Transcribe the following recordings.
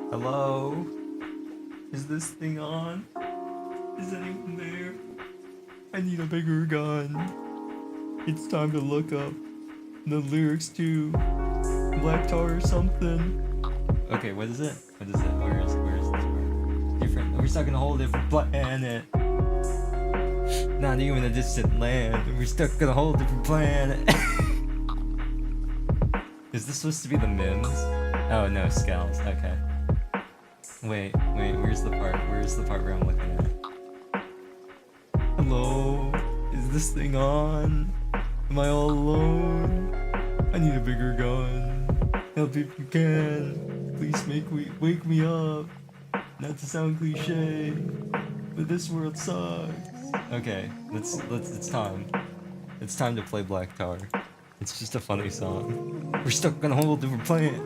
Hello? Is this thing on? Is anyone there? I need a bigger gun. It's time to look up the lyrics to Black Tar or something. Okay, what is it? What is it? Where's this part? Different. We're stuck in a whole different planet. Not even a distant land. We're stuck in a whole different planet. Is this supposed to be the Mims? Oh no, Scowls. Okay. Wait, where's the part? Where's the part where I'm looking at? Hello? Is this thing on? Am I all alone? I need a bigger gun. Help if you can. Please wake me up. Not to sound cliche, but this world sucks. Okay, it's time. It's time to play Black Tar. It's just a funny song. We're stuck on a whole different planet.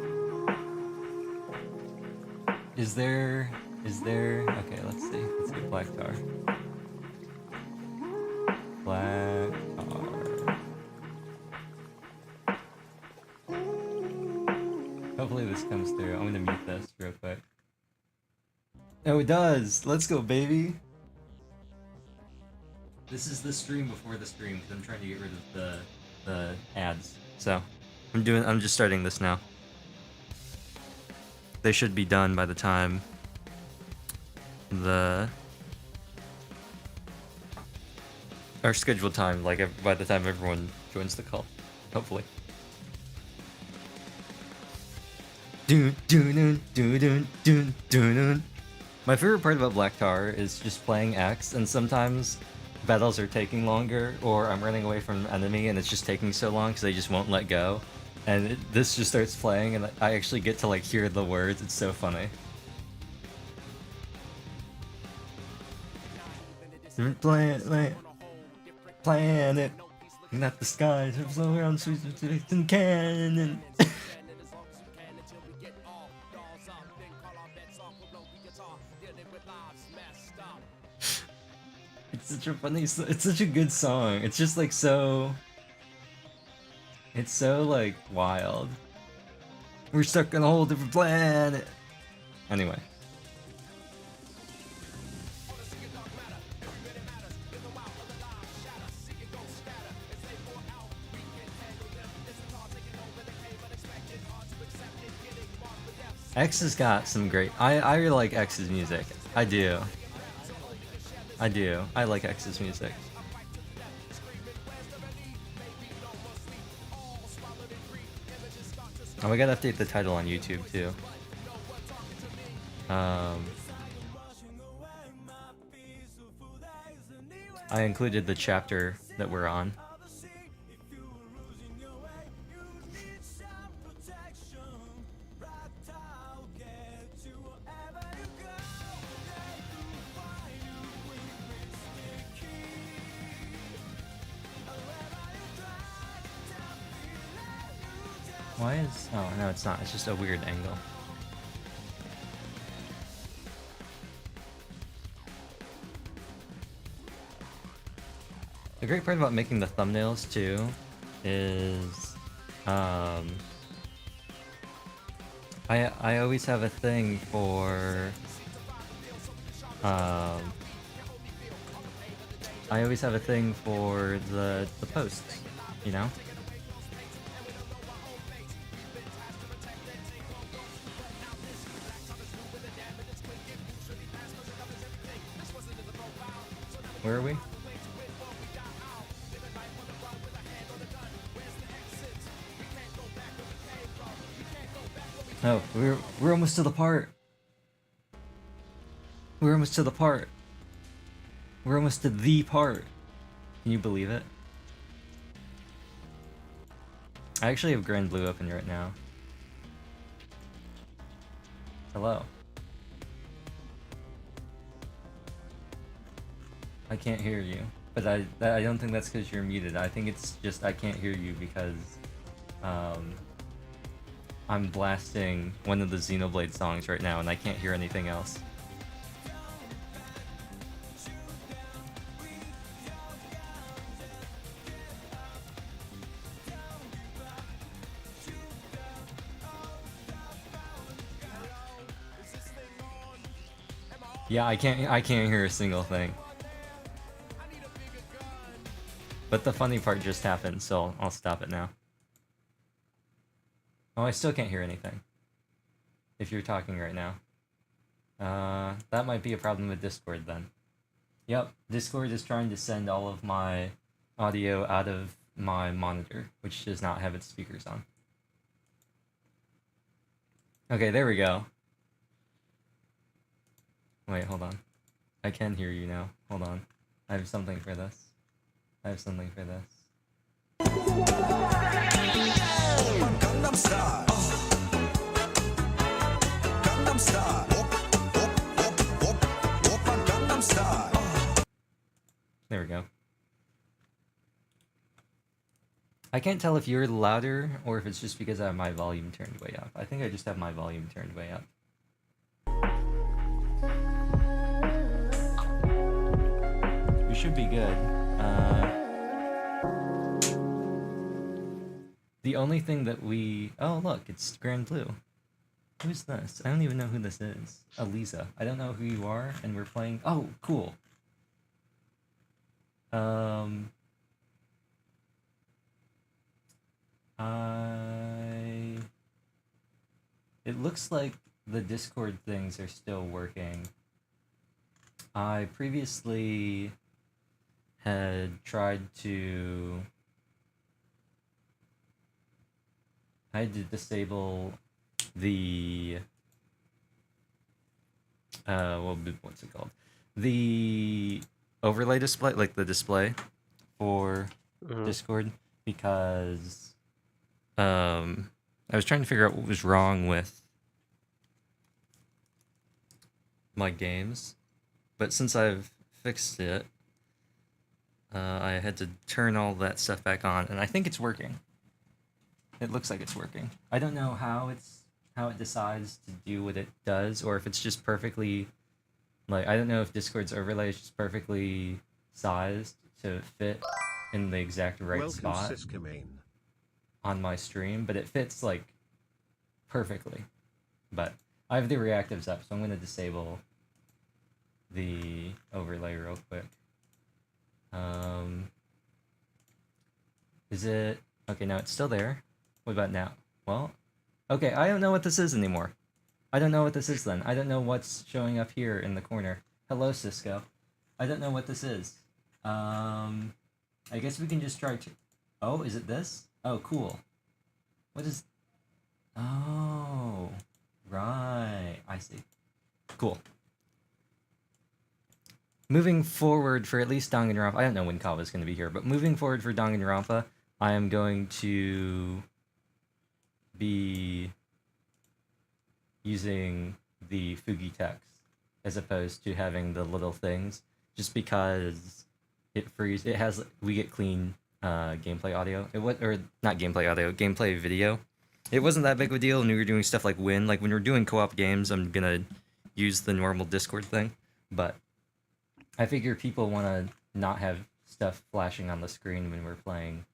Is there... Okay, let's see. Let's get Black Tar. Black Tar. Hopefully this comes through. I'm gonna mute this real quick. Oh, it does! Let's go, baby! This is the stream before the stream, because I'm trying to get rid of the ads. So, I'm just starting this now. They should be done by the time our scheduled time, like by the time everyone joins the call, hopefully. My favorite part about Black Tar is just playing X, and sometimes battles are taking longer, or I'm running away from an enemy and it's just taking so long because they just won't let go. And this just starts playing and I actually get to like hear the words. It's so funny. Planet, not the skies, flow around sweet and cannon. It's such a funny, it's such a good song. It's just like so... It's so like wild. We're stuck on a whole different planet. Anyway. X has got some great... I really like X's music. I do. I like X's music. Oh, we gotta update the title on YouTube too. I included the chapter that we're on. Why is... Oh, no, it's not. It's just a weird angle. The great part about making the thumbnails, too, is... I always have a thing for... I always have a thing for the posts, you know? Where are we? Oh, we're almost to the part. We're almost to the part. We're almost to the part. Can you believe it? I actually have Grand Blue open right now. Hello. I can't hear you, but I don't think that's because you're muted. I think it's just I can't hear you because I'm blasting one of the Xenoblade songs right now and I can't hear anything else. Yeah, I can't hear a single thing. But the funny part just happened, so I'll stop it now. Oh, I still can't hear anything. If you're talking right now. That might be a problem with Discord then. Yep, Discord is trying to send all of my audio out of my monitor, which does not have its speakers on. Okay, there we go. Wait, hold on. I can hear you now. Hold on. I have something for this. I have something for this. Gangnam Style. Gangnam Style. Gangnam Style. There we go. I can't tell if you're louder or if it's just because I have my volume turned way up. I think I just have my volume turned way up. We should be good. The only thing that we... Oh, look, it's Grand Blue. Who's this? I don't even know who this is. Aliza. I don't know who you are, and we're playing... Oh, cool. It looks like the Discord things are still working. I previously had tried to... I had to disable the... what's it called? The overlay display, like the display for Discord, because I was trying to figure out what was wrong with my games, but since I've fixed it, I had to turn all that stuff back on, and I think it's working. It looks like it's working. I don't know how it decides to do what it does, or if it's just perfectly, like, I don't know if Discord's overlay is just perfectly sized to fit in the exact right spot on my stream, but it fits, like, perfectly. But I have the reactives up, so I'm going to disable the overlay real quick. Is it... Okay, no, it's still there. What about now? Well, okay, I don't know what this is anymore. I don't know what this is then. I don't know what's showing up here in the corner. Hello, Cisco. I don't know what this is. I guess we can just try to... Oh, is it this? Oh, cool. What is... Oh, right. I see. Cool. Moving forward for at least Danganronpa... I don't know when Kawa's going to be here, but moving forward for Danganronpa, I am going to be using the Fugi text as opposed to having the little things, just because it frees. It has... We get clean gameplay audio. Or not gameplay audio, gameplay video. It wasn't that big of a deal when we were doing stuff like Win. Like when we're doing co-op games, I'm gonna use the normal Discord thing, but I figure people want to not have stuff flashing on the screen when we're playing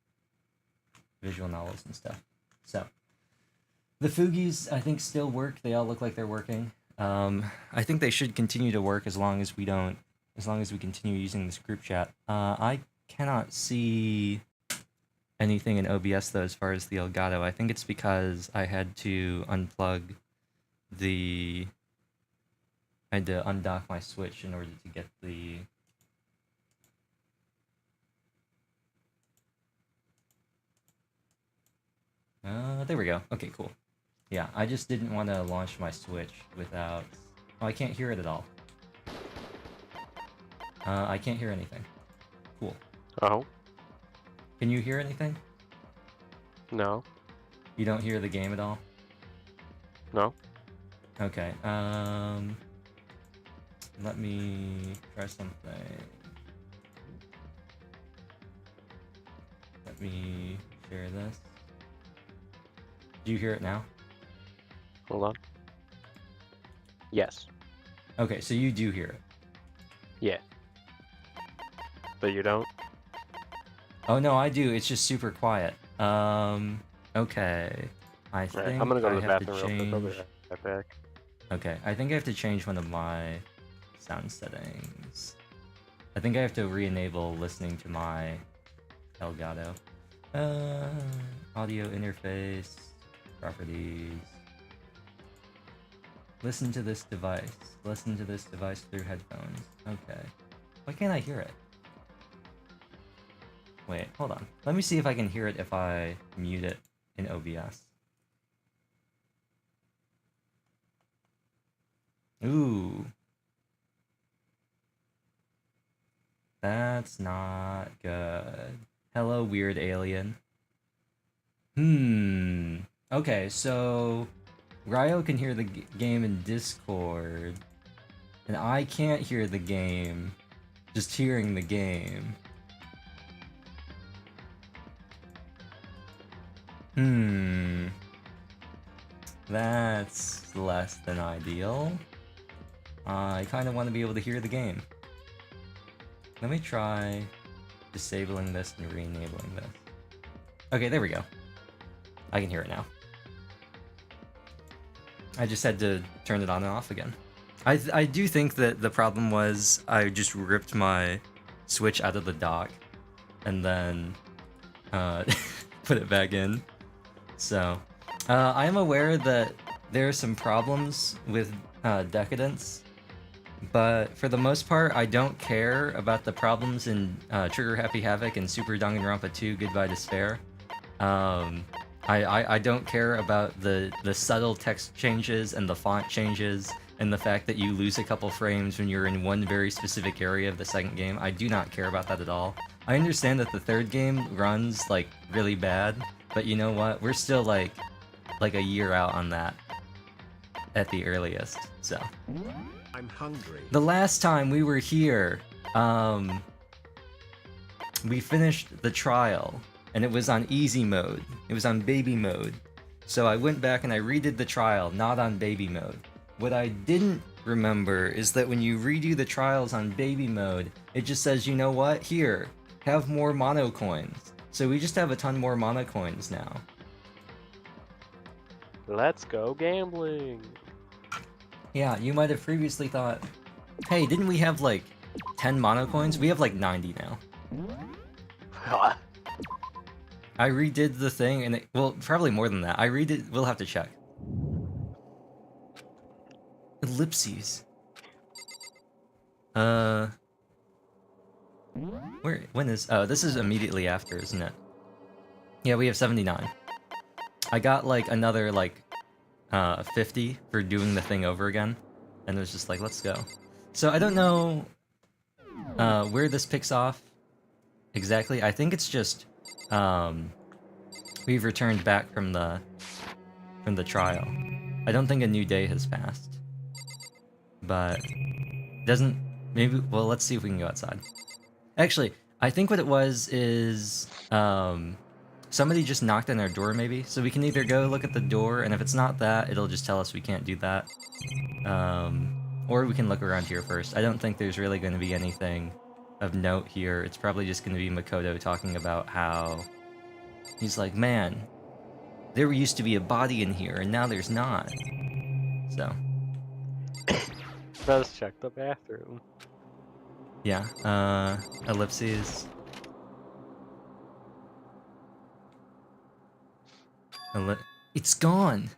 visual novels and stuff. So the Fugis, I think, still work. They all look like they're working. I think they should continue to work as long as we continue using this group chat. I cannot see anything in OBS though as far as the Elgato. I think it's because I had to unplug the... I had to undock my Switch in order to get the... There we go. Okay, cool. Yeah, I just didn't want to launch my Switch without... Oh, I can't hear it at all. I can't hear anything. Cool. Oh? Can you hear anything? No. You don't hear the game at all? No. Okay, let me try something. Let me share this. Do you hear it now? Hold on. Yes. Okay, so you do hear it. Yeah. But you don't? Oh no, I do. It's just super quiet. Okay. I think I'm gonna go to I the have bathroom to real quick. I'll be change... right back. Okay, I think I have to change one of my Sound settings. I think I have to re-enable listening to my Elgato. Audio interface, properties. Listen to this device. Listen to this device through headphones. Okay. Why can't I hear it? Wait, hold on. Let me see if I can hear it if I mute it in OBS. Ooh. That's not good. Hello, weird alien. Okay, so Raeo can hear the game in Discord, and I can't hear the game just hearing the game. That's less than ideal. I kind of want to be able to hear the game. Let me try disabling this and re-enabling this. Okay, there we go. I can hear it now. I just had to turn it on and off again. I do think that the problem was I just ripped my Switch out of the dock and then put it back in. So, I am aware that there are some problems with Decadence, but for the most part, I don't care about the problems in Trigger Happy Havoc and Super Danganronpa 2 Goodbye Despair. I don't care about the subtle text changes and the font changes and the fact that you lose a couple frames when you're in one very specific area of the second game. I do not care about that at all. I understand that the third game runs like really bad, but you know what? We're still like a year out on that at the earliest. So I'm hungry. the last time we were here, we finished the trial. And it was on easy mode. It was on baby mode. So I went back and I redid the trial, not on baby mode. What I didn't remember is that when you redo the trials on baby mode, it just says, you know what? Here, have more mono coins. So we just have a ton more mono coins now. Let's go gambling. Yeah, you might have previously thought, hey, didn't we have like 10 mono coins? We have like 90 now. I redid the thing, and well, probably more than that. I redid. We'll have to check. Ellipses. Where? When is? Oh, this is immediately after, isn't it? Yeah, we have 79. I got like another like 50 for doing the thing over again, and it was just like, let's go. So I don't know where this picks off exactly. I think it's just. We've returned back from the trial. I don't think a new day has passed. But doesn't maybe well let's see if we can go outside. Actually, I think what it was is somebody just knocked on our door maybe. So we can either go look at the door, and if it's not that, it'll just tell us we can't do that. Or we can look around here first. I don't think there's really gonna be anything of note here. It's probably just going to be Makoto talking about how he's like, man, there used to be a body in here and now there's not. So Let's check the bathroom. yeah, ellipses. It's gone.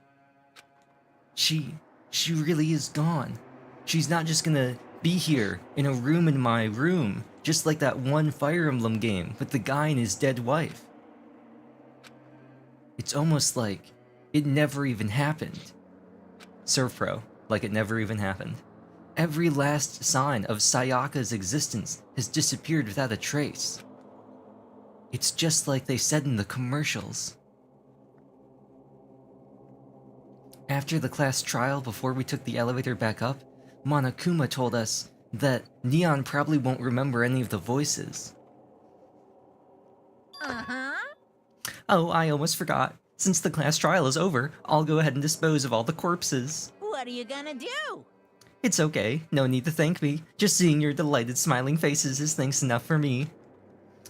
She really is gone. She's not just gonna be here in a room in my room, just like that one Fire Emblem game with the guy and his dead wife. It's almost like it never even happened. Surfro, like it never even happened. Every last sign of Sayaka's existence has disappeared without a trace. It's just like they said in the commercials. After the class trial, before we took the elevator back up, Monokuma told us that Neon probably won't remember any of the voices. Uh-huh. Oh, I almost forgot. Since the class trial is over, I'll go ahead and dispose of all the corpses. What are you gonna do? It's okay, no need to thank me. Just seeing your delighted smiling faces is thanks enough for me.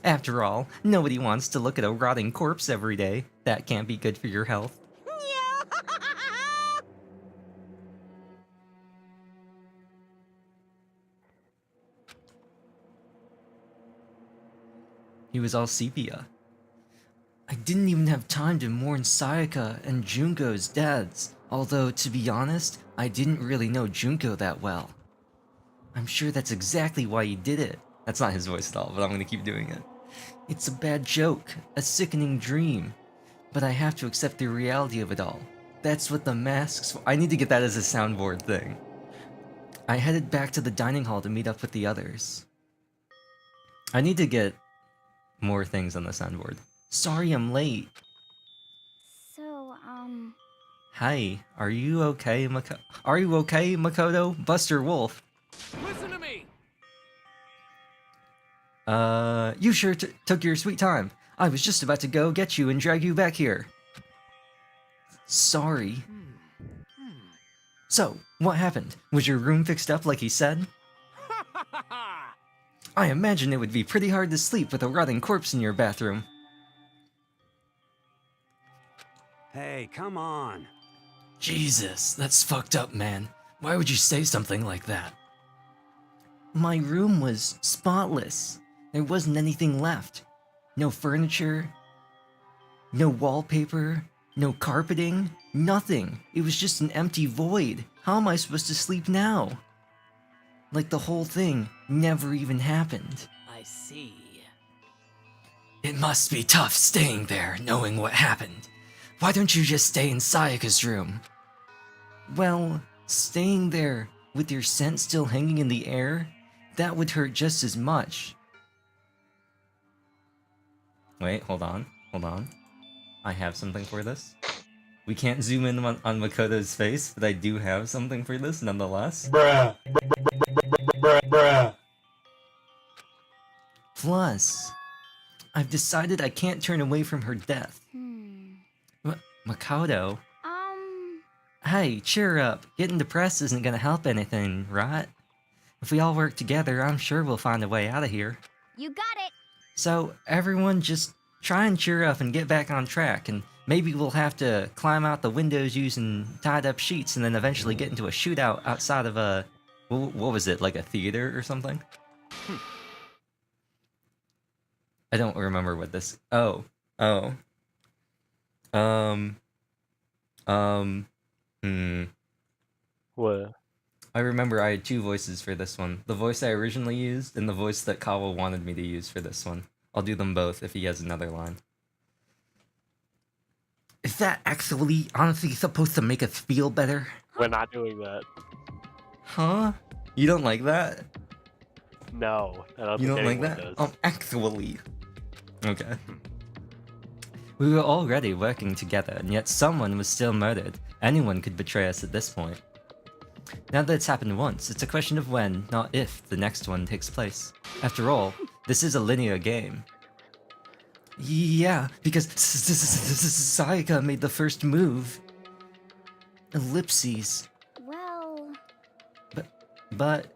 After all, nobody wants to look at a rotting corpse every day. That can't be good for your health. He was all sepia. I didn't even have time to mourn Sayaka and Junko's deaths, although, to be honest, I didn't really know Junko that well. I'm sure that's exactly why he did it. That's not his voice at all, but I'm gonna keep doing it. It's a bad joke, a sickening dream, but I have to accept the reality of it all. That's what the masks... I need to get that as a soundboard thing. I headed back to the dining hall to meet up with the others. I need to get more things on the soundboard. Sorry I'm late. So, Hi, are you okay, Makoto? Buster Wolf. Listen to me! You sure took your sweet time. I was just about to go get you and drag you back here. Sorry. So, what happened? Was your room fixed up like he said? I imagine it would be pretty hard to sleep with a rotting corpse in your bathroom. Hey, come on. Jesus, that's fucked up, man. Why would you say something like that? My room was spotless. There wasn't anything left. No furniture, no wallpaper, no carpeting, nothing. It was just an empty void. How am I supposed to sleep now? Like the whole thing never even happened. I see. It must be tough staying there, knowing what happened. Why don't you just stay in Sayaka's room? Well, staying there with your scent still hanging in the air, that would hurt just as much. Wait, hold on. I have something for this. We can't zoom in on Makoto's face, but I do have something for this nonetheless. Bruh. Plus, I've decided I can't turn away from her death. Makoto? Hey, cheer up. Getting depressed isn't gonna help anything, right? If we all work together, I'm sure we'll find a way out of here. you got it. So, everyone just try and cheer up and get back on track, and maybe we'll have to climb out the windows using tied-up sheets and then eventually get into a shootout outside of a... What was it, like a theater or something? I don't remember what this... What? I remember I had two voices for this one. The voice I originally used, and the voice that Kawa wanted me to use for this one. I'll do them both if he has another line. Is that actually honestly supposed to make us feel better? We're not doing that. Huh? You don't like that? No, I don't You think don't like anyone that? does. Actually. Okay. We were already working together, and yet someone was still murdered. Anyone could betray us at this point. Now that it's happened once, it's a question of when, not if, the next one takes place. After all, this is a linear game. Yeah, because Sayaka made the first move. Ellipses. Well, But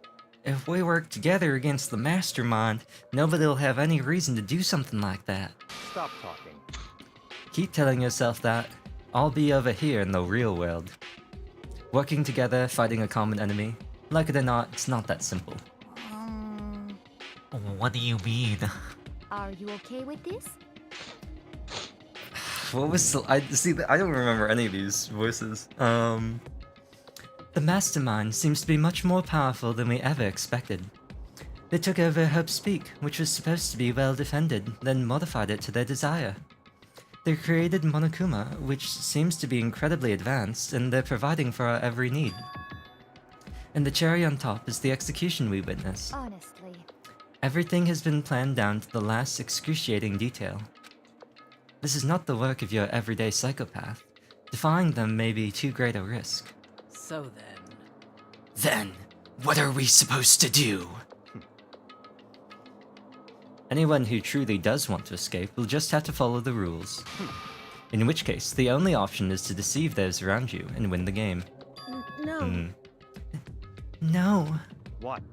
if we work together against the mastermind, nobody'll have any reason to do something like that. Stop talking. Keep telling yourself that. I'll be over here in the real world. Working together, fighting a common enemy. Like it or not, it's not that simple. What do you mean? are you okay with this? What was I don't remember any of these voices. The mastermind seems to be much more powerful than we ever expected. They took over Hope's Peak, which was supposed to be well defended, then modified it to their desire. They created Monokuma, which seems to be incredibly advanced, and they're providing for our every need. And the cherry on top is the execution we witnessed. Honestly. Everything has been planned down to the last excruciating detail. This is not the work of your everyday psychopath. Defying them may be too great a risk. So then... Then, what are we supposed to do? Anyone who truly does want to escape will just have to follow the rules. In which case, the only option is to deceive those around you and win the game. No. No. What?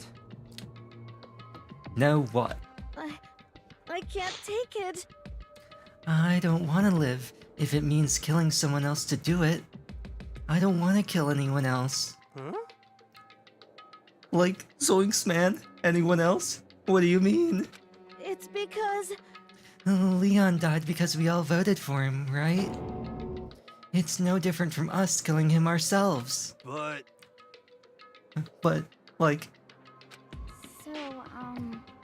No what? I can't take it. I don't want to live if it means killing someone else to do it. I don't want to kill anyone else. Huh? Like, Zoinks man? Anyone else? What do you mean? It's because Leon died because we all voted for him, right? It's no different from us killing him ourselves. But But, like, So,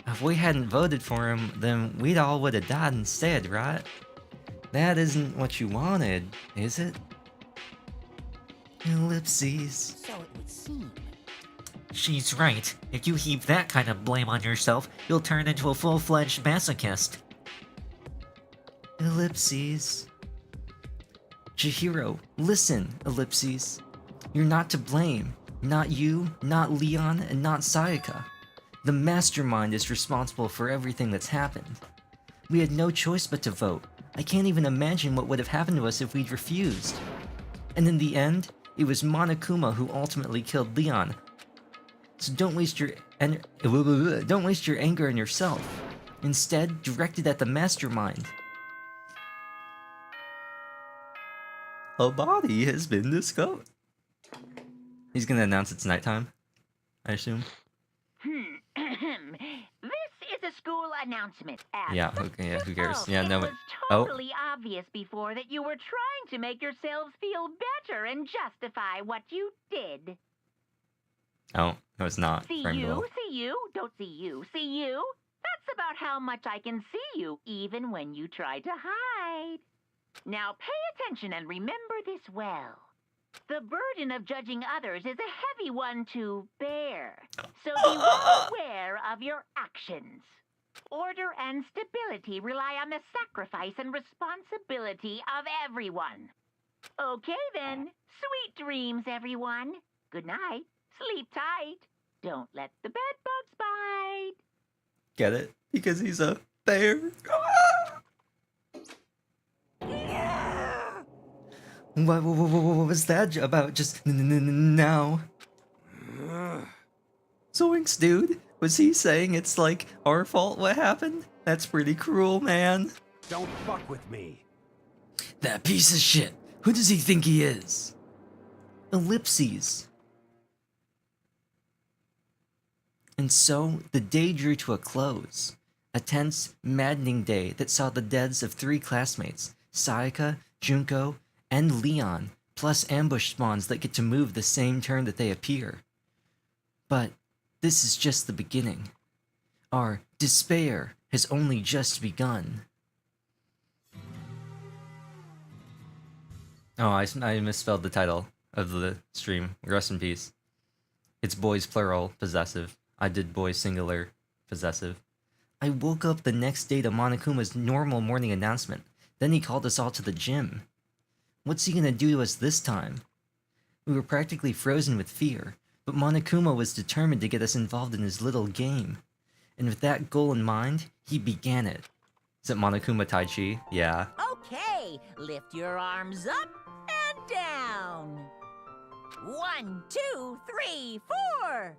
if we hadn't voted for him, then we'd all would have died instead, right? That isn't what you wanted, is it? Ellipses. So it would seem. She's right. If you heap that kind of blame on yourself, you'll turn into a full-fledged masochist. Ellipses. Chihiro, listen, Ellipses. You're not to blame. Not you, not Leon, and not Sayaka. The mastermind is responsible for everything that's happened. We had no choice but to vote. I can't even imagine what would have happened to us if we'd refused. And in the end, it was Monokuma who ultimately killed Leon. So don't waste your anger on yourself. Instead, direct it at the mastermind. A body has been discovered. He's gonna announce it's nighttime, I assume. This is a school announcement. Yeah, okay, yeah, who cares? Oh, Yeah, no, it but... was Oh, totally obvious before that you were trying to make yourselves feel better and justify what you did. oh, no, it's not. See Framed well. you, don't see you, see you. That's about how much I can see you, even when you try to hide. Now pay attention and remember this well. The burden of judging others is a heavy one to bear, so be well aware of your actions. Order and stability rely on the sacrifice and responsibility of everyone. Okay then, sweet dreams, everyone. Good night, sleep tight. Don't let the bed bugs bite. Get it? Because he's a bear. What was that about just now? Zoinks, dude. Was he saying it's like our fault what happened? That's pretty cruel, man. don't fuck with me. That piece of shit. Who does he think he is? Ellipses. And so, the day drew to a close. A tense, maddening day that saw the deaths of 3 classmates, Sayaka, Junko, and Leon, plus ambush spawns that get to move the same turn that they appear. But this is just the beginning. Our despair has only just begun. Oh, I misspelled the title of the stream. Rest in peace. It's boys plural, possessive. I did boys singular, possessive. I woke up the next day to Monokuma's normal morning announcement. Then he called us all to the gym. What's he gonna do to us this time? We were practically frozen with fear, but Monokuma was determined to get us involved in his little game. And with that goal in mind, he began it. Is it Monokuma Tai Chi? Yeah. Okay, lift your arms up and down. 1, 2, 3, 4.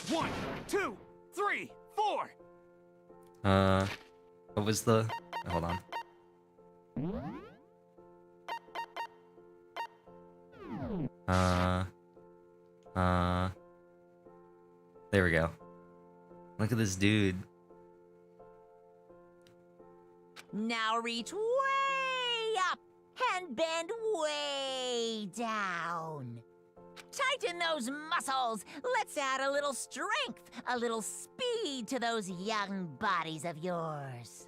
1, 2, 3, 4. What was the... Hold on. There we go. Look at this dude. Now reach way up and bend way down. Tighten those muscles. Let's add a little strength, a little speed to those young bodies of yours.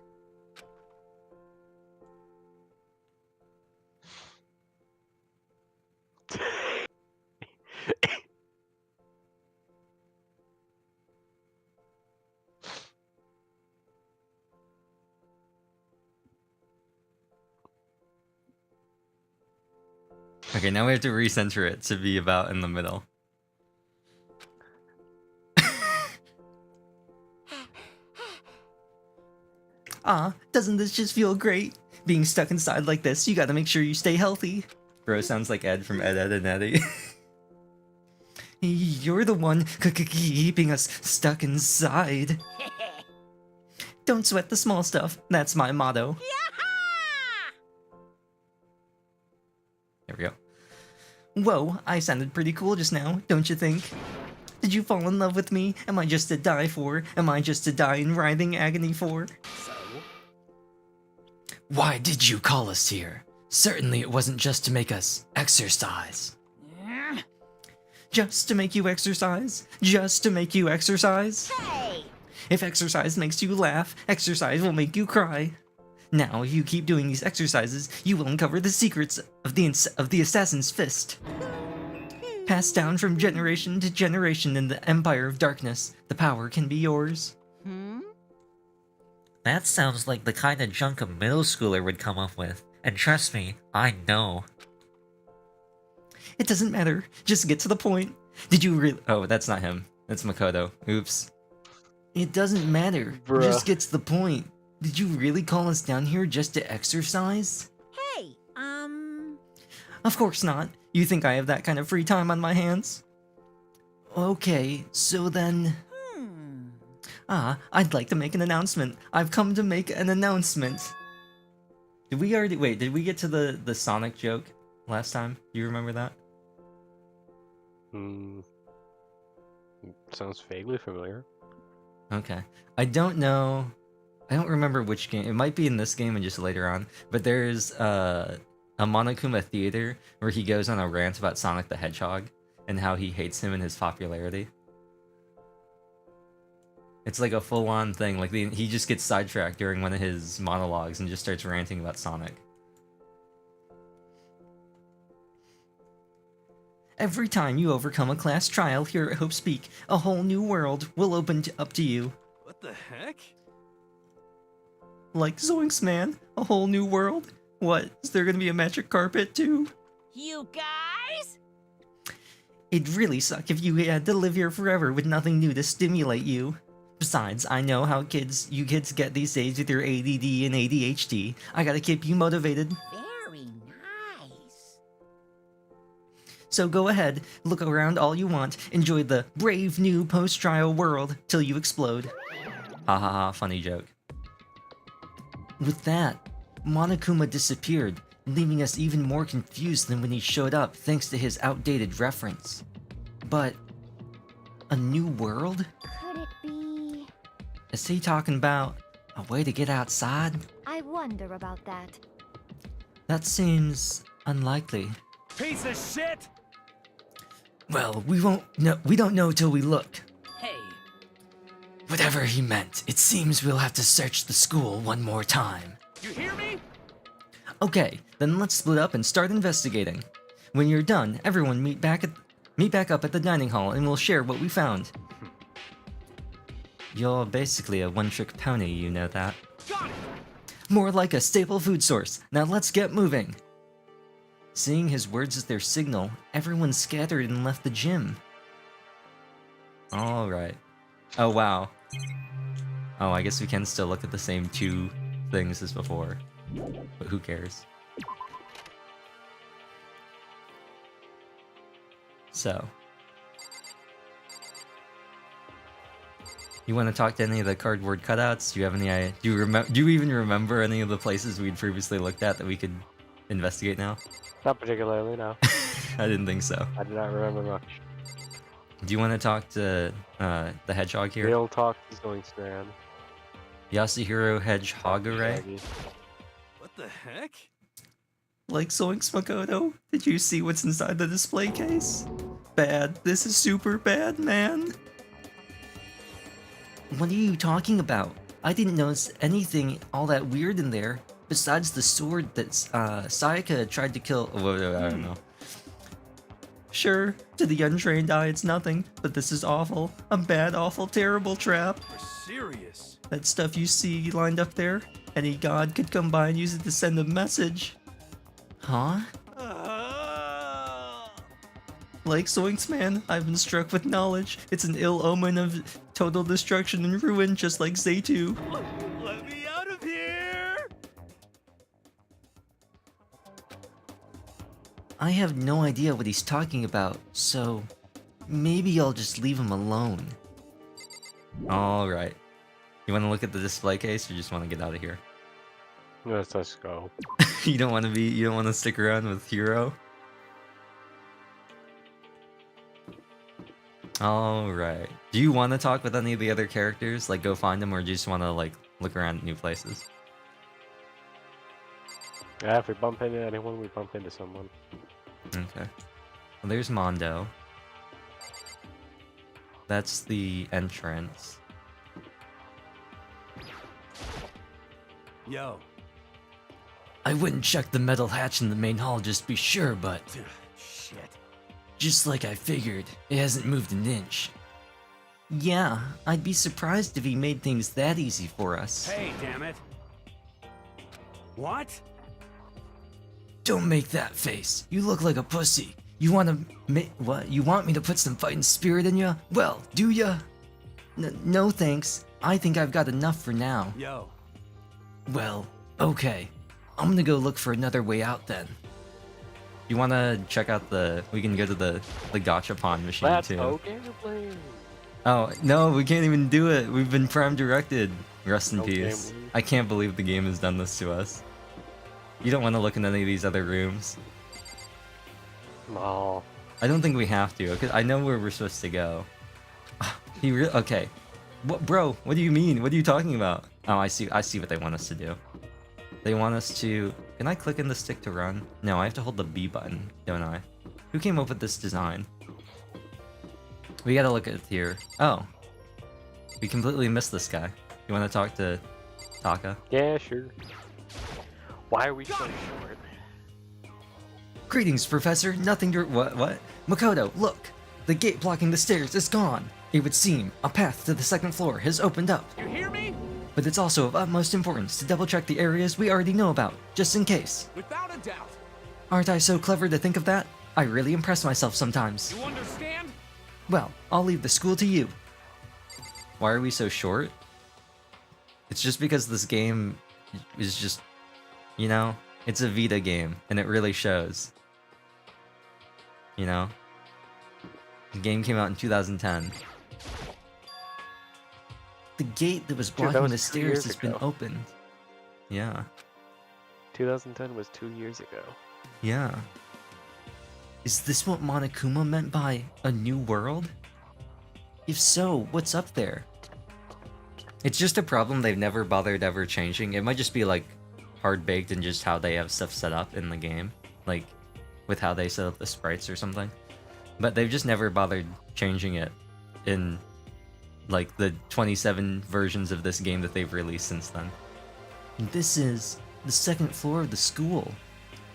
Okay, now we have to recenter it to be about in the middle. Doesn't this just feel great? Being stuck inside like this, you gotta make sure you stay healthy. Bro sounds like Ed from Ed, Ed, and Eddie. You're the one keeping us stuck inside. Don't sweat the small stuff. That's my motto. There we go. Whoa, I sounded pretty cool just now, don't you think? Did you fall in love with me? Am I just to die for? Am I just to die in writhing agony for? So, Why did you call us here? Certainly it wasn't just to make us exercise. Just to make you exercise? Just to make you exercise? Hey! If exercise makes you laugh, exercise will make you cry. Now, if you keep doing these exercises, you will uncover the secrets of the assassin's fist. Passed down from generation to generation in the Empire of Darkness, the power can be yours. That sounds like the kind of junk a middle schooler would come up with. And trust me, I know. It doesn't matter, just get to the point. Did you really— oh, that's not him. That's Makoto. Oops. It doesn't matter, Bruh. just get to the point. Did you really call us down here just to exercise? Hey, Of course not. You think I have that kind of free time on my hands? Okay, so then— I'd like to make an announcement. I've come to make an announcement. Did we already— wait, did we get to the Sonic joke last time? Do you remember that? Sounds vaguely familiar. Okay. I don't know. I don't remember which game. It might be in this game and just later on. But there's a Monokuma theater where he goes on a rant about Sonic the Hedgehog and how he hates him and his popularity. It's like a full-on thing. Like he just gets sidetracked during one of his monologues and just starts ranting about Sonic. Every time you overcome a class trial here at Hope Speak, a whole new world will open up to you. What the heck? Like Zoinks, man. A whole new world? What, is there gonna be a magic carpet too? You guys? It'd really suck if you had to live here forever with nothing new to stimulate you. Besides, I know how you kids get these days with your ADD and ADHD. I gotta keep you motivated. Very nice. So go ahead, look around all you want, enjoy the brave new post-trial world till you explode. Ha ha ha, funny joke. With that, Monokuma disappeared, leaving us even more confused than when he showed up thanks to his outdated reference. But a new world? could it be? Is he talking about a way to get outside? I wonder about that. That seems unlikely. Piece of shit! Well, we don't know till we look. Hey, Whatever he meant, it seems we'll have to search the school one more time. you hear me? Okay, then let's split up and start investigating. When you're done, everyone meet back up at the dining hall and we'll share what we found. You're basically a one-trick pony, you know that. Got it! More like a staple food source. Now let's get moving. Seeing his words as their signal, everyone scattered and left the gym. Alright. Oh wow. Oh, I guess we can still look at the same two things as before. But who cares? So. You want to talk to any of the cardboard cutouts? Do you have any do you even remember any of the places we'd previously looked at that we could investigate now? Not particularly, no. I didn't think so. I do not remember much. Do you want to talk to the hedgehog here? Real talk is going man. Yasuhiro Hedgehogure? Shaggy. What the heck? Like Zoinks Makoto? Did you see what's inside the display case? Bad. This is super bad, man. What are you talking about? I didn't notice anything all that weird in there, besides the sword that Sayaka tried to kill. I don't know. Sure, to the untrained eye it's nothing, but this is awful. A bad, awful, terrible trap. We're serious. That stuff you see lined up there, any god could come by and use it to send a message. Huh? Like Zoinks, man, I've been struck with knowledge. It's an ill omen of total destruction and ruin, just like Zaytu. Let me out of here! I have no idea what he's talking about, so maybe I'll just leave him alone. Alright. You want to look at the display case or just want to get out of here? Let's go. You don't want to stick around with Hiro? Alright. Do you want to talk with any of the other characters? Like go find them, or do you just want to like look around at new places? Yeah, if we bump into anyone, we bump into someone. Okay. Well, there's Mondo. That's the entrance. Yo. I wouldn't check the metal hatch in the main hall just to be sure, but Shit. just like I figured, it hasn't moved an inch. Yeah, I'd be surprised if he made things that easy for us. Hey, damn it. What? Don't make that face. You look like a pussy. You wanna what? You want me to put some fighting spirit in ya? Well, do ya? No thanks. I think I've got enough for now. Yo. Well, okay. I'm gonna go look for another way out then. You wanna check out we can go to the gachapon machine Let's too. go gameplay. Oh, no, we can't even do it. We've been prime directed. Rest in No peace. game. I can't believe the game has done this to us. You don't want to look in any of these other rooms. No. I don't think we have to, because I know where we're supposed to go. Okay. What, bro, what do you mean? What are you talking about? Oh, I see what they want us to do. They want us to... Can I click in the stick to run? No, I have to hold the B button, don't I? Who came up with this design? We gotta look at here. Oh. We completely missed this guy. You wanna talk to Taka? Yeah, sure. Why are we so short? Greetings, Professor. Nothing to... What? Makoto, look! The gate blocking the stairs is gone! It would seem a path to the second floor has opened up. You hear me? But it's also of utmost importance to double-check the areas we already know about, just in case. Without a doubt. Aren't I so clever to think of that? I really impress myself sometimes. You understand? Well, I'll leave the school to you. Why are we so short? It's just because this game is just... You know? It's a Vita game, and it really shows. You know? The game came out in 2010. The gate that was Dude, blocking that was the 2 stairs years has been ago. opened. Yeah. 2010 was 2 years ago. Yeah. Is this what Monokuma meant by a new world? If so, what's up there? It's just a problem they've never bothered ever changing. It might just be like hard-baked in just how they have stuff set up in the game. Like, with how they set up the sprites or something. But they've just never bothered changing it in, like, the 27 versions of this game that they've released since then. This is the second floor of the school.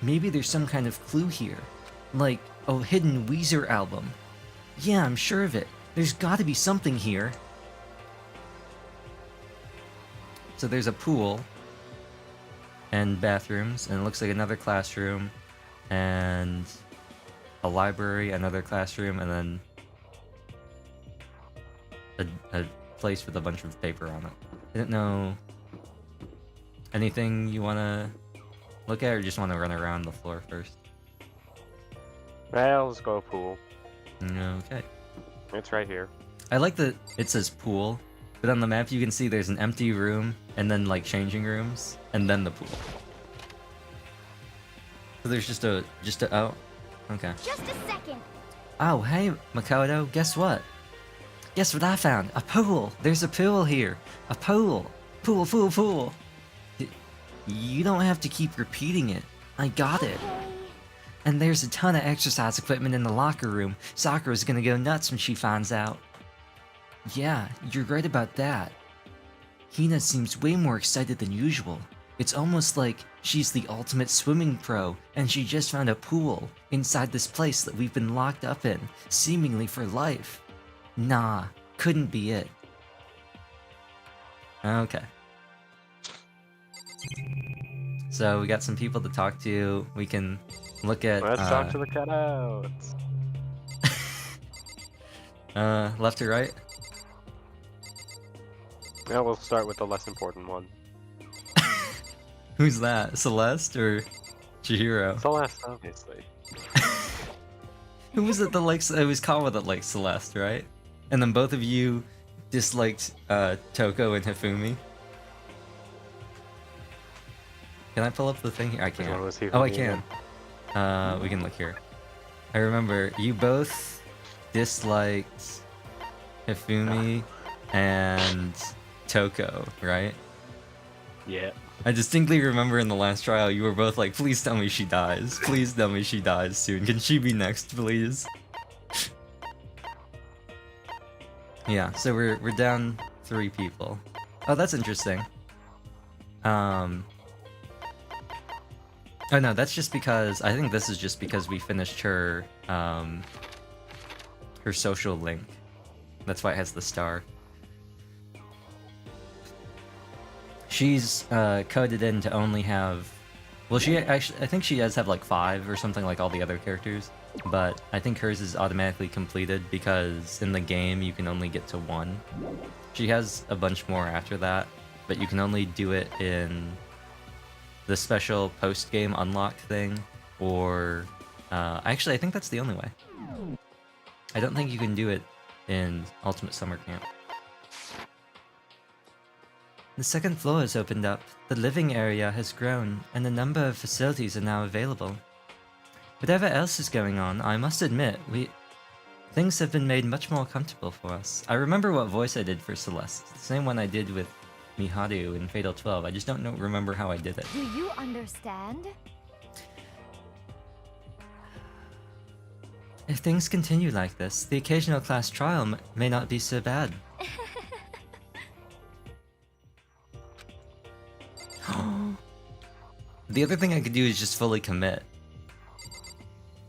Maybe there's some kind of clue here. Like, a hidden Weezer album. Yeah, I'm sure of it. There's gotta be something here. So there's a pool. And bathrooms, and it looks like another classroom. And a library, another classroom, and then a place with a bunch of paper on it. I don't know... Anything you wanna look at, or just wanna run around the floor first? Well, let's go pool. Okay. It's right here. I like that it says pool, but on the map you can see there's an empty room, and then like changing rooms, and then the pool. So there's just a oh, okay. Just a second. Oh, hey, Makoto, guess what? Guess what I found? A pool! There's a pool here! A pool! Pool, pool, pool! You don't have to keep repeating it. I got it. Okay. And there's a ton of exercise equipment in the locker room. Sakura's gonna go nuts when she finds out. Yeah, you're right about that. Hina seems way more excited than usual. It's almost like she's the ultimate swimming pro, and she just found a pool inside this place that we've been locked up in, seemingly for life. Nah, couldn't be it. Okay. So we got some people to talk to. We can look at Let's talk to the cutouts. left to right. Yeah, we'll start with the less important one. Who's that? Celeste or Chihiro? Celeste, obviously. Who was it that likes? It was Kawa that liked Celeste, right? And then both of you disliked Toko and Hifumi. Can I pull up the thing here? I Which one can't. was Oh, I Hifumi can. again? We can look here. I remember you both disliked Hifumi and Toko, right? Yeah. I distinctly remember in the last trial you were both like, please tell me she dies. Please tell me she dies soon. Can she be next, please? Yeah, so we're down 3 people. Oh, that's interesting. Oh no, that's just because I think this is just because we finished her her social link. That's why it has the star. She's coded in to only have, well, she actually, I think she does have like 5 or something like all the other characters, but I think hers is automatically completed because in the game you can only get to 1. She has a bunch more after that, but you can only do it in the special post-game unlock thing, or actually I think that's the only way. I don't think you can do it in Ultimate Summer Camp. The second floor has opened up, the living area has grown, and a number of facilities are now available. Whatever else is going on, I must admit, things have been made much more comfortable for us. I remember what voice I did for Celeste, the same one I did with Miharu in Fatal 12, I just don't remember how I did it. Do you understand? If things continue like this, the occasional class trial may not be so bad. The other thing I could do is just fully commit.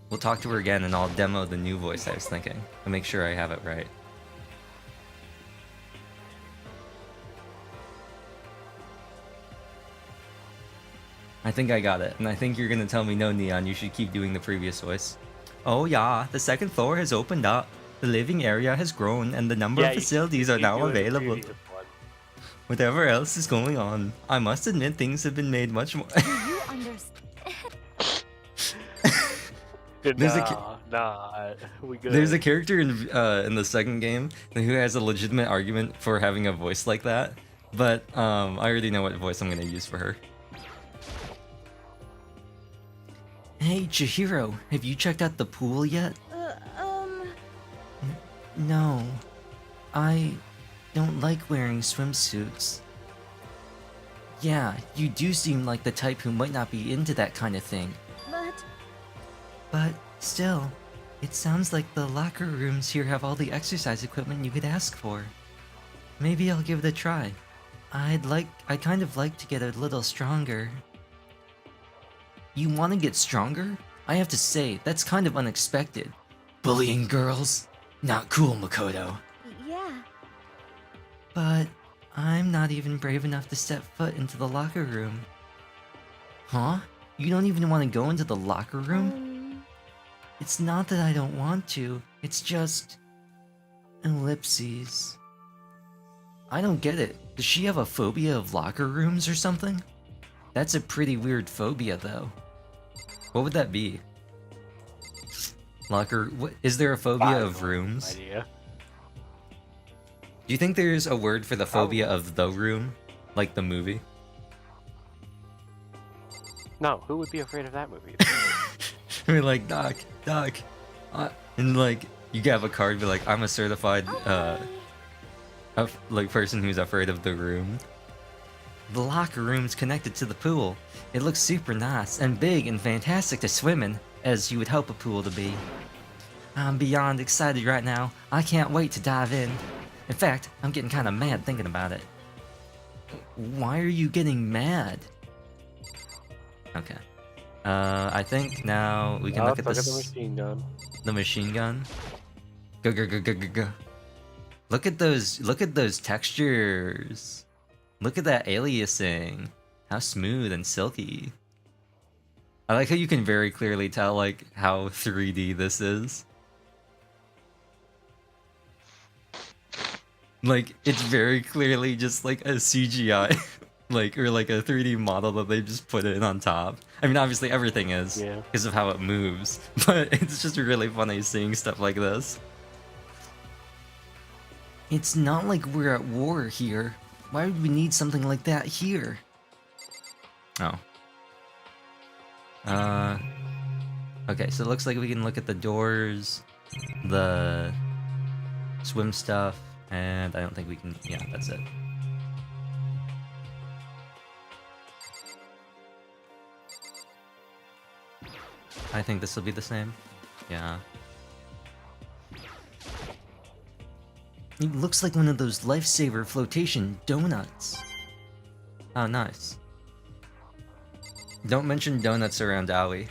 We'll talk to her again and I'll demo the new voice I was thinking, to make sure I have it right. I think I got it, and I think you're gonna tell me, no, Neon, you should keep doing the previous voice. Oh yeah, the second floor has opened up, the living area has grown, and the number of facilities are now available. Whatever else is going on, I must admit things have been made much more. Do you understand? There's a character in the second game who has a legitimate argument for having a voice like that, but I already know what voice I'm gonna use for her. Hey, Chihiro, have you checked out the pool yet? No. I don't like wearing swimsuits. Yeah, you do seem like the type who might not be into that kind of thing. But still, it sounds like the locker rooms here have all the exercise equipment you could ask for. Maybe I'll give it a try. I'd kind of like to get a little stronger. You want to get stronger? I have to say, that's kind of unexpected. Bullying girls? Not cool, Makoto. Yeah. But I'm not even brave enough to step foot into the locker room. Huh? You don't even want to go into the locker room? It's not that I don't want to, it's just... ellipses. I don't get it. Does she have a phobia of locker rooms or something? That's a pretty weird phobia, though. What would that be? Is there a phobia of rooms? Idea. Do you think there's a word for the phobia of the room? Like the movie? No, who would be afraid of that movie? I mean, like, Doc, and like, you have a card be like, I'm a certified, like, person who's afraid of the room. The locker room's connected to the pool. It looks super nice and big and fantastic to swim in, as you would hope a pool to be. I'm beyond excited right now. I can't wait to dive in. In fact, I'm getting kind of mad thinking about it. Why are you getting mad? Okay. I think now we can look at this. Look at the machine gun. The machine gun. Go go go go go go. Look at those textures. Look at that aliasing. How smooth and silky. I like how you can very clearly tell like how 3D this is. Like it's very clearly just like a CGI like or like a 3D model that they just put in on top. I mean obviously everything is because of how it moves, but it's just really funny seeing stuff like this. It's not like we're at war here. Why would we need something like that here? Oh. Okay, so it looks like we can look at the doors, the swim stuff, and I don't think we can, yeah, that's it. I think this will be the same. Yeah. It looks like one of those lifesaver flotation donuts. Oh, nice. Don't mention donuts around Aoi.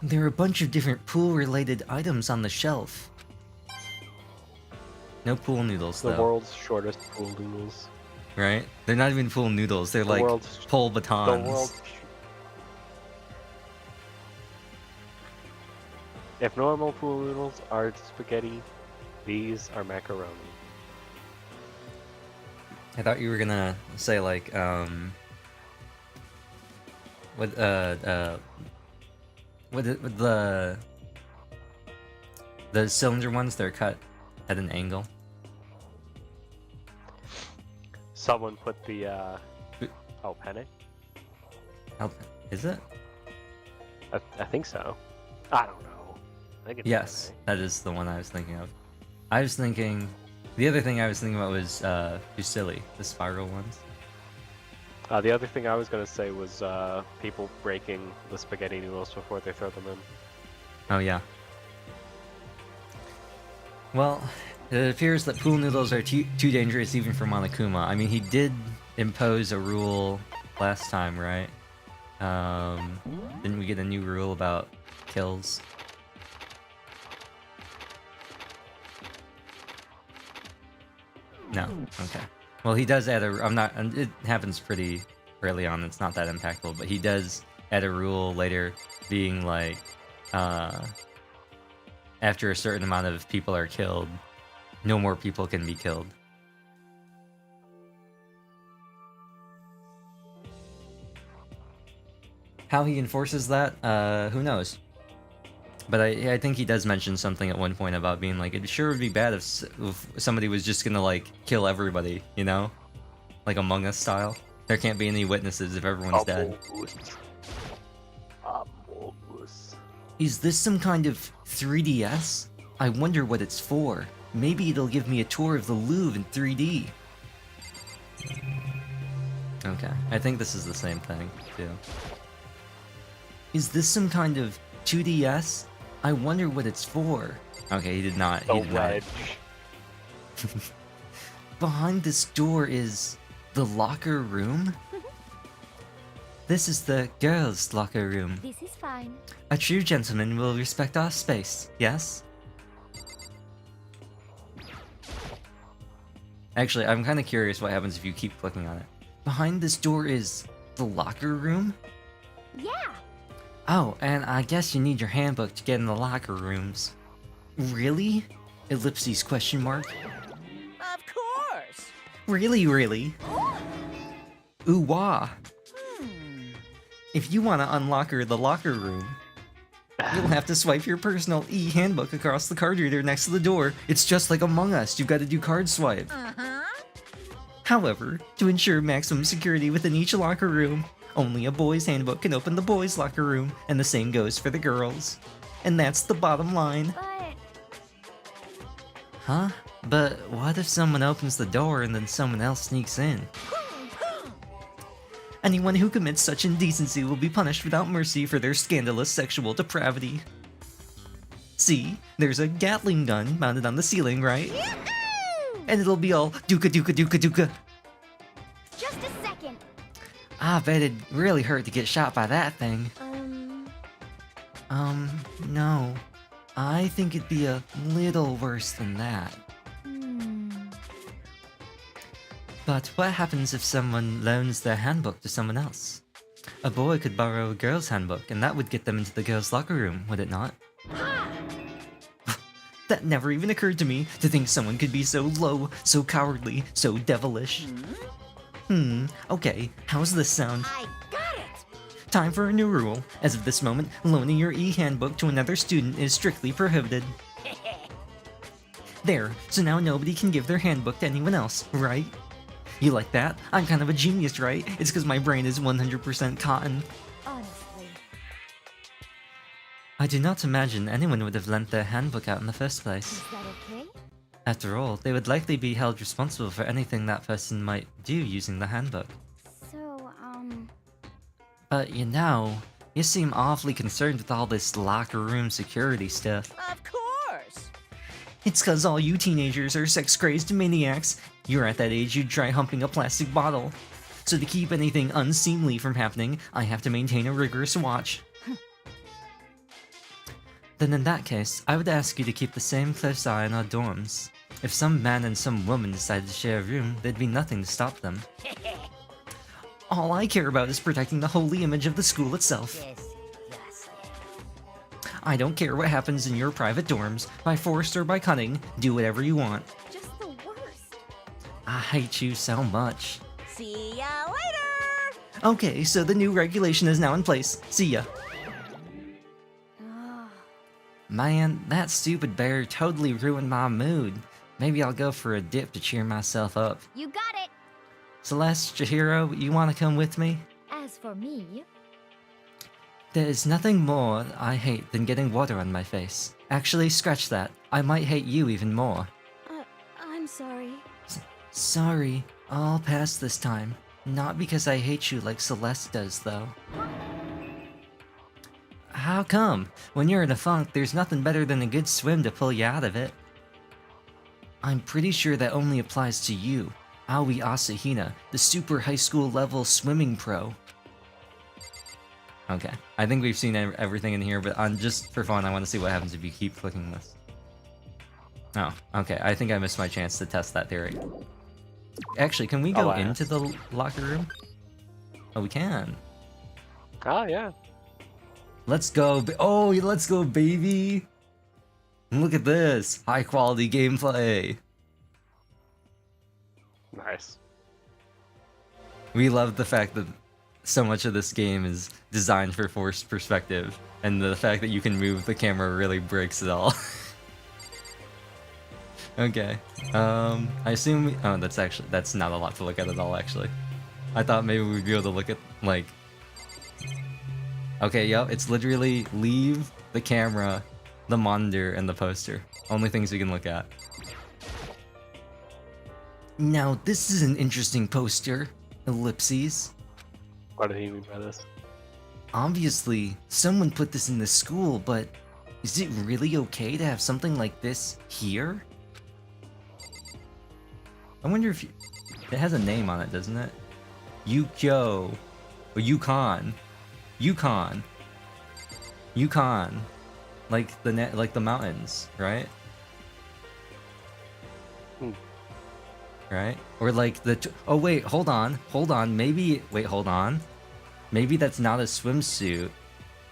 There are a bunch of different pool-related items on the shelf. No pool noodles, The though. world's shortest pool noodles. Right? They're not even pool noodles. They're The like world's- pole The batons. world's... If normal pool noodles are spaghetti, these are macaroni. I thought you were gonna say like what with the cylinder ones, they're cut at an angle. Someone put the oh, penne? How is it? I think so. I don't know. I think it's Yes, that is the one I was thinking of. I was thinking the other thing I was thinking about was fusilli, the spiral ones. The other thing I was gonna say was people breaking the spaghetti noodles before they throw them in. Oh yeah. Well, it appears that pool noodles are too dangerous even for Monokuma. I mean, he did impose a rule last time, right? Didn't we get a new rule about kills? No. Okay. Well, he does add a. I'm not. It happens pretty early on. It's not that impactful, but he does add a rule later, being like, after a certain amount of people are killed, no more people can be killed. How he enforces that, who knows? But I think he does mention something at one point about being like, it sure would be bad if somebody was just gonna like kill everybody, you know? Like Among Us style. There can't be any witnesses if everyone's dead. Is this some kind of 3DS? I wonder what it's for. Maybe it'll give me a tour of the Louvre in 3D. Okay, I think this is the same thing, too. Is this some kind of 2DS? I wonder what it's for. Okay, he did not. The He did not. wedge. Behind this door is the locker room? This is the girls' locker room. This is fine. A true gentleman will respect our space, yes? Actually, I'm kind of curious what happens if you keep clicking on it. Behind this door is the locker room? Yeah. Oh, and I guess you need your handbook to get in the locker rooms. Really? Ellipses question mark. Of course. Really? Ooh wah. If you want to unlocker the locker room, you'll have to swipe your personal e-handbook across the card reader next to the door. It's just like Among Us, you've got to do card swipe. However, to ensure maximum security within each locker room, only a boy's handbook can open the boys' locker room, and the same goes for the girls. And that's the bottom line. But Huh? But what if someone opens the door and then someone else sneaks in? Anyone who commits such indecency will be punished without mercy for their scandalous sexual depravity. See, there's a Gatling gun mounted on the ceiling, right? And it'll be all dooka dooka dooka dooka. just a second. I bet it'd really hurt to get shot by that thing. No. I think it'd be a little worse than that. But what happens if someone loans their handbook to someone else? A boy could borrow a girl's handbook, and that would get them into the girls' locker room, would it not? That never even occurred to me, to think someone could be so low, so cowardly, so devilish. Okay, how's this sound? I got it. Time for a new rule. As of this moment, loaning your e-handbook to another student is strictly prohibited. There, so now nobody can give their handbook to anyone else, right? You like that? I'm kind of a genius, right? It's because my brain is 100% cotton. Honestly. I do not imagine anyone would have lent their handbook out in the first place. Is that okay? After all, they would likely be held responsible for anything that person might do using the handbook. So, But you seem awfully concerned with all this locker room security stuff. Of course. It's 'cause all you teenagers are sex-crazed maniacs. You're at that age you'd try humping a plastic bottle. So to keep anything unseemly from happening, I have to maintain a rigorous watch. Then in that case, I would ask you to keep the same close eye on our dorms. If some man and some woman decided to share a room, there'd be nothing to stop them. All I care about is protecting the holy image of the school itself. I don't care what happens in your private dorms, by force or by cunning, do whatever you want. Just the worst. I hate you so much. See ya later. Okay, so the new regulation is now in place. See ya. Ah, Man, that stupid bear totally ruined my mood. Maybe I'll go for a dip to cheer myself up. you got it. Celeste, Chihiro, you wanna come with me? As for me, There is nothing more I hate than getting water on my face. Actually, scratch that. I might hate you even more. I'm sorry. Sorry, I'll pass this time. Not because I hate you like Celeste does, though. How come? When you're in a funk, there's nothing better than a good swim to pull you out of it. I'm pretty sure that only applies to you, Aoi Asahina, the super high school level swimming pro. Okay, I think we've seen everything in here, but just for fun, I want to see what happens if you keep clicking this. Oh, okay, I think I missed my chance to test that theory. Actually, can we go into the locker room? Oh, we can. Ah, yeah. Let's go, let's go, baby! Look at this! High quality gameplay! Nice. We love the fact that so much of this game is designed for forced perspective, and the fact that you can move the camera really breaks it all. Okay. I assume that's not a lot to look at all, actually. I thought maybe we'd be able to look at, like... Okay, yep, it's literally leave the camera, the monitor, and the poster. Only things we can look at. Now, this is an interesting poster. Ellipses. What did he mean by this? Obviously, someone put this in the school, but is it really okay to have something like this here? I wonder if it has a name on it, doesn't it? Yukyo. Or Yukon. Yukon. Yukon. Like the mountains, right? Right? Or like oh wait, hold on. Maybe hold on. Maybe that's not a swimsuit.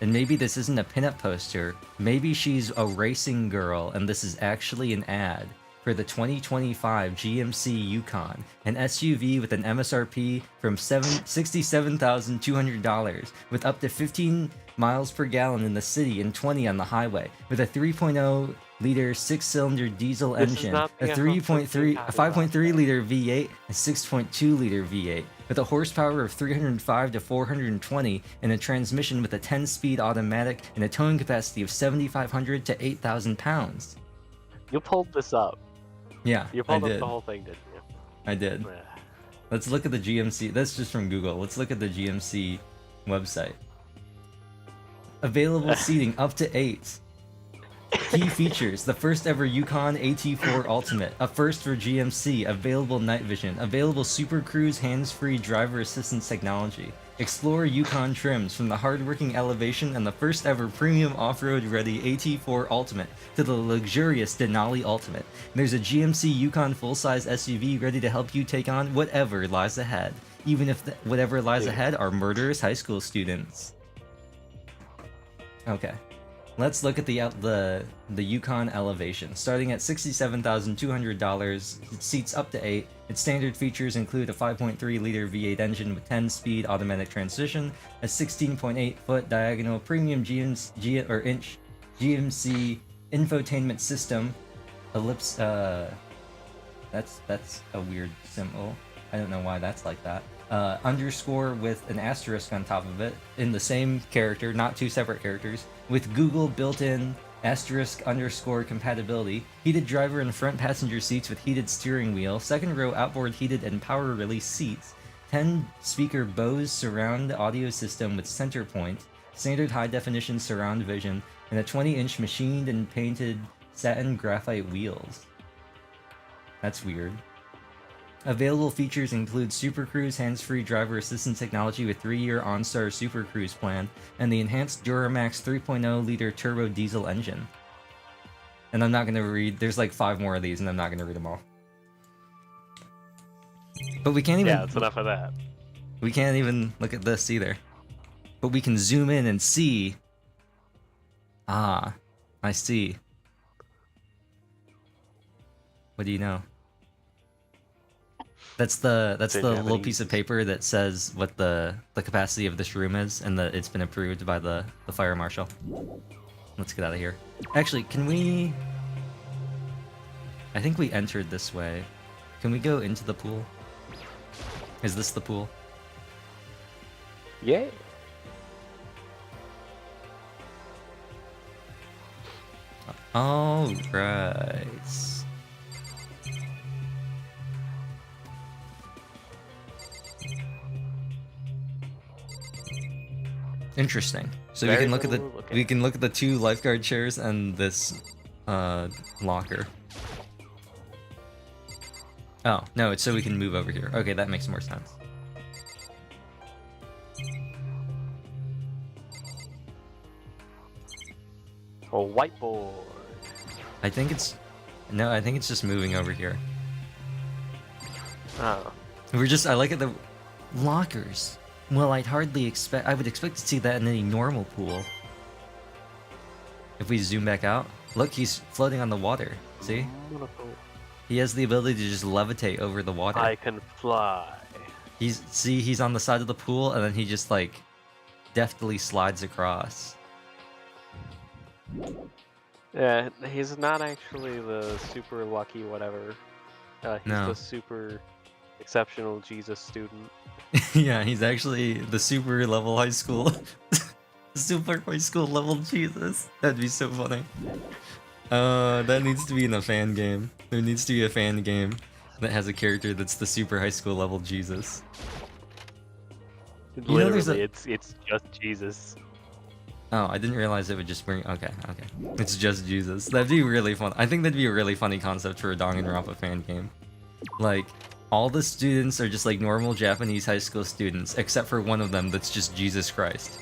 And maybe this isn't a pinup poster. Maybe she's a racing girl and this is actually an ad for the 2025 GMC Yukon, an SUV with an MSRP from $67,200 with up to 15 miles per gallon in the city and 20 on the highway, with a 3.0 liter 6-cylinder diesel engine, a 5.3 liter V8, and 6.2 liter V8, with a horsepower of 305 to 420 and a transmission with a 10-speed automatic and a towing capacity of 7,500 to 8,000 pounds. You pulled this up. Yeah, You pulled up the whole thing, didn't you? I did. Let's look at the GMC. That's just from Google. Let's look at the GMC website. Available seating up to 8. Key features: the first ever Yukon AT4 Ultimate, a first for GMC, available night vision, available Super Cruise hands-free driver assistance technology. Explore Yukon trims from the hard-working Elevation and the first ever premium off-road ready AT4 Ultimate to the luxurious Denali Ultimate. There's a GMC Yukon full-size SUV ready to help you take on whatever lies ahead, even if whatever lies ahead are murderous high school students. Okay. Let's look at the Yukon Elevation. Starting at $67,200, it seats up to 8. Its standard features include a 5.3-liter V8 engine with 10-speed automatic transmission, a 16.8-foot diagonal premium inch GMC infotainment system, ellipse. That's a weird symbol. I don't know why that's like that. Underscore with an asterisk on top of it in the same character, not two separate characters, with Google built-in asterisk underscore compatibility, heated driver and front passenger seats with heated steering wheel, second row outboard heated and power release seats, 10 speaker Bose surround audio system with center point, standard high definition surround vision, and a 20-inch machined and painted satin graphite wheels. That's weird. Available features include Super Cruise hands-free driver assistance technology with 3-year OnStar Super Cruise plan, and the enhanced Duramax 3.0-liter turbo diesel engine. And I'm not going to read... There's like 5 more of these, and I'm not going to read them all. But we can't even... Yeah, that's enough of that. We can't even look at this either. But we can zoom in and see... Ah, I see. What do you know? That's the little piece of paper that says what the capacity of this room is, and that it's been approved by the fire marshal. Let's get out of here. Actually, can we... I think we entered this way. Can we go into the pool? Is this the pool? Yeah. All right. Interesting. So we can look at the 2 lifeguard chairs and this locker. Oh, no, it's so we can move over here. Okay, that makes more sense. A whiteboard. I think it's just moving over here. Oh. I like it, the lockers. Well, I would expect to see that in any normal pool. If we zoom back out, look, he's floating on the water. See? He has the ability to just levitate over the water. I can fly. He's on the side of the pool, and then he just like deftly slides across. Yeah, he's not actually the super lucky whatever. He's No. the super exceptional Jesus student. Yeah, he's actually the super level high school. Super high school level Jesus. That'd be so funny. That needs to be in a fan game. There needs to be a fan game that has a character that's the super high school level Jesus. Literally, it's just Jesus. Oh, I didn't realize it would just bring... Okay. It's just Jesus. That'd be really fun. I think that'd be a really funny concept for a Danganronpa fan game. Like, all the students are just like normal Japanese high school students, except for one of them that's just Jesus Christ.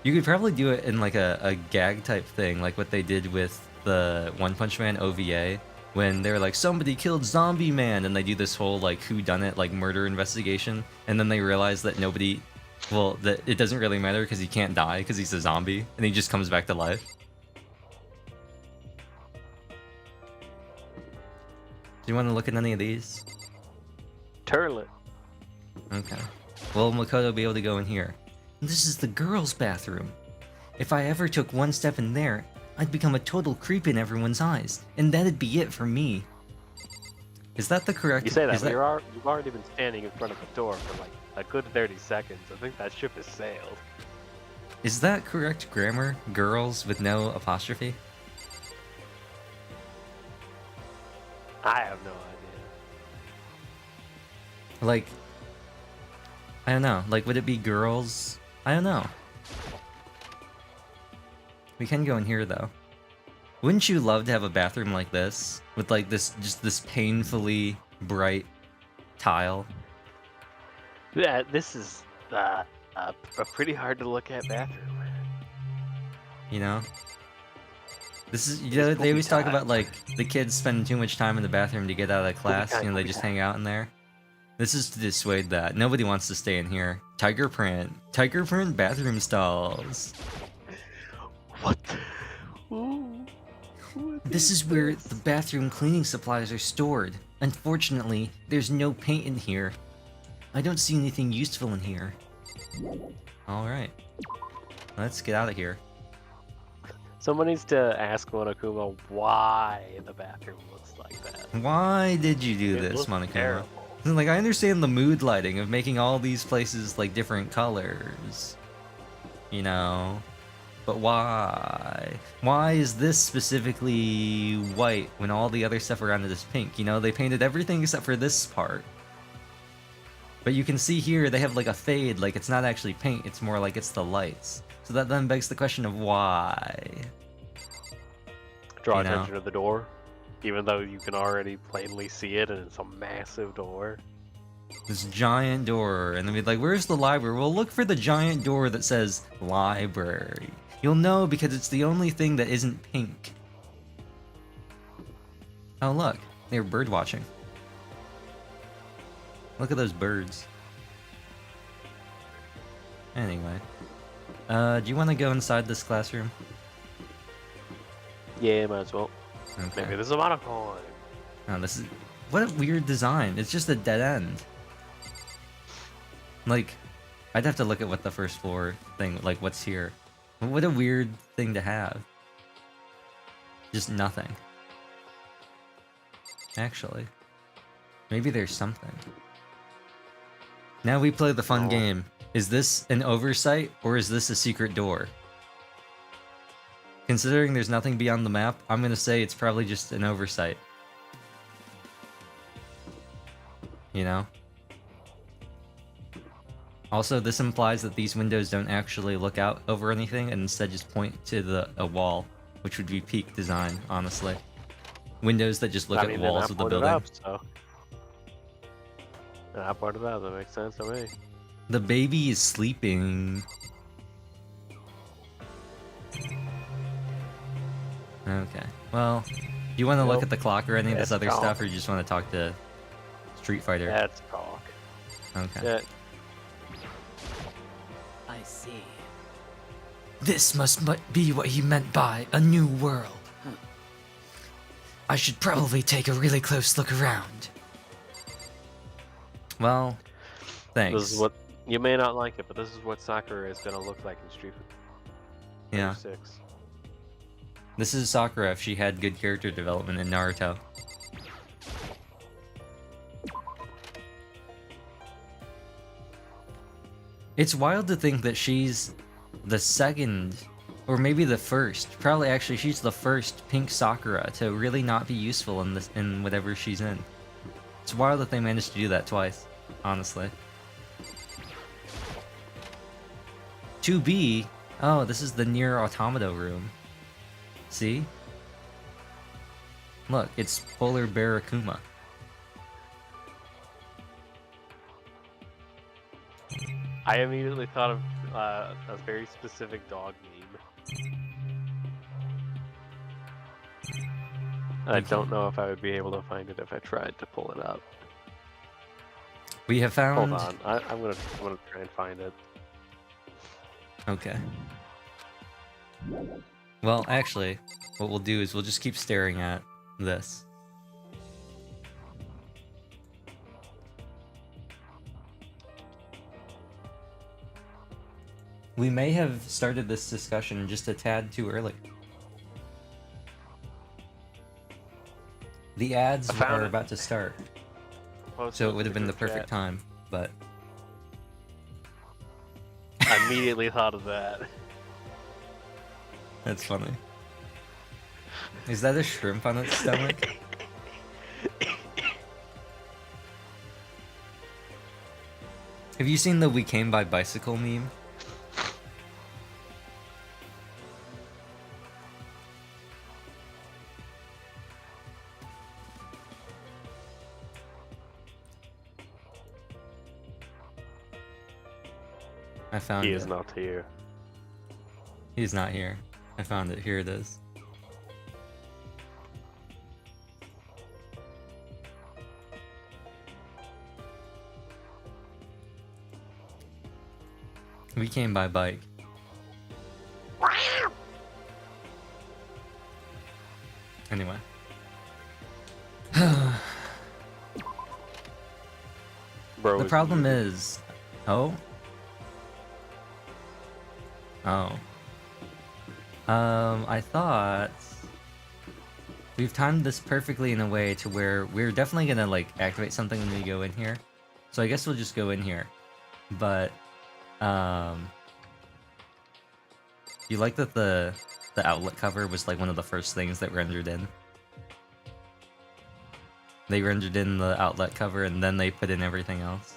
You could probably do it in like a gag type thing, like what they did with the One Punch Man OVA, when they're like, somebody killed Zombie Man, and they do this whole like whodunit like murder investigation, and then they realize that that it doesn't really matter because he can't die because he's a zombie, and he just comes back to life. Do you want to look at any of these? Turlet. Okay. Will Makoto be able to go in here? This is the girls' bathroom. If I ever took one step in there, I'd become a total creep in everyone's eyes, and that'd be it for me. Is that the correct... You say that, but you've already been standing in front of a door for like a good 30 seconds. I think that ship has sailed. Is that correct grammar? Girls with no apostrophe? I have no idea. Like... I don't know. Like, would it be girls? I don't know. We can go in here, though. Wouldn't you love to have a bathroom like this? With, like, this painfully bright tile? Yeah, this is a pretty hard to look at bathroom. You know? This is... You know, they always talk about, like, the kids spending too much time in the bathroom to get out of class. You know, they just hang out in there. This is to dissuade that. Nobody wants to stay in here. Tiger print bathroom stalls. What? Ooh. This is where the bathroom cleaning supplies are stored. Unfortunately, there's no paint in here. I don't see anything useful in here. Alright. Let's get out of here. Someone needs to ask Monokuma why the bathroom looks like that. Why did you do It this, looks Monokuma? terrible. Like, I understand the mood lighting of making all these places, like, different colors. You know? But why? Why is this specifically white when all the other stuff around it is pink? You know, they painted everything except for this part. But you can see here they have like a fade, like it's not actually paint, it's more like it's the lights. So that then begs the question of why? Draw You know? attention to the door, even though you can already plainly see it and it's a massive door. This giant door, and then we'd like, where's the library? Well, look for the giant door that says library. You'll know because it's the only thing that isn't pink. Oh look, they were bird watching. Look at those birds. Anyway. Do you want to go inside this classroom? Yeah, might as well. Okay. Maybe there's a monocoin. Oh, this is... What a weird design. It's just a dead end. Like, I'd have to look at what the first floor thing, like what's here. What a weird thing to have. Just nothing. Actually. Maybe there's something. Now we play the fun game. Is this an oversight, or is this a secret door? Considering there's nothing beyond the map, I'm gonna say it's probably just an oversight. You know? Also, this implies that these windows don't actually look out over anything and instead just point to a wall, which would be peak design, honestly. Windows that just look I at mean, walls of the building. Up, so. They're not pointed up, that makes sense to me. The baby is sleeping. Okay. Well, do you want to look Nope. at the clock or any of this That's other talk. stuff, or you just want to talk to Street Fighter? That's talk. Okay. Yeah. I see. This must be what he meant by a new world. I should probably take a really close look around. Well, thanks. This is what you may not like it, but this is what Sakura is gonna look like in Street Fighter Yeah. 6. This is Sakura if she had good character development in Naruto. It's wild to think that she's the second, or maybe the first, probably actually she's the first pink Sakura to really not be useful in whatever she's in. It's wild that they managed to do that twice, honestly. 2B, oh, this is the Nier Automata room. See? Look, it's Polar Bear Akuma. I immediately thought of a very specific dog meme. I don't know if I would be able to find it if I tried to pull it up. We have found... Hold on, I'm gonna try and find it. Okay. Well, actually, what we'll do is we'll just keep staring at this. We may have started this discussion just a tad too early. The ads I found are it. about to start, Post so it it would have in been the group perfect chat. time, but... I immediately thought of that. That's funny. Is that a shrimp on its stomach? Have you seen the "We Came by Bicycle" meme? I found He it. is not here. He's not here. I found it. Here it is. We came by bike. Anyway. Bro, The problem is... Oh? Oh. I thought... We've timed this perfectly in a way to where we're definitely gonna, like, activate something when we go in here. So I guess we'll just go in here. But, You like that the outlet cover was like one of the first things that rendered in. They rendered in the outlet cover and then they put in everything else.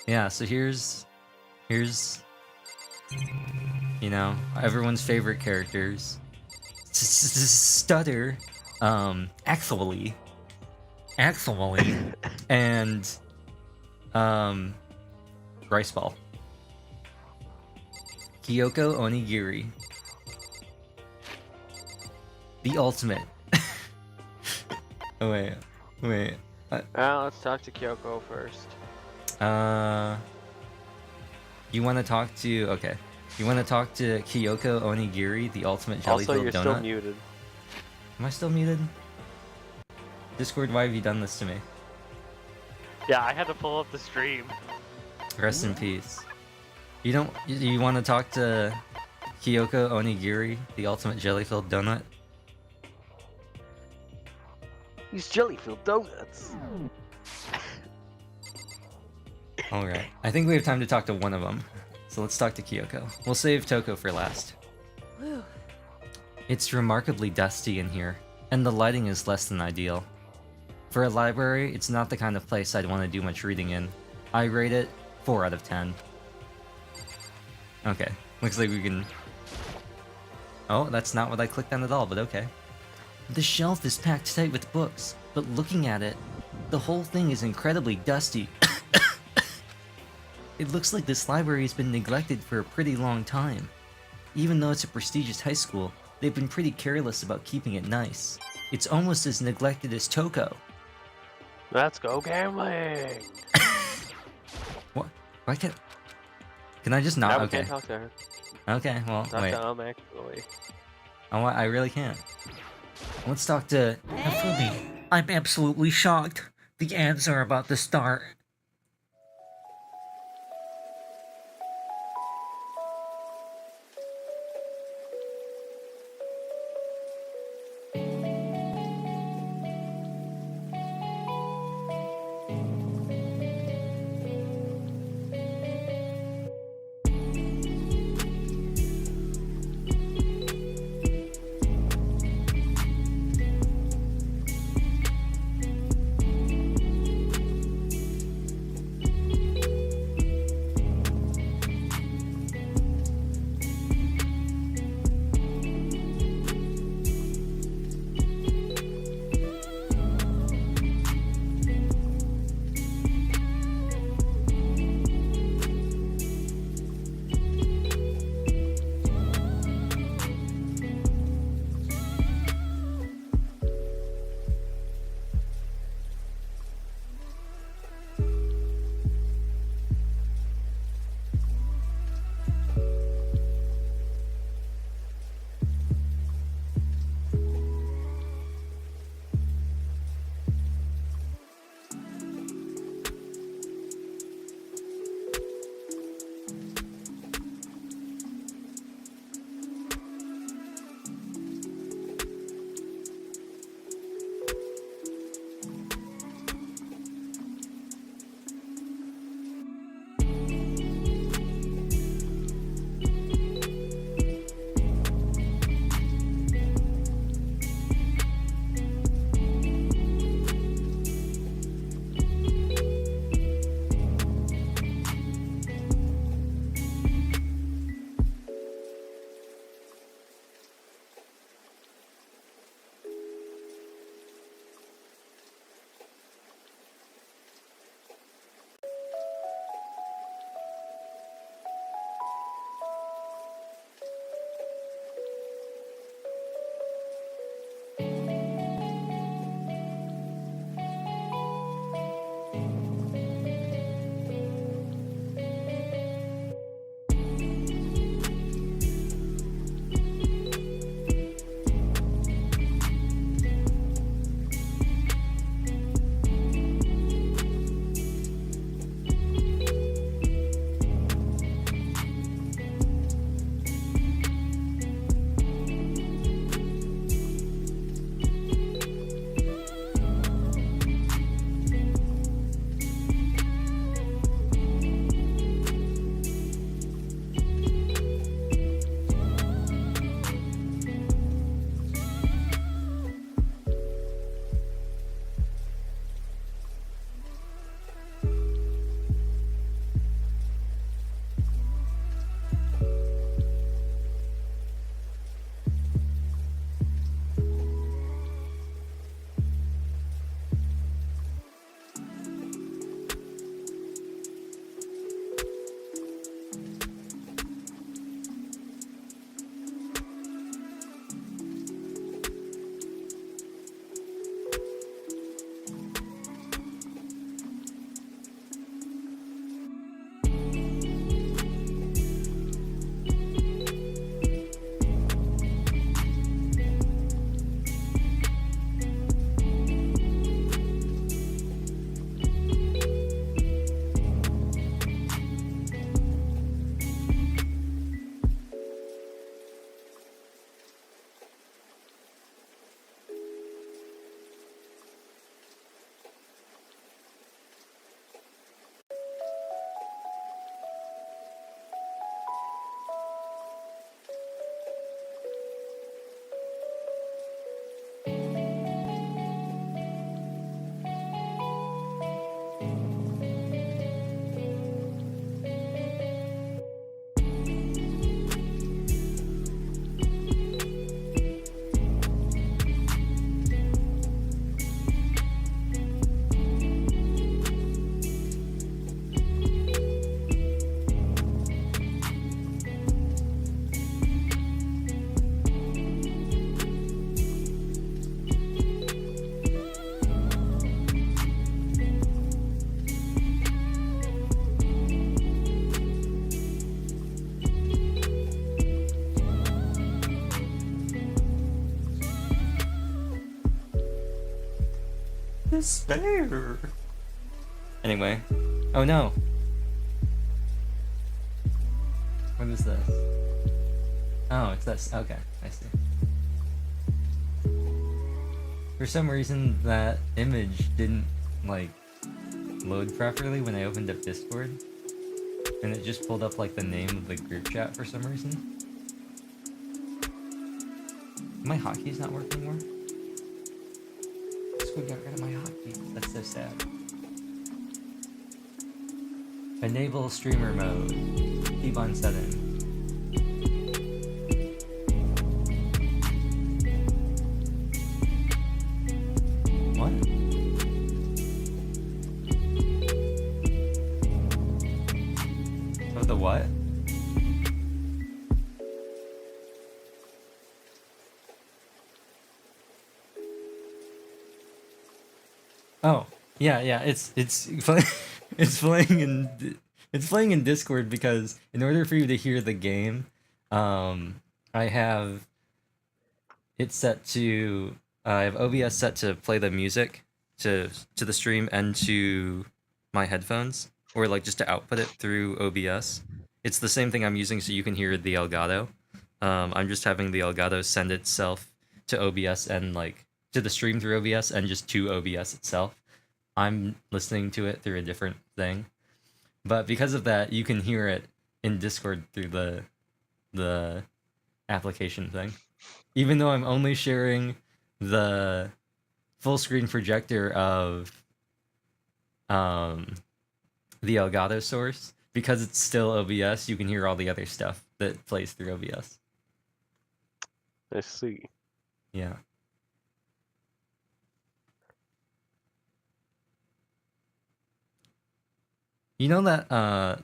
Yeah, so here's you know, everyone's favorite characters. Stutter, actually, and Rice Ball. Kyoko Onigiri. The ultimate. Oh, wait. Let's talk to Kyoko first. You want to talk to... Okay. You want to talk to Kyoko Onigiri, the ultimate jelly Also, filled you're donut? still muted. Am I still muted? Discord, why have you done this to me? Yeah, I had to pull up the stream. Rest in peace. You don't... You want to talk to Kyoko Onigiri, the ultimate jelly filled donut? These jelly-filled donuts. Alright. I think we have time to talk to one of them. So let's talk to Kyoko. We'll save Toko for last. It's remarkably dusty in here, and the lighting is less than ideal. For a library, it's not the kind of place I'd want to do much reading in. I rate it 4 out of 10. Okay, looks like we can... Oh, that's not what I clicked on at all, but okay. The shelf is packed tight with books, but looking at it, the whole thing is incredibly dusty. It looks like this library has been neglected for a pretty long time. Even though it's a prestigious high school, they've been pretty careless about keeping it nice. It's almost as neglected as Toko. Let's go gambling. What? Why can't... Can I just not? Now we Okay. can't talk to her. Okay, well, Talk wait. to actually. Oh, I really can't. Let's talk to... Afumi. I'm absolutely shocked. The ads are about to start. despair. Anyway. Oh no. What is this? Oh, it's this. Okay, I see. For some reason, that image didn't, like, load properly when I opened up Discord. And it just pulled up, like, the name of the group chat for some reason. My hotkeys not work anymore? Discord got rid of my hotkeys. That's so sad. Enable streamer mode. Keep on setting. What? Oh, the what? Oh, yeah, it's playing it's playing in Discord because in order for you to hear the game, I have it set to I have OBS set to play the music to the stream and to my headphones, or like just to output it through OBS. It's the same thing I'm using so you can hear the Elgato. I'm just having the Elgato send itself to OBS and like to the stream through OBS and just to OBS itself. I'm listening to it through a different thing. But because of that, you can hear it in Discord through the application thing. Even though I'm only sharing the full screen projector of the Elgato source, because it's still OBS, you can hear all the other stuff that plays through OBS. I see. Yeah. You know that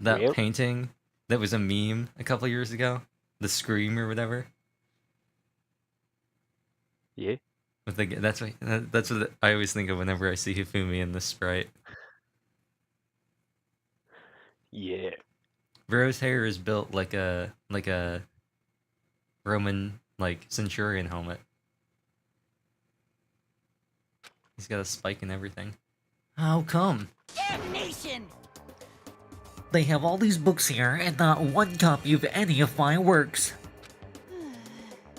that Yep. painting that was a meme a couple years ago? The Scream or whatever? Yeah. With the that's what I always think of whenever I see Hifumi in the sprite. Yeah. Vero's hair is built like a Roman like centurion helmet. He's got a spike and everything. How come? Damnation! They have all these books here and not one copy of any of my works.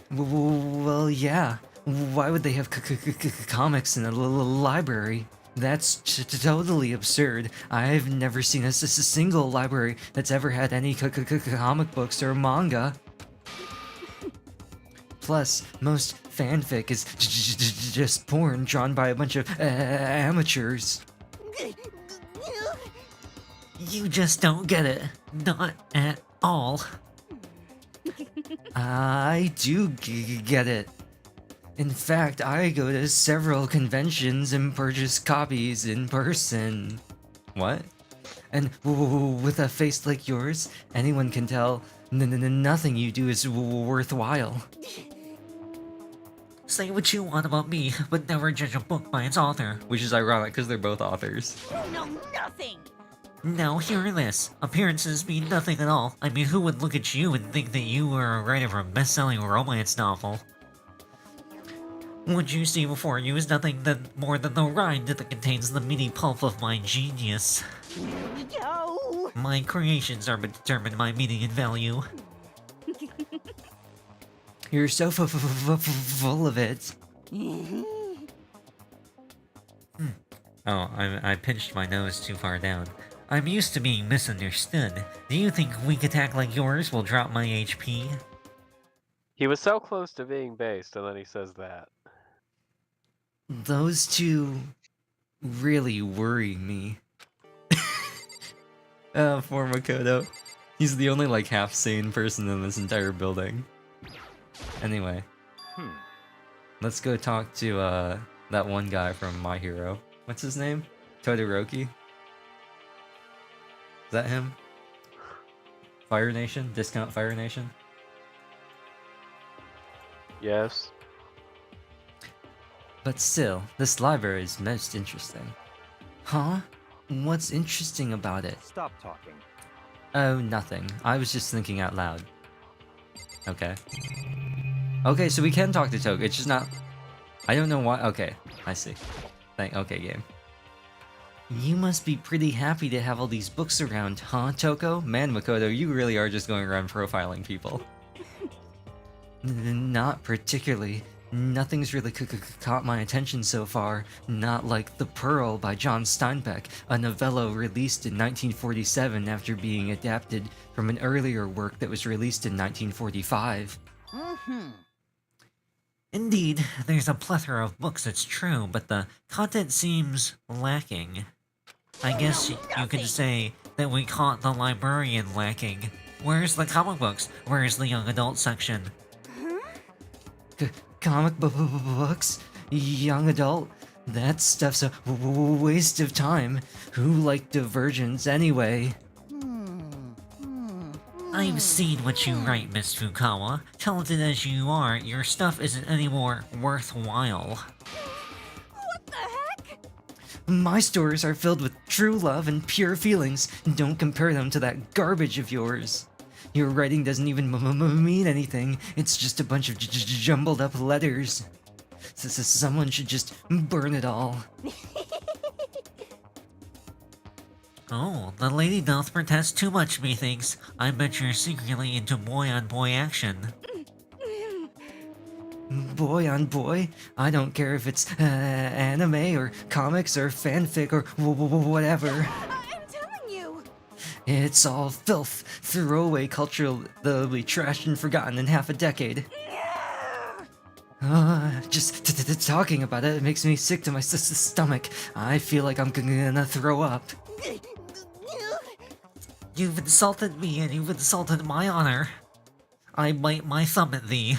Well, yeah. Why would they have comics in a library? That's totally absurd. I've never seen a single library that's ever had any comic books or manga. Plus, most fanfic is just porn drawn by a bunch of amateurs. You just don't get it. Not at all. I do get it. In fact, I go to several conventions and purchase copies in person. What? And with a face like yours, anyone can tell nothing you do is worthwhile. Say what you want about me, but never judge a book by its author. Which is ironic because they're both authors. You know nothing! Now hear this. Appearances mean nothing at all. I mean, who would look at you and think that you were a writer of a best-selling romance novel? What you see before you is nothing more than the rind that contains the meaty pulp of my genius. No! My creations are determined by meaning and value. You're so full of it. Oh, I pinched my nose too far down. I'm used to being misunderstood. Do you think a weak attack like yours will drop my HP? He was so close to being based, and then he says that. Those two really worry me. Poor Makoto. He's the only like half sane person in this entire building. Anyway. Let's go talk to that one guy from My Hero. What's his name? Todoroki? Is that him? Fire Nation? Discount Fire Nation? Yes. But still, this library is most interesting. Huh? What's interesting about it? Stop talking. Oh, nothing. I was just thinking out loud. Okay. Okay, so we can talk to Toga, it's just not... I don't know why... Okay, I see. Okay, game. You must be pretty happy to have all these books around, huh, Toko? Man, Makoto, you really are just going around profiling people. Not particularly. Nothing's really caught my attention so far. Not like The Pearl by John Steinbeck, a novella released in 1947 after being adapted from an earlier work that was released in 1945. Indeed, there's a plethora of books, it's true, but the content seems lacking. I guess you could say that we caught the librarian lacking. Where's the comic books? Where's the young adult section? Comic books? Young adult? That stuff's a waste of time. Who liked Divergence anyway? I've seen what you write, Miss Fukawa. Talented as you are, your stuff isn't any more worthwhile. What the heck? My stories are filled with true love and pure feelings. Don't compare them to that garbage of yours. Your writing doesn't even mean anything. It's just a bunch of jumbled up letters. Someone should just burn it all. Oh, the lady doth protest too much, methinks. I bet you're secretly into boy-on-boy action. Boy on boy? I don't care if it's anime or comics or fanfic or whatever. I'm telling you. It's all filth, throwaway culture that'll be trashed and forgotten in half a decade. Just talking about it makes me sick to my stomach. I feel like I'm gonna throw up. You've insulted me and you've insulted my honor. I bite my thumb at thee.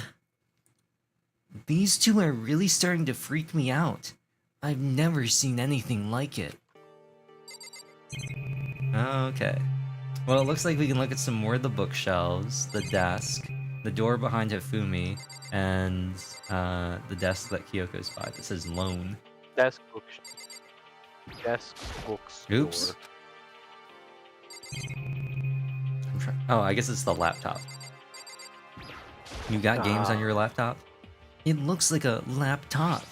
These two are really starting to freak me out. I've never seen anything like it. Okay. Well, it looks like we can look at some more of the bookshelves, the desk, the door behind Hifumi, and the desk that Kyoko's by that says loan. Desk books. Oops. Oh, I guess it's the laptop. You got games on your laptop? It looks like a laptop.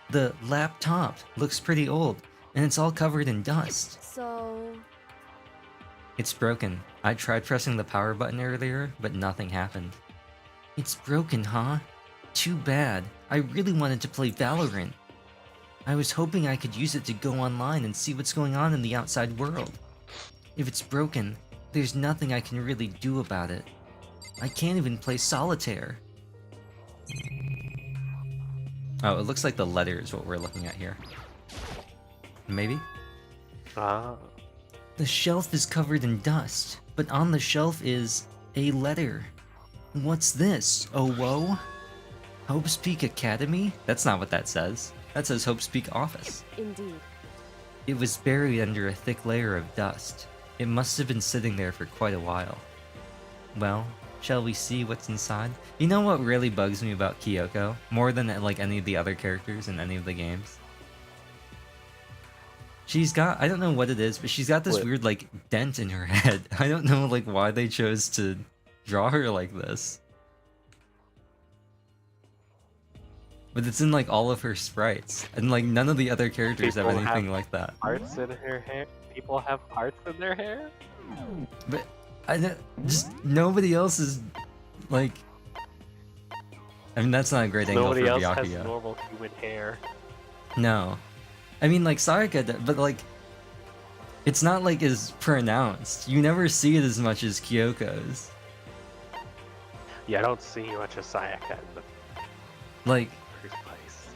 The laptop looks pretty old, and it's all covered in dust. So... It's broken. I tried pressing the power button earlier, but nothing happened. It's broken, huh? Too bad. I really wanted to play Valorant. I was hoping I could use it to go online and see what's going on in the outside world. If it's broken, there's nothing I can really do about it. I can't even play solitaire. Oh, it looks like the letter is what we're looking at here. Maybe? Ah. The shelf is covered in dust, but on the shelf is a letter. What's this? Oh, whoa? Hope's Peak Academy? That's not what that says. That says Hope's Peak Office. Indeed. It was buried under a thick layer of dust. It must have been sitting there for quite a while. Well, shall we see what's inside? You know what really bugs me about Kyoko? More than like any of the other characters in any of the games? She's got, I don't know what it is, but she's got this weird like dent in her head. I don't know like why they chose to draw her like this. But it's in like all of her sprites, and like none of the other characters have People anything have like that. Hearts in her hair? People have hearts in their hair? But I don't, just nobody else is like. I mean, that's not a great angle Nobody for else has Byakuya. normal human hair. No, I mean like Sayaka, but like, it's not like as pronounced. You never see it as much as Kyoko's. Yeah, I don't see much of Sayaka in the Like, first place.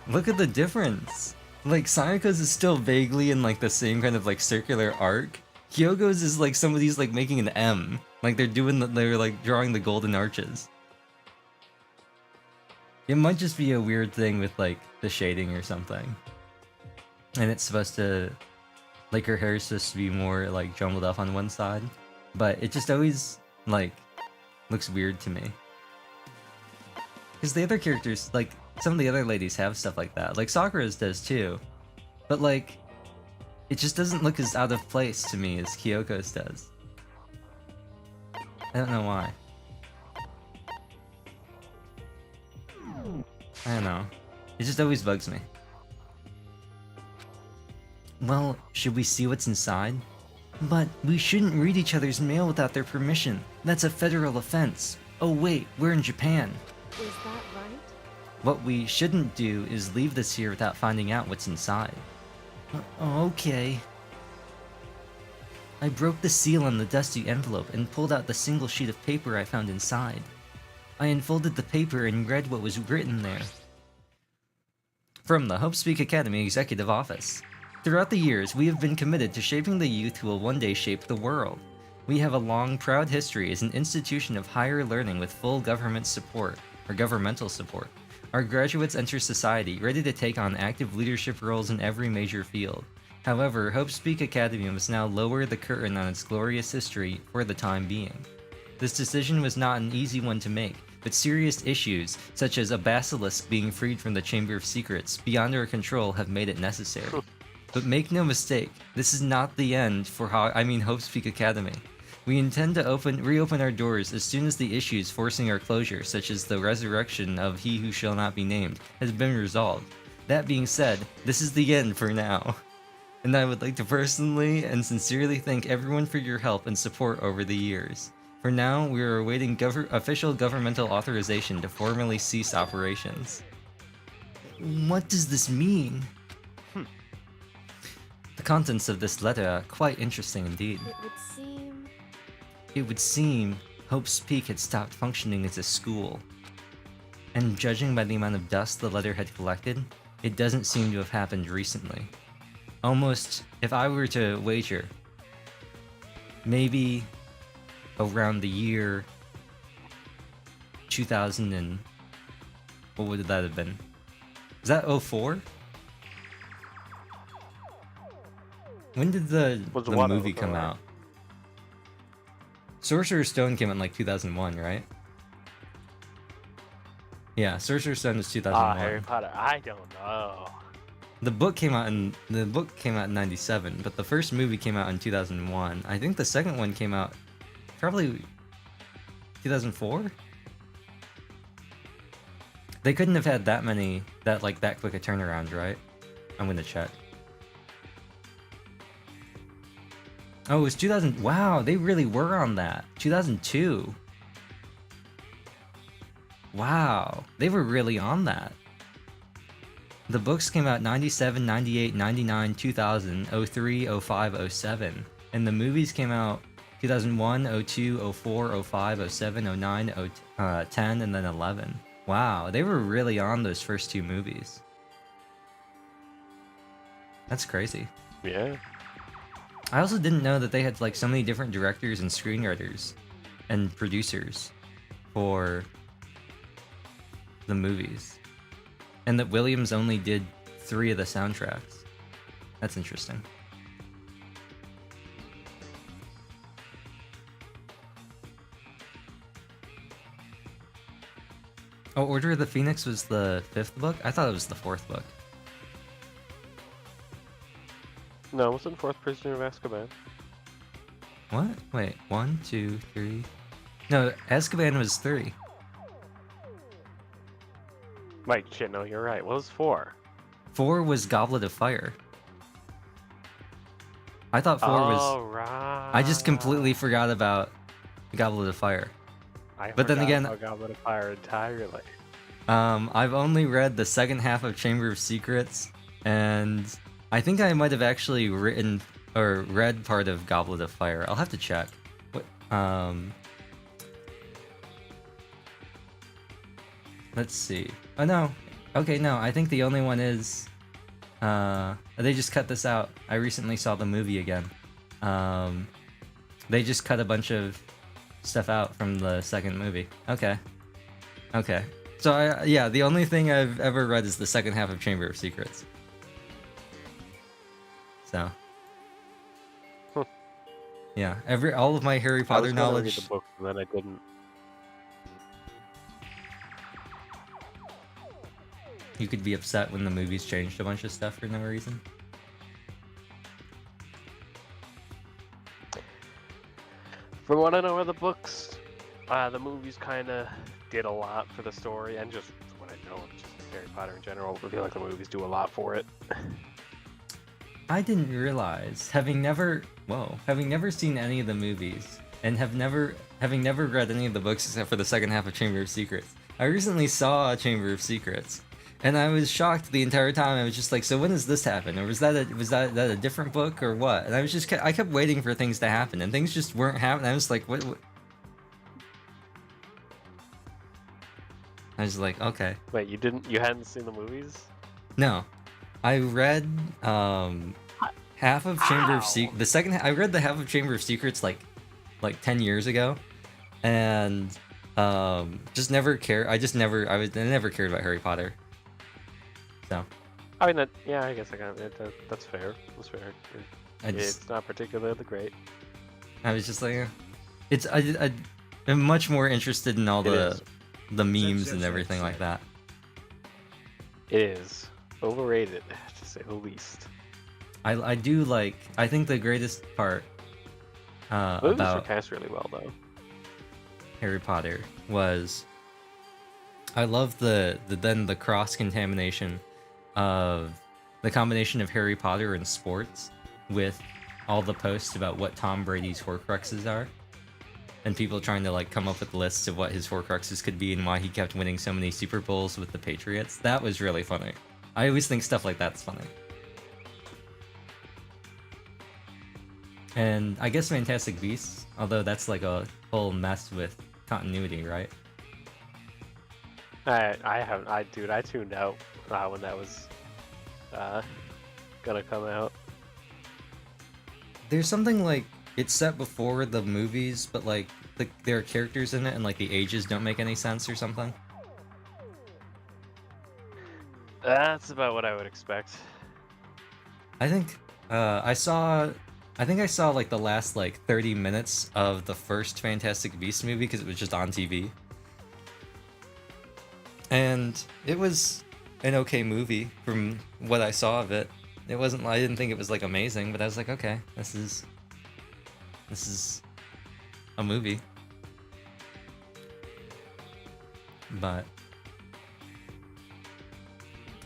look at the difference. Like Sayaka's is still vaguely in like the same kind of like circular arc. Kyoko's is like somebody's like making an M. Like they're like drawing the golden arches. It might just be a weird thing with like the shading or something. And it's supposed to, like her hair is supposed to be more like jumbled up on one side. But it just always like looks weird to me. Because the other characters, like some of the other ladies have stuff like that. Like Sakura's does too. But like, it just doesn't look as out of place to me as Kyoko's does. I don't know why. I don't know. It just always bugs me. Well, should we see what's inside? But we shouldn't read each other's mail without their permission. That's a federal offense. Oh wait, we're in Japan. Is that right? What we shouldn't do is leave this here without finding out what's inside. Okay. I broke the seal on the dusty envelope and pulled out the single sheet of paper I found inside. I unfolded the paper and read what was written there. From the Hope Speak Academy Executive Office. Throughout the years, we have been committed to shaping the youth who will one day shape the world. We have a long, proud history as an institution of higher learning with full government support, or governmental support. Our graduates enter society ready to take on active leadership roles in every major field. However, Hope Speak Academy must now lower the curtain on its glorious history for the time being. This decision was not an easy one to make, but serious issues, such as a basilisk being freed from the Chamber of Secrets, beyond our control have made it necessary. But make no mistake, this is not the end for Hope Speak Academy. We intend to reopen our doors as soon as the issues forcing our closure, such as the resurrection of He Who Shall Not Be Named, has been resolved. That being said, this is the end for now. And I would like to personally and sincerely thank everyone for your help and support over the years. For now, we are awaiting official governmental authorization to formally cease operations. What does this mean? The contents of this letter are quite interesting indeed. It would seem Hope's Peak had stopped functioning as a school. And judging by the amount of dust the letter had collected, it doesn't seem to have happened recently. Almost, if I were to wager, maybe around the year 2000 and... what would that have been? Is that 04? When did the movie come out? Sorcerer's Stone came out in like 2001, right? Yeah, Sorcerer's Stone was 2001. Harry Potter, I don't know. The book came out in 97, but the first movie came out in 2001. I think the second one came out probably 2004. They couldn't have had that quick a turnaround, right? I'm gonna check. Oh, it was 2000. Wow, they really were on that. 2002. Wow, they were really on that. The books came out 97, 98, 99, 2000, 03, 05, 07. And the movies came out 2001, 02, 04, 05, 07, 09, 10, and then 11. Wow, they were really on those first two movies. That's crazy. Yeah. I also didn't know that they had like so many different directors and screenwriters and producers for the movies. And that Williams only did 3 of the soundtracks. That's interesting. Oh, Order of the Phoenix was the 5th book? I thought it was the 4th book. No, it wasn't 4th Prisoner of Azkaban. What? Wait, 1, 2, 3... No, Azkaban was 3. Wait, shit, no, you're right. What was 4? 4 was Goblet of Fire. I thought 4 was... Right. I just completely forgot about Goblet of Fire. But then again... I Goblet of Fire entirely. I've only read the second half of Chamber of Secrets, and I think I might have actually read part of Goblet of Fire. I'll have to check. What? Let's see. Oh no. Okay, no. I think the only one is. They just cut this out. I recently saw the movie again. They just cut a bunch of stuff out from the second movie. Okay. Okay. So yeah, the only thing I've ever read is the second half of Chamber of Secrets. So. Yeah, all of my Harry Potter knowledge. Read the book, and then I didn't. You could be upset when the movies changed a bunch of stuff for no reason. From what I know of the books, the movies kind of did a lot for the story, and just from what I know of just Harry Potter in general, I feel like the movies do a lot for it. I didn't realize, having never seen any of the movies, and having never read any of the books except for the second half of Chamber of Secrets. I recently saw Chamber of Secrets, and I was shocked the entire time. I was just like, so when does this happen? Or was that a different book or what? And I kept waiting for things to happen, and things just weren't happening. I was like, what? I was like, okay. Wait, you hadn't seen the movies? No, I read half of Chamber of Secrets. The second I read the half of Chamber of Secrets like 10 years ago, and just never cared. I never cared about Harry Potter. So I mean, I guess that's fair. That's fair. It's not particularly great. I was just like, I'm much more interested in all the memes and everything like that. It is overrated, to say the least. I do like. I think the greatest part Movies are about cast really well, though. Harry Potter was I love the cross contamination of the combination of Harry Potter and sports with all the posts about what Tom Brady's Horcruxes are, and people trying to like come up with lists of what his Horcruxes could be and why he kept winning so many Super Bowls with the Patriots. That was really funny. I always think stuff like that's funny. And I guess Fantastic Beasts, although that's like a whole mess with continuity, right? I tuned out when that was gonna come out. There's something like it's set before the movies, but like there are characters in it and like the ages don't make any sense or something. That's about what I would expect. I think I saw like the last like 30 minutes of the first Fantastic Beasts movie because it was just on TV. And it was an okay movie from what I saw of it. I didn't think it was like amazing, but I was like, okay, this is a movie. But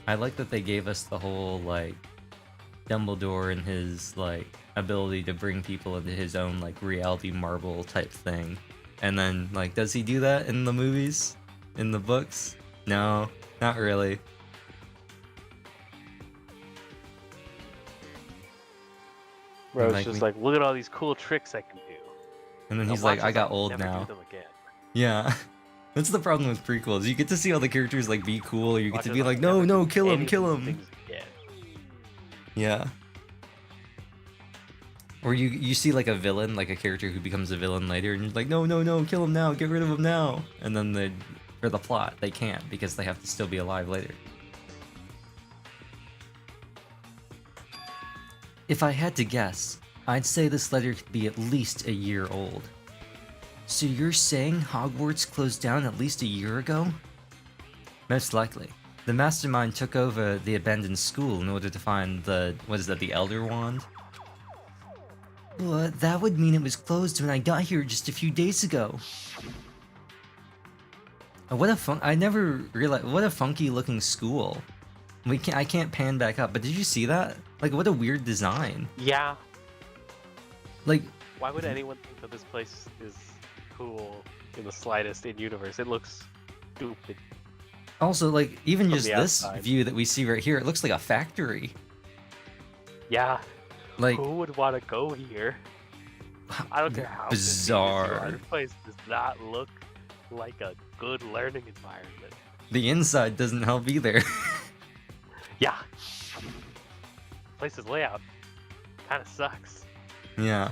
I like that they gave us the whole like Dumbledore and his like ability to bring people into his own like reality marble type thing. And then like, does he do that in the movies? In the books? No, not really. Bro, Like, it's just like, look at all these cool tricks I can do. And then Now he's like, watch I as got I'll old never now. do them again. Yeah. That's the problem with prequels. You get to see all the characters like be cool, or you get Watch to as be I'll like, never no, do kill any him, of kill these him. things again. Yeah. Or you see like a villain, like a character who becomes a villain later, and you're like, no, kill him now, get rid of him now. And then for the plot, they can't because they have to still be alive later. If I had to guess, I'd say this letter could be at least a year old. So you're saying Hogwarts closed down at least a year ago? Most likely. The mastermind took over the abandoned school in order to find the Elder Wand? But that would mean it was closed when I got here just a few days ago. I never realized, what a funky looking school. I can't pan back up, but did you see that? Like, what a weird design. Yeah. Like, Why would anyone think that this place is cool in the slightest in universe? It looks stupid. also, like, even From just the this outside. view that we see right here, it looks like a factory. Yeah. Like, Who would want to go here? I don't care how bizarre. This place does not look like a good learning environment. The inside doesn't help either. Yeah. Place's layout kind of sucks. Yeah.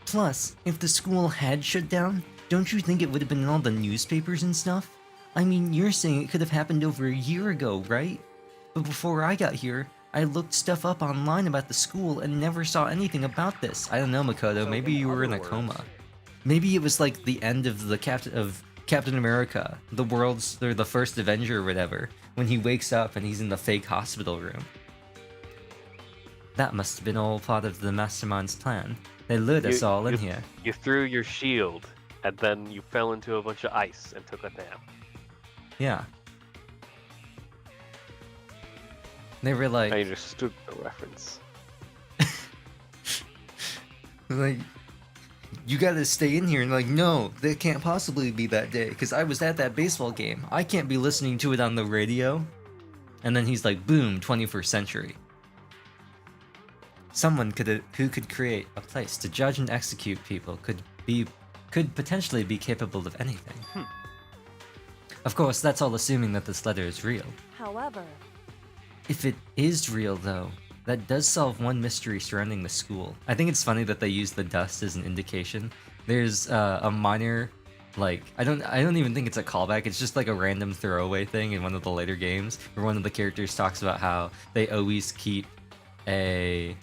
Plus, if the school had shut down, don't you think it would have been in all the newspapers and stuff? I mean, you're saying it could have happened over a year ago, right? But before I got here, I looked stuff up online about the school and never saw anything about this. I don't know, Makoto. So Maybe in you were in a other coma. words- Maybe it was like the end of the Captain America, the first Avenger or whatever, when he wakes up and he's in the fake hospital room. That must have been all part of the mastermind's plan. They lured us all in here. You threw your shield, and then you fell into a bunch of ice and took a nap. Yeah. They were I like, understood the reference. like, you gotta stay in here, and like, no, that can't possibly be that day, because I was at that baseball game. I can't be listening to it on the radio. And then he's like, boom, 21st century. Someone who could create a place to judge and execute people could potentially be capable of anything. Of course, that's all assuming that this letter is real. However, If it is real, though, that does solve one mystery surrounding the school. I think it's funny that they use the dust as an indication. There's a minor, like, I don't even think it's a callback. It's just like a random throwaway thing in one of the later games where one of the characters talks about how they always keep a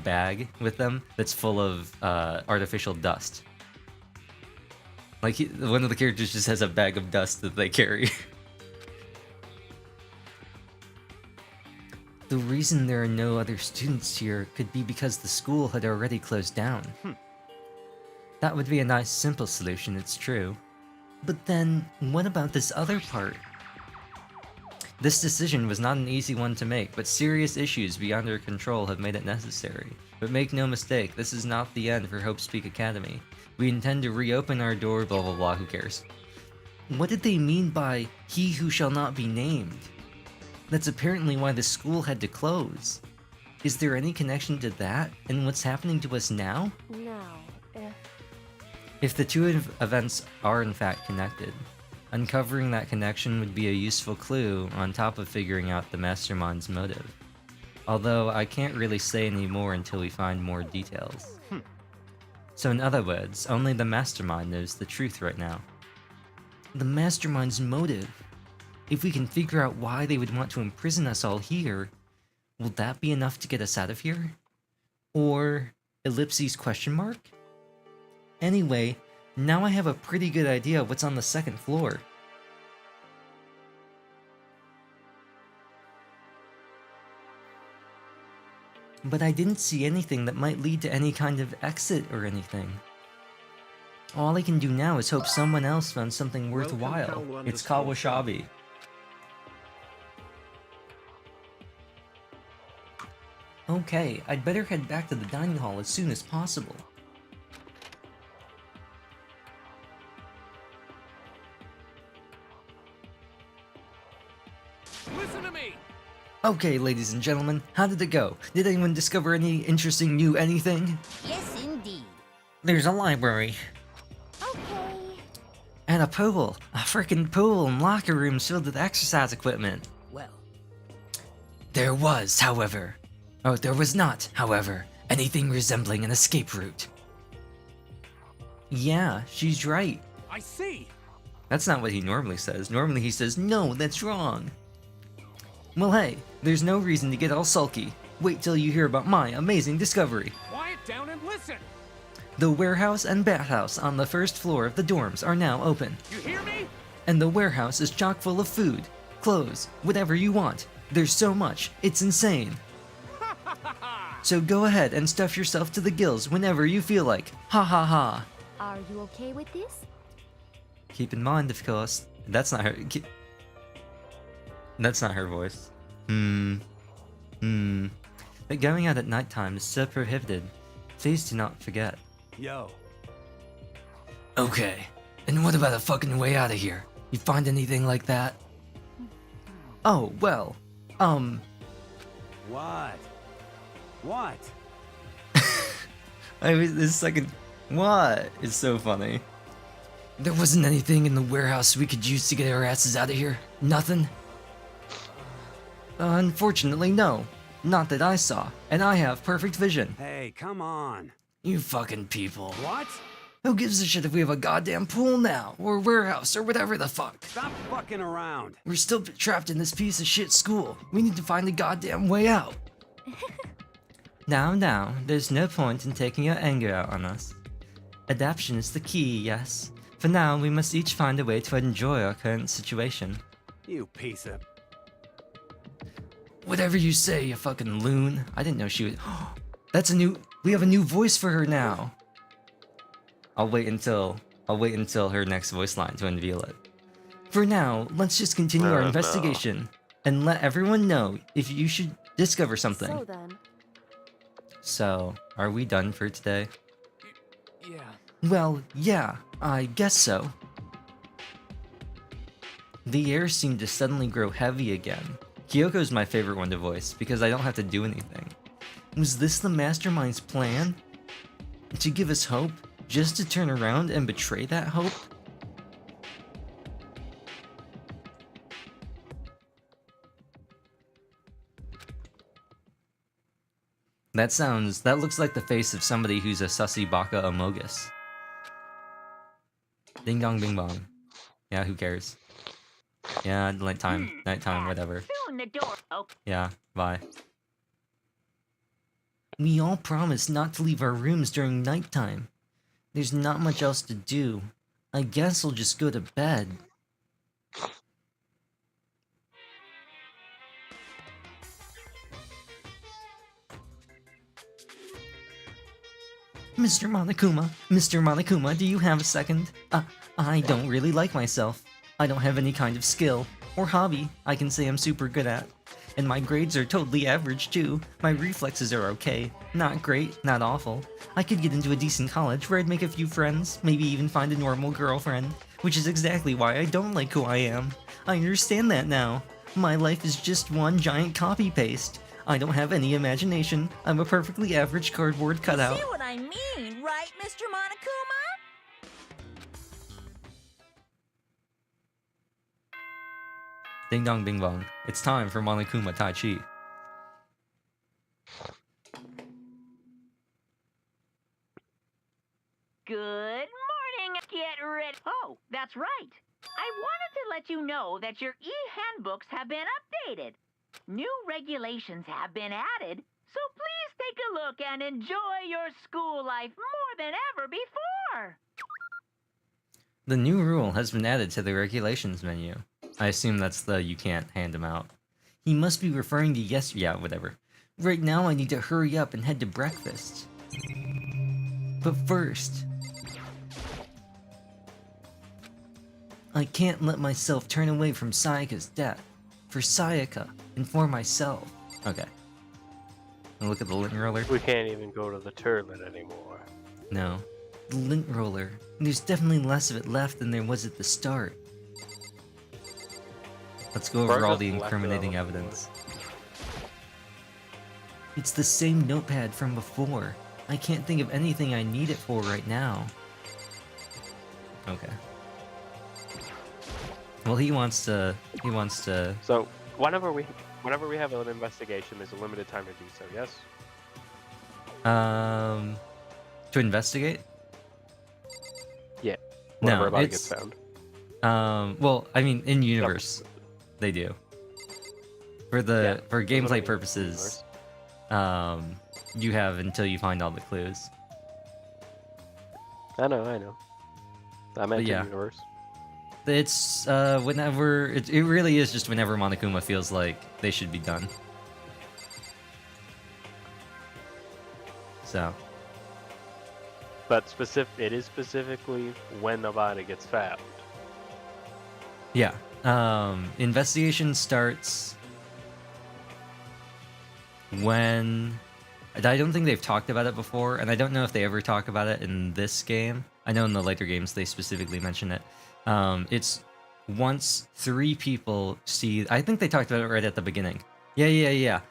bag with them that's full of artificial dust. Like, one of the characters just has a bag of dust that they carry. The reason there are no other students here could be because the school had already closed down. That would be a nice, simple solution, it's true. But then, what about this other part? This decision was not an easy one to make, but serious issues beyond our control have made it necessary. But make no mistake, this is not the end for Hope Speak Academy. We intend to reopen our door, blah blah blah, who cares? What did they mean by, he who shall not be named? That's apparently why the school had to close. Is there any connection to that, and what's happening to us now? now, If the two events are in fact connected, uncovering that connection would be a useful clue on top of figuring out the mastermind's motive. Although I can't really say any more until we find more details. So in other words, only the mastermind knows the truth right now. The mastermind's motive? If we can figure out why they would want to imprison us all here, will that be enough to get us out of here? Or ellipses question mark? Anyway, now I have a pretty good idea of what's on the second floor. But I didn't see anything that might lead to any kind of exit or anything. All I can do now is hope someone else found something worthwhile. It's Kawashabi. Okay, I'd better head back to the dining hall as soon as possible. Listen to me! Okay, ladies and gentlemen, how did it go? Did anyone discover any interesting new anything? Yes, indeed. There's a library. okay. And a pool. A frickin' pool and locker rooms filled with exercise equipment. Well, There was, however. Oh, there was not, however, anything resembling an escape route. Yeah, she's right. I see! That's not what he normally says. Normally he says, no, that's wrong. Well, hey, there's no reason to get all sulky. Wait till you hear about my amazing discovery. Quiet down and listen! The warehouse and bathhouse on the first floor of the dorms are now open. You hear me? And the warehouse is chock full of food, clothes, whatever you want. There's so much, it's insane. So go ahead and stuff yourself to the gills whenever you feel like. Ha ha ha. Are you okay with this? Keep in mind, of course, that's not her. That's not her voice. But going out at nighttime is so prohibited. Please do not forget. Yo. Okay, and what about a fucking way out of here? You find anything like that? Oh, well, What? What? this second. What? It's so funny. There wasn't anything in the warehouse we could use to get our asses out of here? Nothing? Unfortunately, no. Not that I saw, and I have perfect vision. Hey, come on. You fucking people. What? Who gives a shit if we have a goddamn pool now, or warehouse, or whatever the fuck? Stop fucking around. We're still trapped in this piece of shit school. We need to find a goddamn way out. Now, there's no point in taking your anger out on us. Adaptation is the key, yes. For now, we must each find a way to enjoy our current situation. You piece of... Whatever you say, you fucking loon. I didn't know she would. We have a new voice for her now. I'll wait until her next voice line to unveil it. For now, let's just continue our No. investigation. and let everyone know if you should discover something. So then, So, are we done for today? Yeah. Well, yeah, I guess so. The air seemed to suddenly grow heavy again. Kyoko's my favorite one to voice because I don't have to do anything. Was this the mastermind's plan? To give us hope, just to turn around and betray that hope? That looks like the face of somebody who's a sussy baka amogus. Ding dong bing bong. Yeah, who cares? Yeah, nighttime, whatever. Soon the door. Oh, Yeah, bye. We all promised not to leave our rooms during nighttime. There's not much else to do. I guess I'll just go to bed. Mr. Monokuma, do you have a second? I don't really like myself. I don't have any kind of skill or hobby I can say I'm super good at. And my grades are totally average too. My reflexes are okay. Not great, not awful. I could get into a decent college where I'd make a few friends, maybe even find a normal girlfriend. Which is exactly why I don't like who I am. I understand that now. My life is just one giant copy-paste. I don't have any imagination. I'm a perfectly average cardboard cutout. See what I mean, right, Mr. Monokuma? Ding dong bing bong. It's time for Monokuma Tai Chi. good morning. Get ready. Oh, that's right. I wanted to let you know that your e-handbooks have been updated. New regulations have been added, so please take a look and enjoy your school life more than ever before. The new rule has been added to the regulations menu. I assume that's the you can't hand them out. He must be referring to yeah, whatever. Right now I need to hurry up and head to breakfast. But first, I can't let myself turn away from Sayaka's death. For Sayaka, and for myself. Okay. And look at the lint roller. We can't even go to the toilet anymore. No. The lint roller. There's definitely less of it left than there was at the start. Let's go over all the incriminating evidence. It's the same notepad from before. I can't think of anything I need it for right now. Okay. Well, he wants to. So whenever we have an investigation, there's a limited time to do so. Yes. To investigate? Yeah. Whenever No, a body it's gets found. well, I mean, in universe, they do. For gameplay purposes, you have until you find all the clues. I know. I meant yeah. in universe. It's whenever it really is just whenever Monokuma feels like they should be done. So. But it is specifically when the body gets found. Yeah. Investigation starts when I don't think they've talked about it before, and I don't know if they ever talk about it in this game. I know in the later games they specifically mention it. It's once 3 people see. I think they talked about it right at the beginning. Yeah.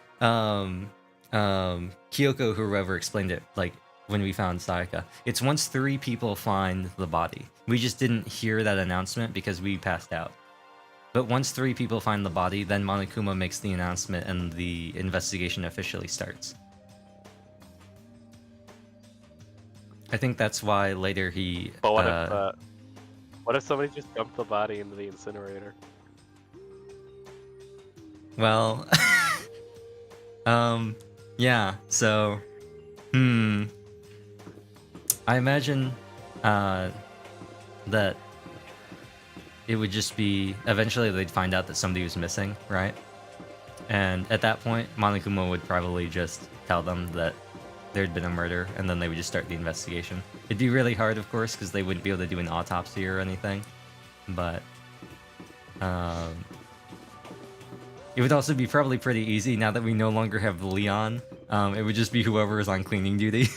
Kyoko, whoever explained it, like when we found Sayaka. It's once 3 people find the body. We just didn't hear that announcement because we passed out. But once 3 people find the body, then Monokuma makes the announcement and the investigation officially starts. I think that's why later he. But what if somebody just dumped the body into the incinerator? Well, yeah. So, I imagine that it would just be eventually they'd find out that somebody was missing, right? And at that point, Monokuma would probably just tell them that there'd been a murder, and then they would just start the investigation. It'd be really hard, of course, because they wouldn't be able to do an autopsy or anything. But, It would also be probably pretty easy now that we no longer have Leon. It would just be whoever is on cleaning duty.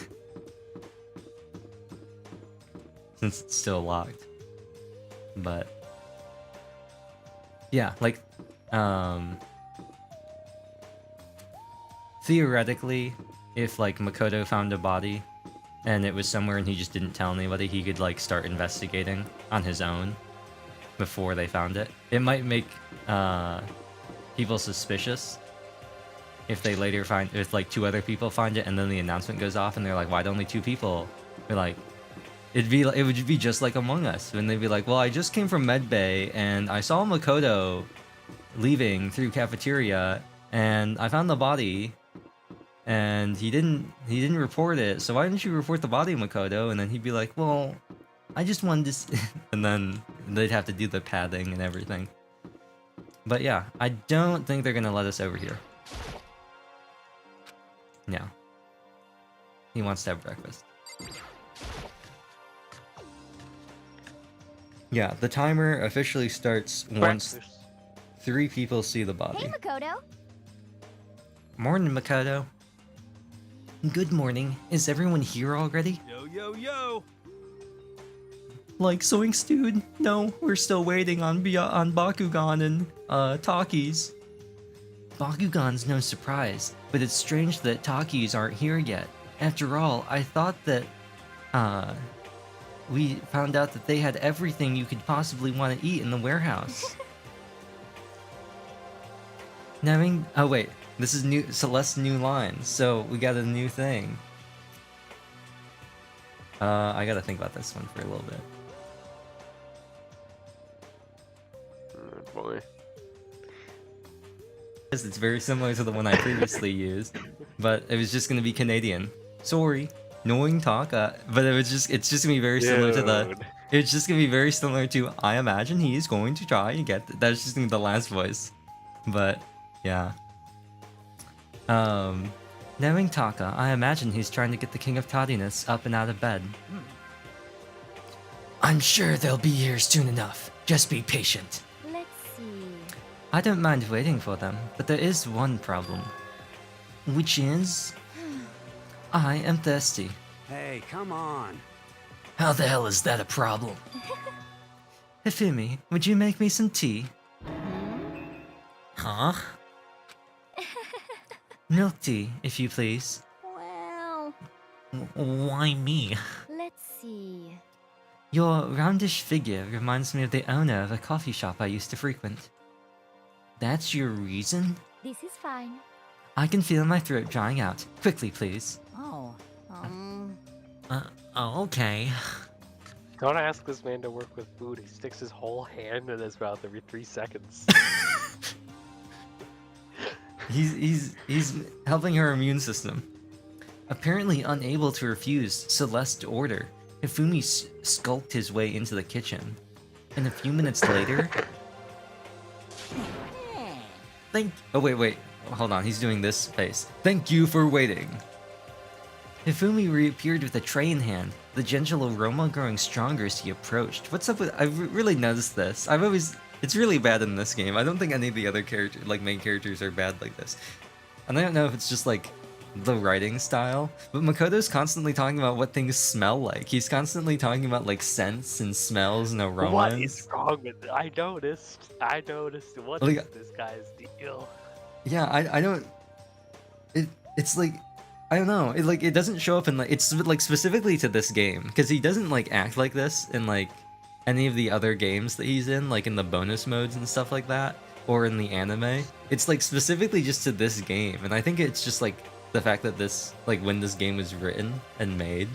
Since it's still locked. But yeah, like theoretically, if like Makoto found a body and it was somewhere and he just didn't tell anybody, he could like start investigating on his own before they found it. It might make people suspicious if they later find, if like 2 other people find it and then the announcement goes off and they're like, why'd only 2 people? They're like, it would be just like Among Us, when they'd be like, well, I just came from Medbay and I saw Makoto leaving through cafeteria and I found the body and he didn't report it, so why didn't you report the body, Makoto? And then he'd be like, well, I just wanted to and then they'd have to do the padding and everything. But yeah, I don't think they're gonna let us over here. No. He wants to have breakfast. Yeah, the timer officially starts once Breakfast. 3 people see the Hey, body. Makoto. Morning, Makoto. Good morning. Is everyone here already? Yo, yo, yo! Like Zoinks, dude? No, we're still waiting on Bakugan and Takis. Bakugan's no surprise, but it's strange that Takis aren't here yet. After all, I thought that we found out that they had everything you could possibly want to eat in the warehouse. Oh wait, this is new Celeste's new line, so we got a new thing. I gotta think about this one for a little bit. Oh boy. It's very similar to the one I previously used, but it was just gonna be Canadian. Sorry, knowing Taka, but it's just gonna be very similar to the. Dude. It's just gonna be very similar to. I imagine he's going to try and get. That's just gonna be the last voice, but yeah. Knowing Taka, I imagine he's trying to get the King of Tardiness up and out of bed. I'm sure they'll be here soon enough. Just be patient. Let's see. I don't mind waiting for them, but there is one problem. Which is... I am thirsty. Hey, come on. How the hell is that a problem? Hifumi, would you make me some tea? Huh? Milk tea, if you please. Well, Why me? let's see. Your roundish figure reminds me of the owner of a coffee shop I used to frequent. That's your reason? This is fine. I can feel my throat drying out. Quickly, please. Oh, Okay. Don't ask this man to work with food. He sticks his whole hand in his mouth every 3 seconds. He's helping her immune system. Apparently unable to refuse Celeste's order, Hifumi skulked his way into the kitchen. And a few minutes later... Oh wait, hold on. He's doing this face. Thank you for waiting. Hifumi reappeared with a tray in hand, the gentle aroma growing stronger as he approached. What's up with? I've really noticed this. It's really bad in this game. I don't think any of the other main characters are bad like this. And I don't know if it's just like the writing style, but Makoto's constantly talking about what things smell like. He's constantly talking about like scents and smells and aromas. What is wrong with it? I noticed. What is Like, this guy's deal? Yeah, I don't. It's like, I don't know. It doesn't show up in like, it's like specifically to this game, because he doesn't like act like this in like any of the other games that he's in, like in the bonus modes and stuff like that, or in the anime. It's like specifically just to this game, and I think it's just like the fact that this, like when this game was written and made,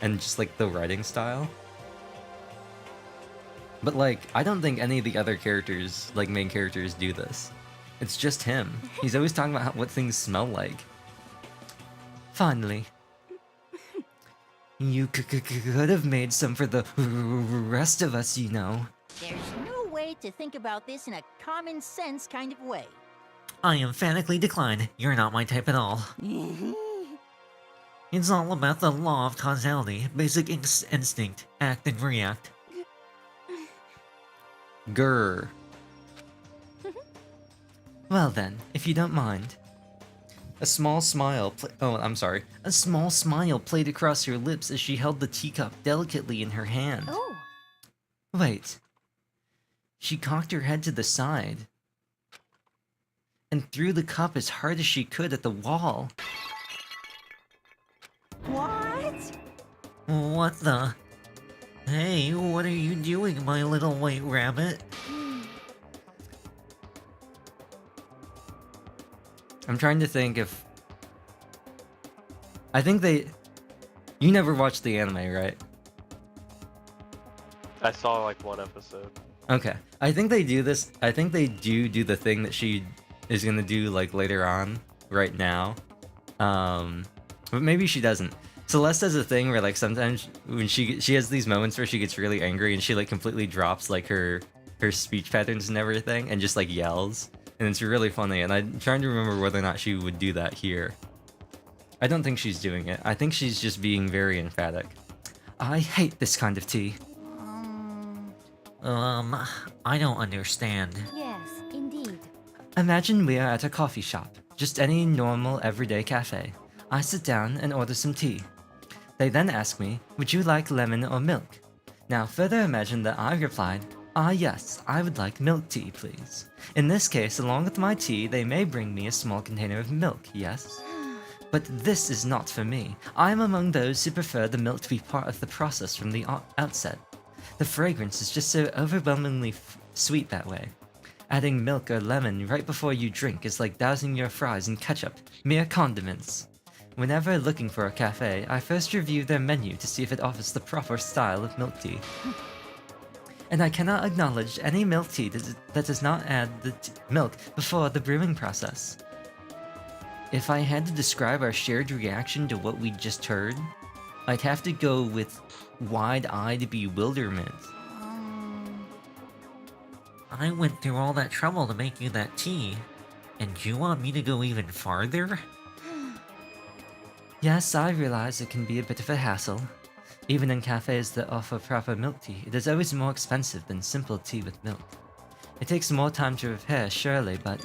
and just like the writing style. But like, I don't think any of the other characters, like main characters, do this. It's just him. He's always talking about what things smell like. Finally. You could have made some for the rest of us, you know. There's no way to think about this in a common sense kind of way. I emphatically decline. You're not my type at all. It's all about the law of causality, basic instinct, act and react. Grr. Well then, if you don't mind. A small smile played across her lips as she held the teacup delicately in her hand. Oh. Wait. She cocked her head to the side and threw the cup as hard as she could at the wall. What? What the? Hey, what are you doing, my little white rabbit? I'm trying to think if... I think they... You never watched the anime, right? I saw like one episode. Okay. I think they do this... I think they do the thing that she is gonna do, like, later on, right now. But maybe she doesn't. Celeste does a thing where, like, sometimes when she has these moments where she gets really angry and she, like, completely drops, like, her speech patterns and everything and just, like, yells. And it's really funny, and I'm trying to remember whether or not she would do that here. I don't think she's doing it. I think she's just being very emphatic. I hate this kind of tea. I don't understand. Yes, indeed. Imagine we are at a coffee shop. Just any normal, everyday cafe. I sit down and order some tea. They then ask me, would you like lemon or milk? Now further imagine that I replied, yes, I would like milk tea, please. In this case, along with my tea, they may bring me a small container of milk, yes? But this is not for me. I am among those who prefer the milk to be part of the process from the outset. The fragrance is just so overwhelmingly sweet that way. Adding milk or lemon right before you drink is like dousing your fries in ketchup, mere condiments. Whenever looking for a cafe, I first review their menu to see if it offers the proper style of milk tea. And I cannot acknowledge any milk tea that does not add the milk before the brewing process. If I had to describe our shared reaction to what we just heard, I'd have to go with wide-eyed bewilderment. I went through all that trouble to make you that tea, and you want me to go even farther? Yes, I realize it can be a bit of a hassle. Even in cafes that offer proper milk tea, it is always more expensive than simple tea with milk. It takes more time to prepare, surely, but...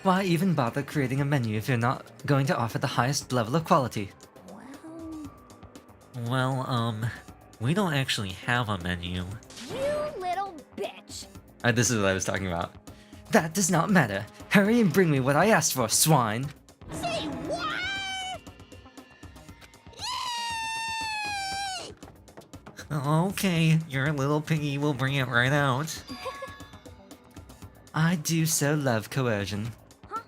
Why even bother creating a menu if you're not going to offer the highest level of quality? Well, we don't actually have a menu. You little bitch. This is what I was talking about. That does not matter. Hurry and bring me what I asked for, swine! Say what? Okay, your little piggy will bring it right out. I do so love coercion. Huh?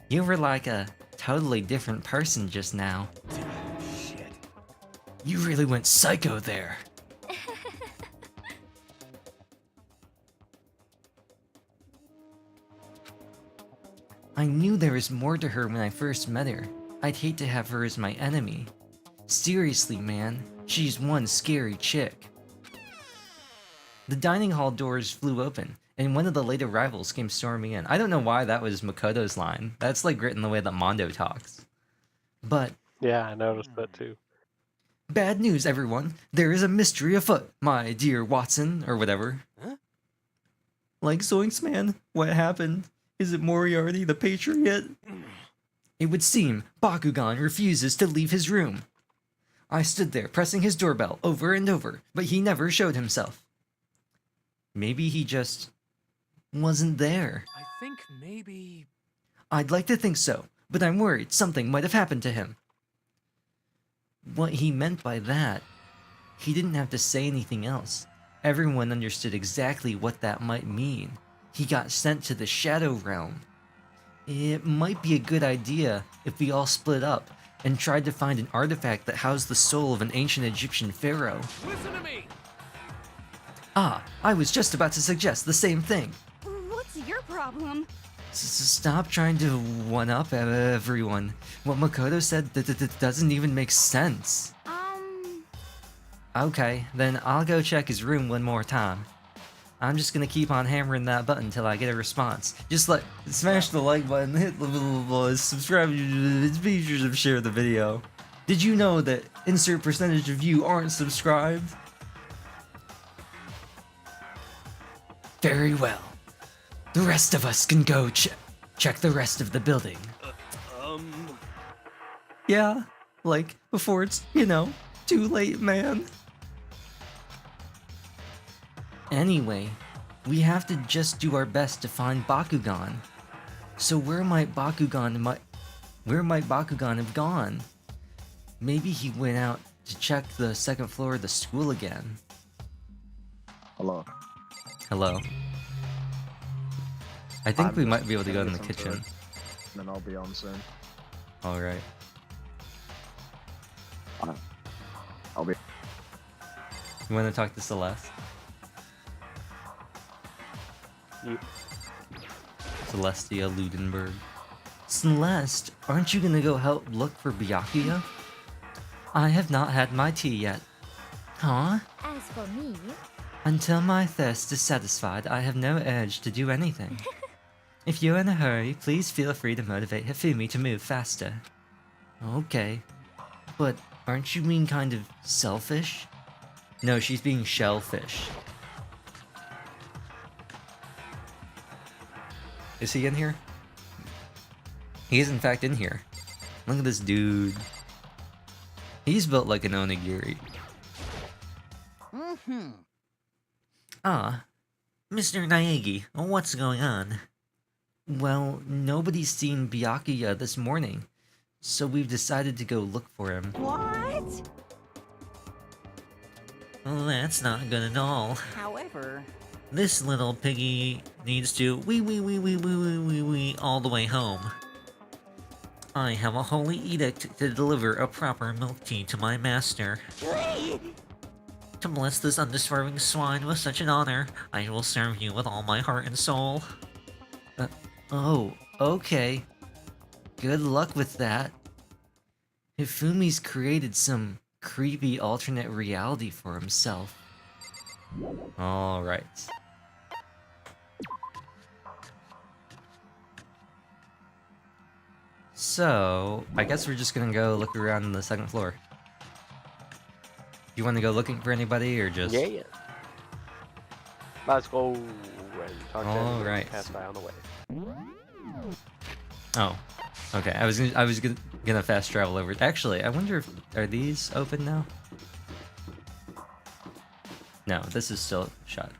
You were like a totally different person just now. Shit. You really went psycho there. I knew there was more to her when I first met her. I'd hate to have her as my enemy. Seriously, man, she's one scary chick. The dining hall doors flew open, and one of the late arrivals came storming in. I don't know why that was Makoto's line. That's like written the way that Mondo talks. But... Yeah, I noticed that too. Bad news, everyone. There is a mystery afoot, my dear Watson, or whatever. Huh? Like Zoinks, man, what happened? Is it Moriarty, the Patriot? It would seem Bakugan refuses to leave his room. I stood there pressing his doorbell over and over, but he never showed himself. Maybe he just wasn't there. I think maybe... I'd like to think so, but I'm worried something might have happened to him. What he meant by that, he didn't have to say anything else. Everyone understood exactly what that might mean. He got sent to the Shadow Realm. It might be a good idea if we all split up and tried to find an artifact that housed the soul of an ancient Egyptian pharaoh. Listen to me! Ah, I was just about to suggest the same thing. What's your problem? Stop trying to one-up everyone. What Makoto said doesn't even make sense. Okay, then I'll go check his room one more time. I'm just gonna keep on hammering that button until I get a response. Just like, smash the like button, hit the little subscribe, be sure to share the video. Did you know that insert percentage of you aren't subscribed? Very well. The rest of us can go check the rest of the building. Yeah, like, before it's, too late, man. Anyway, we have to just do our best to find Bakugan. So where might Bakugan have gone? Maybe he went out to check the second floor of the school again. Hello. Hello. I think I'm we just might be able to go gonna in the get some kitchen. food, and then I'll be on soon. Alright. I'll be. You wanna talk to Celeste? You, Celestia Ludenberg. Celeste, aren't you gonna go help look for Byakuya? I have not had my tea yet. Huh? As for me, Until my thirst is satisfied, I have no urge to do anything. If you're in a hurry, please feel free to motivate Hifumi to move faster. Okay. But aren't you being kind of selfish? No, she's being shellfish. Is he in here? He is in fact in here. Look at this dude. He's built like an onigiri. Mm-hmm. Ah, Mr. Naegi, what's going on? Well, nobody's seen Byakuya this morning, so we've decided to go look for him. What? Well, that's not good at all. However, This little piggy needs to wee all the way home. I have a holy edict to deliver a proper milk tea to my master. To bless this undeswerving swine with such an honor, I will serve you with all my heart and soul. Oh, okay. Good luck with that. Hifumi's created some creepy alternate reality for himself. Alright. So, I guess we're just gonna go look around on the second floor. You wanna go looking for anybody, or just... yeah. Let's go and talk to All him. right. Pass by on the way. Oh. Okay, I was gonna fast travel over. Actually, I wonder if... Are these open now? No, this is still shut.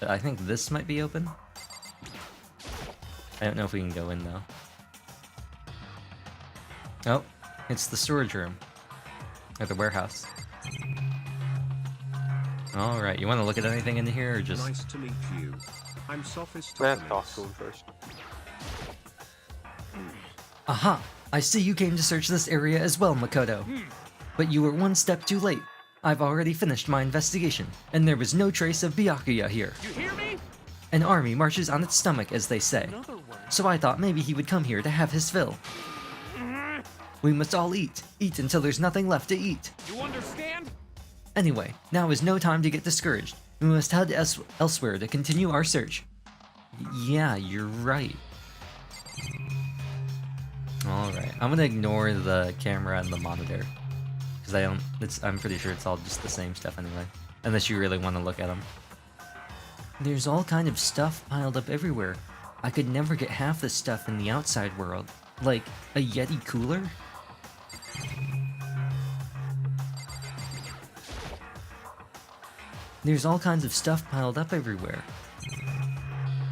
But I think this might be open. I don't know if we can go in, though. Oh, it's the storage room. Or the warehouse. Alright, you want to look at anything in here, or just... Nice to meet you. I'm Sophist. Let's talk to him first. Aha! I see you came to search this area as well, Makoto. But you were one step too late. I've already finished my investigation, and there was no trace of Byakuya here. You hear me? An army marches on its stomach, as they say. Another one. So I thought maybe he would come here to have his fill. We must all eat. Eat until there's nothing left to eat. You understand? Anyway, now is no time to get discouraged. We must head elsewhere to continue our search. Yeah, you're right. Alright, I'm gonna ignore the camera and the monitor. Because I'm pretty sure it's all just the same stuff anyway. Unless you really want to look at them. There's all kind of stuff piled up everywhere. I could never get half the stuff in the outside world. Like, a Yeti cooler? There's all kinds of stuff piled up everywhere.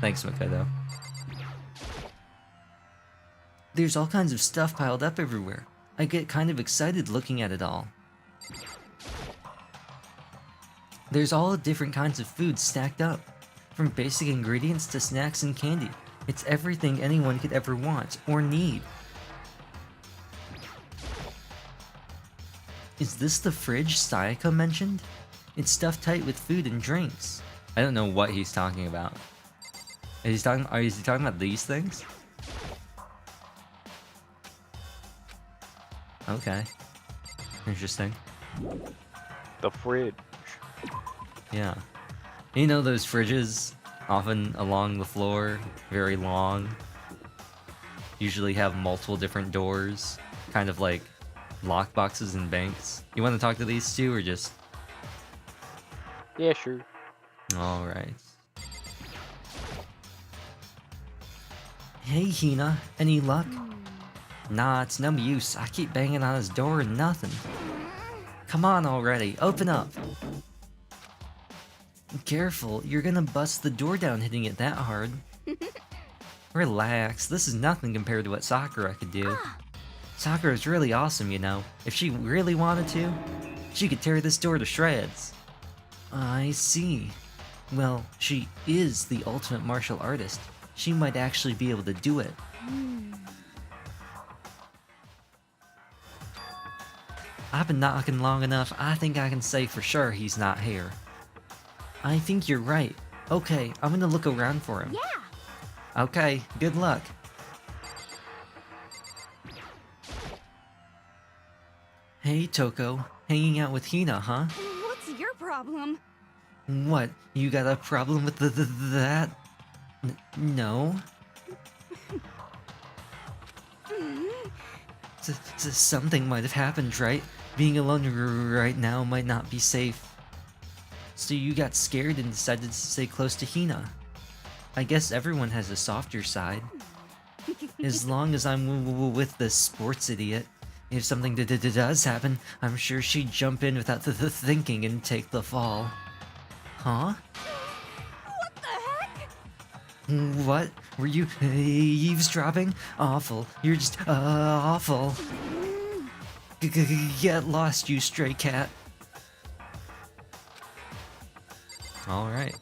Thanks, Makoto. There's all kinds of stuff piled up everywhere. I get kind of excited looking at it all. There's all different kinds of food stacked up. From basic ingredients to snacks and candy. It's everything anyone could ever want or need. Is this the fridge Sayaka mentioned? It's stuffed tight with food and drinks. I don't know what he's talking about. Is he talking about these things? Okay. Interesting. The fridge. Yeah. You know those fridges, often along the floor, very long, usually have multiple different doors, kind of like lockboxes in banks. You want to talk to these two, or just... Yeah, sure. Alright. Hey, Hina, any luck? Nah, it's no use. I keep banging on his door and nothing. Come on already, open up. Careful, you're gonna bust the door down hitting it that hard. Relax, this is nothing compared to what Sakura could do. Sakura's really awesome, you know. If she really wanted to, she could tear this door to shreds. I see. Well, she is the ultimate martial artist. She might actually be able to do it. I've been knocking long enough, I think I can say for sure he's not here. I think you're right. Okay, I'm gonna look around for him. Yeah. Okay, good luck. Hey, Toko. Hanging out with Hina, huh? What's your problem? What? You got a problem with that? No. Something might have happened, right? Being alone right now might not be safe. So you got scared and decided to stay close to Hina. I guess everyone has a softer side. As long as I'm with the sports idiot, if something does happen, I'm sure she'd jump in without the thinking and take the fall. Huh? What the heck? What? Were you eavesdropping? Awful. You're just awful. Get lost, you stray cat. Alright.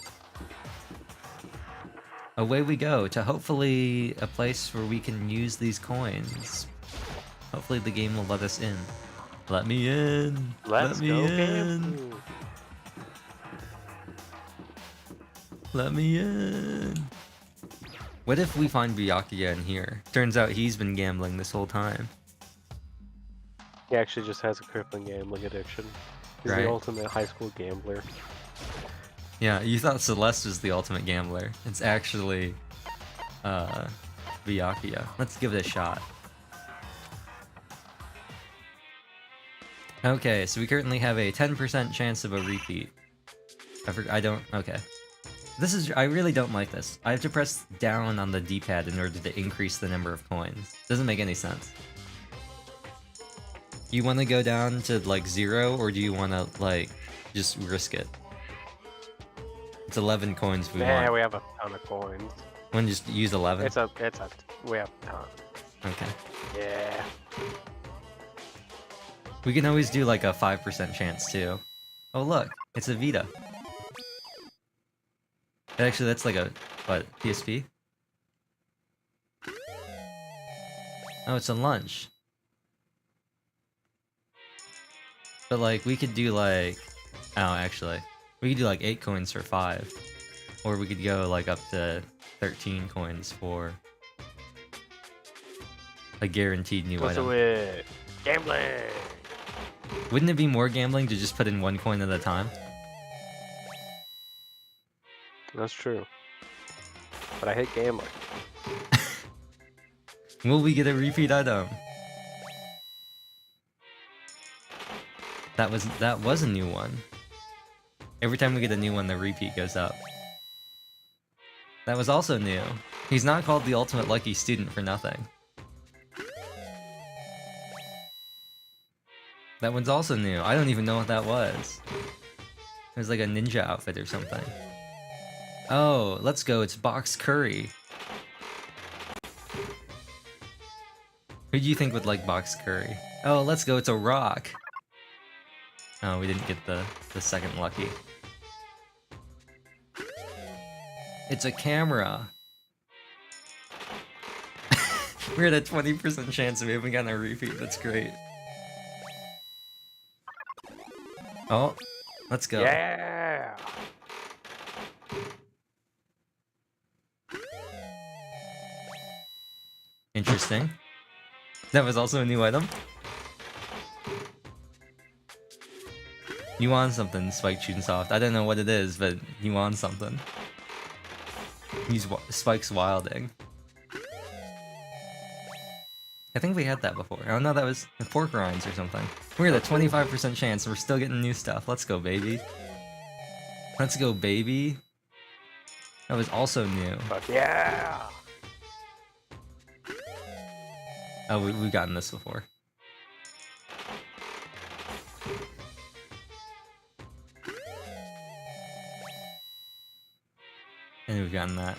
Away we go to hopefully a place where we can use these coins. Hopefully the game will let us in. Let me in! Let's Let me go, in! game. Let me in! What if we find Byakuya in here? Turns out he's been gambling this whole time. He actually just has a crippling gambling addiction. He's Right. the ultimate high school gambler. Yeah, you thought Celeste was the ultimate gambler. It's actually, Byakuya. Let's give it a shot. Okay, so we currently have a 10% chance of a repeat. Okay. I really don't like this. I have to press down on the D-pad in order to increase the number of coins. Doesn't make any sense. You want to go down to, like, 0, or do you want to, like, just risk it? It's 11 coins if we Yeah, want. we have a ton of coins. Want to just use 11? We have a ton. Okay. Yeah. We can always do like a 5% chance too. Oh look, it's a Vita. Actually, that's like a, what, PSP? Oh, it's a lunch. But like, we could do like, oh actually, we could do like 8 coins for 5. Or we could go like up to 13 coins for a guaranteed new What's item. it? Gambling! Wouldn't it be more gambling to just put in 1 coin at a time? That's true. But I hate gambling. Will we get a repeat item? That was a new one. Every time we get a new one, the repeat goes up. That was also new. He's not called the ultimate lucky student for nothing. That one's also new. I don't even know what that was. It was like a ninja outfit or something. Oh, let's go. It's Box Curry. Who do you think would like Box Curry? Oh, let's go. It's a rock. Oh, we didn't get the second lucky. It's a camera. We're at a 20% chance we haven't gotten a repeat. That's great. Oh, let's go. Yeah! Interesting. That was also a new item. You want something, Spike Chunsoft. I don't know what it is, but you want something. Use Spike's Wilding. I think we had that before. Oh no, that was pork rinds or something. We're at a 25% chance and we're still getting new stuff. Let's go, baby. Let's go, baby. That was also new. Fuck yeah! Oh, we've gotten this before. And we've gotten that.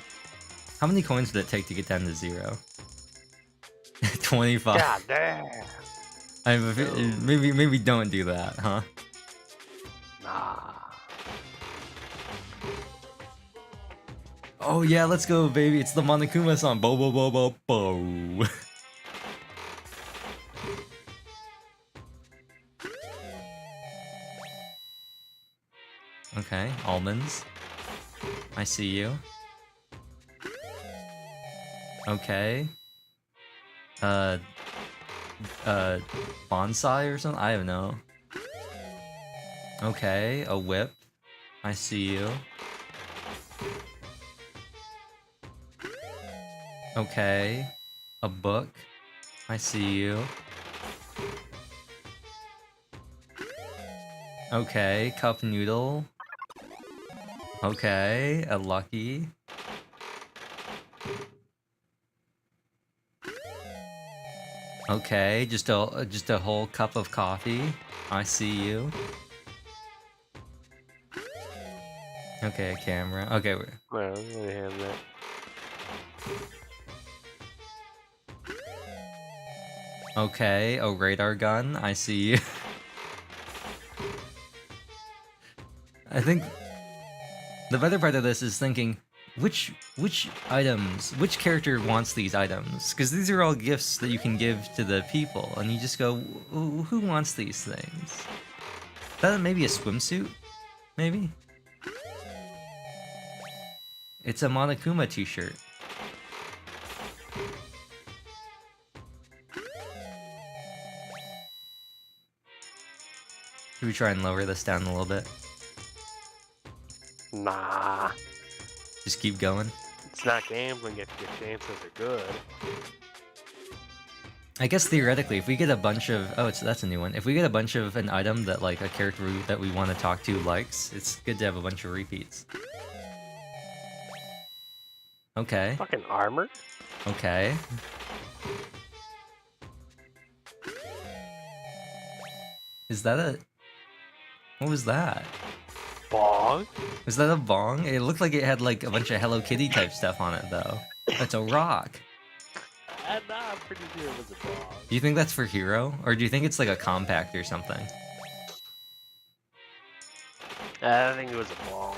How many coins did it take to get down to 0? 25. God damn. Maybe don't do that, huh? Nah. Oh yeah, let's go, baby. It's the Monokuma song. Bo bo bo bo bo. Okay, almonds. I see you. Okay. Bonsai or something? I don't know. Okay, a whip. I see you. Okay, a book. I see you. Okay, cup noodle. Okay, a lucky. Okay, just a whole cup of coffee. I see you. Okay, a camera. Okay, Well, I'm gonna have that. okay, a radar gun. I see you. I think the better part of this is thinking which items, which character wants these items? Because these are all gifts that you can give to the people, and you just go, who wants these things? That maybe a swimsuit, maybe. It's a Monokuma t-shirt. Should we try and lower this down a little bit? Nah. Just keep going. It's not gambling if your chances are good. I guess theoretically, if we get a bunch of that's a new one. If we get a bunch of an item that like a character that we want to talk to likes, it's good to have a bunch of repeats. Okay. Fucking armor? Okay. Is that a... What was that? Bong? Was that a bong? It looked like it had like a bunch of Hello Kitty type stuff on it though. That's a rock. I'm pretty sure it was a bong. Do you think that's for Hero? Or do you think it's like a compact or something? I think it was a bong.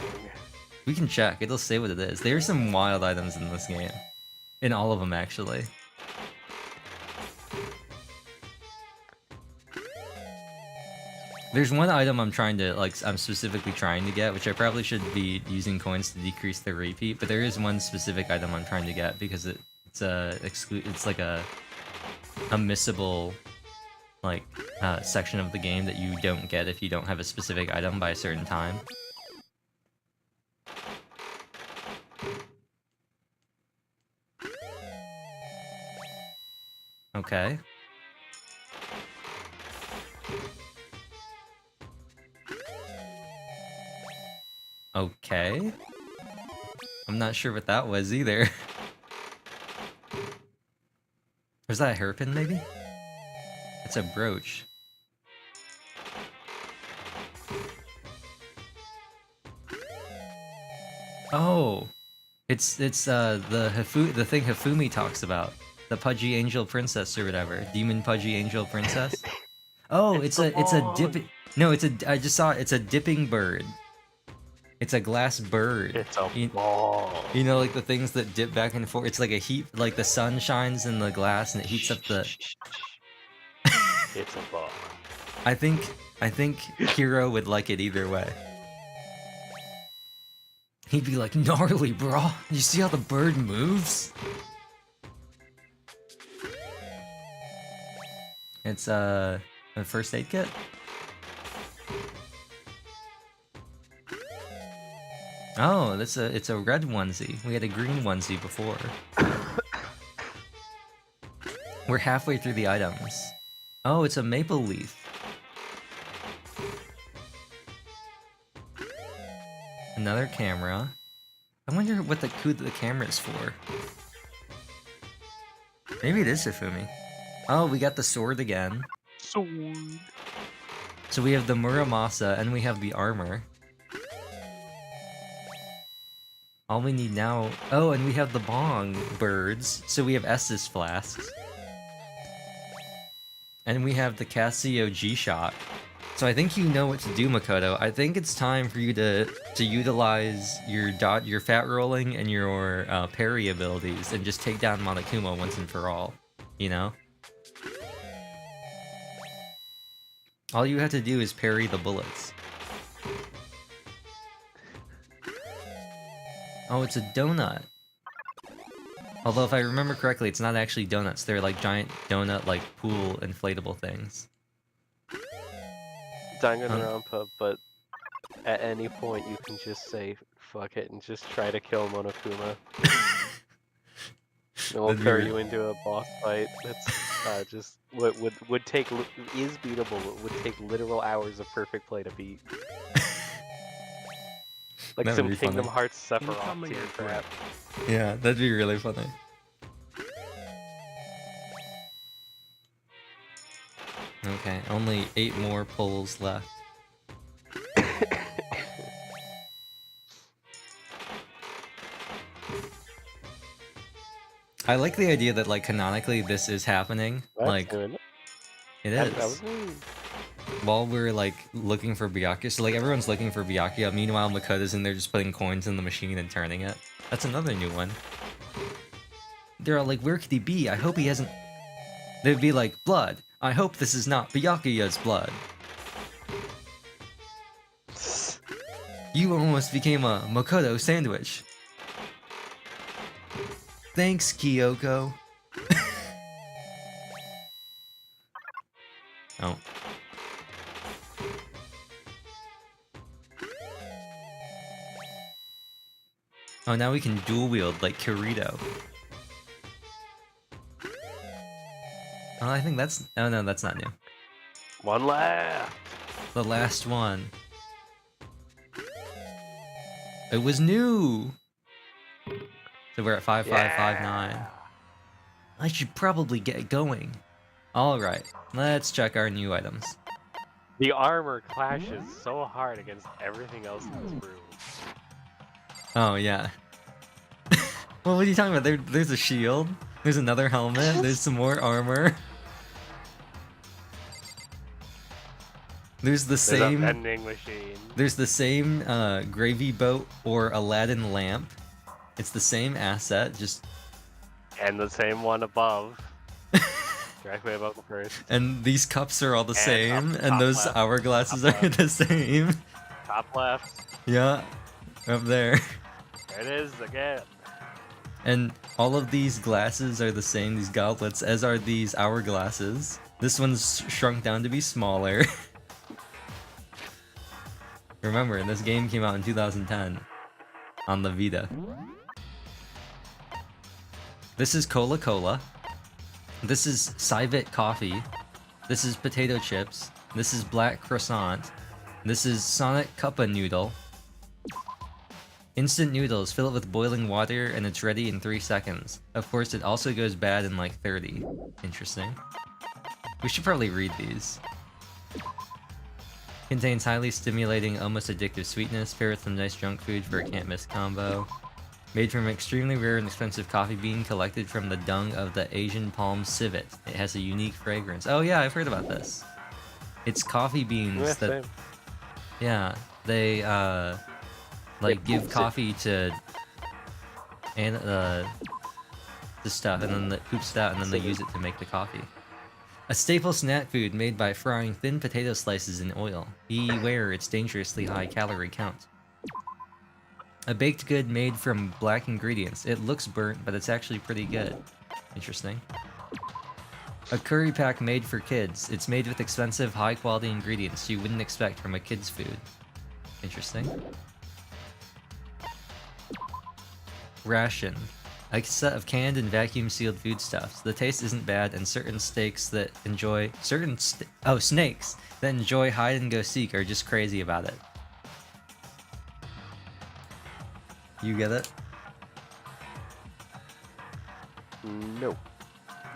We can check, it'll say what it is. There are some wild items in this game. In all of them, actually. There's one item I'm specifically trying to get, which I probably should be using coins to decrease the repeat, but there is one specific item I'm trying to get because it's like a missable section of the game that you don't get if you don't have a specific item by a certain time. Okay. Okay. I'm not sure what that was either. Was that a hairpin, maybe? It's a brooch. Oh! It's the thing Hifumi talks about. The Pudgy Angel Princess or whatever. Demon Pudgy Angel Princess. Oh, it's a dipping... No, I just saw it. It's a dipping bird. It's a glass bird. It's a ball. You know, like the things that dip back and forth. It's like a heat, like the sun shines in the glass and it heats up the... It's a ball. I think Hero would like it either way. He'd be like, gnarly, bro. You see how the bird moves? It's a first aid kit? Oh, it's a red onesie. We had a green onesie before. We're halfway through the items. Oh, it's a maple leaf. Another camera. I wonder who the camera is for. Maybe it is Hifumi. Oh, we got the sword again. Sword. So we have the Muramasa and we have the armor. All we need now... Oh, and we have the bong birds. So we have Estus flasks. And we have the Casio G-Shock. So I think you know what to do, Makoto. I think it's time for you to utilize your fat rolling and your parry abilities and just take down Monokuma once and for all. You know? All you have to do is parry the bullets. Oh, it's a donut. Although if I remember correctly, it's not actually donuts. They're like giant donut, like pool inflatable things. Danganronpa, but at any point you can just say fuck it and just try to kill Monokuma. And we'll That'd be throw re- you into a boss fight that's just would take is beatable. It would take literal hours of perfect play to beat. Like That would some be Kingdom funny. Hearts Sephiroth Incoming tier at crap. Yeah, that'd be really funny. Okay, only 8 more pulls left. I like the idea that, like, canonically this is happening. That's Like, doing it. it That is. was me. While we're, like, looking for Byakuya. So, like, everyone's looking for Byakuya. Meanwhile, Makoto's in there just putting coins in the machine and turning it. That's another new one. They're all like, where could he be? I hope he hasn't... They'd be like, blood. I hope this is not Byakuya's blood. You almost became a Makoto sandwich. Thanks, Kyoko. Oh. Oh, now we can dual wield like Kirito. Oh, I think that's... Oh no, that's not new. One left. The last one. It was new! So we're at 5559. I should probably get going. Alright, let's check our new items. The armor clashes so hard against everything else in this room. Oh, yeah. Well, what are you talking about? There's a shield, there's another helmet, there's some more armor. There's the There's a same... vending machine. There's the same gravy boat or Aladdin lamp. It's the same asset, just... And the same one above. Directly above the first. And these cups are all the And same, up and top those left. hourglasses Top are left. the same. Top left. Yeah, up there. There it is again. And all of these glasses are the same, these goblets, as are these hourglasses. This one's shrunk down to be smaller. Remember, this game came out in 2010 on the Vita. This is Cola Cola. This is Civet Coffee. This is Potato Chips. This is Black Croissant. This is Sonic Cuppa Noodle. Instant noodles, fill it with boiling water and it's ready in 3 seconds. Of course, it also goes bad in like 30. Interesting. We should probably read these. Contains highly stimulating, almost addictive sweetness. Pair with some nice junk food for a can't miss combo. Made from an extremely rare and expensive coffee bean collected from the dung of the Asian palm civet. It has a unique fragrance. Oh yeah, I've heard about this. It's coffee beans Yeah, that... same. Yeah, they like They give poops it. coffee to the stuff, and then it poops it out, and then they use it to make the coffee. A staple snack food made by frying thin potato slices in oil. Beware its dangerously high calorie count. A baked good made from black ingredients. It looks burnt, but it's actually pretty good. Interesting. A curry pack made for kids. It's made with expensive, high-quality ingredients you wouldn't expect from a kid's food. Interesting. Ration. A set of canned and vacuum-sealed foodstuffs. The taste isn't bad, and certain snakes that enjoy hide and go seek are just crazy about it. You get it? No.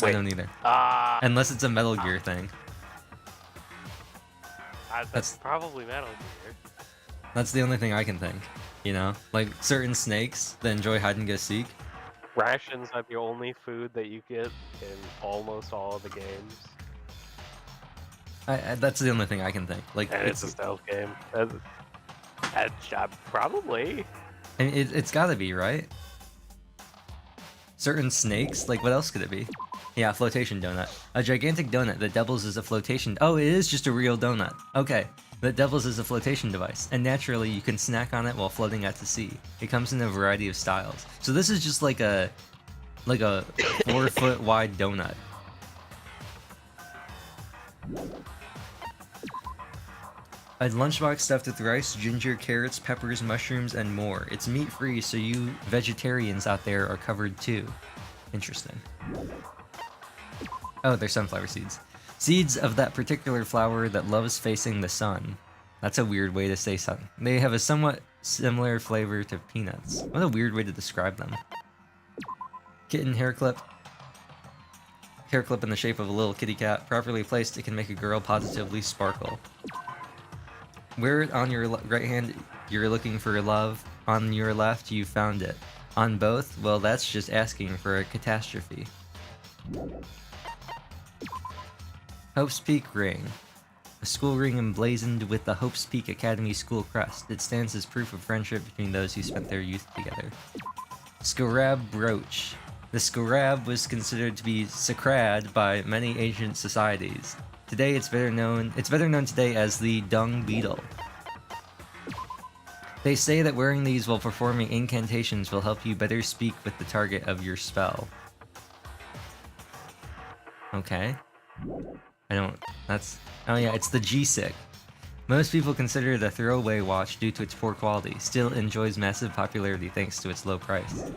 I don't either. Unless it's a Metal Gear thing. That's probably Metal Gear. That's the only thing I can think. You know? Like certain snakes that enjoy hide and go seek. Rations are the only food that you get in almost all of the games. That's the only thing I can think. Like And it's a stealth game. Probably. And it's gotta be, right? Certain snakes? Like, what else could it be? Yeah, flotation donut. A gigantic donut that doubles as a flotation... Oh, it is just a real donut. Okay. That doubles as a flotation device. And naturally, you can snack on it while floating out to sea. It comes in a variety of styles. So this is just like a 4-foot wide donut. A lunchbox stuffed with rice, ginger, carrots, peppers, mushrooms, and more. It's meat-free, so you vegetarians out there are covered too. Interesting. Oh, they're sunflower seeds. Seeds of that particular flower that loves facing the sun. That's a weird way to say sun. They have a somewhat similar flavor to peanuts. What a weird way to describe them. Kitten hair clip. Hair clip in the shape of a little kitty cat. Properly placed, it can make a girl positively sparkle. Wear it on your right hand, you're looking for love. On your left, you found it. On both, well, that's just asking for a catastrophe. Hope's Peak Ring. A school ring emblazoned with the Hope's Peak Academy school crest. It stands as proof of friendship between those who spent their youth together. Scarab Brooch. The scarab was considered to be sacred by many ancient societies. Today it's better known today as the dung beetle. They say that wearing these while performing incantations will help you better speak with the target of your spell. Okay. Oh yeah, it's the G-Sick. Most people consider it a throwaway watch due to its poor quality, still enjoys massive popularity thanks to its low price.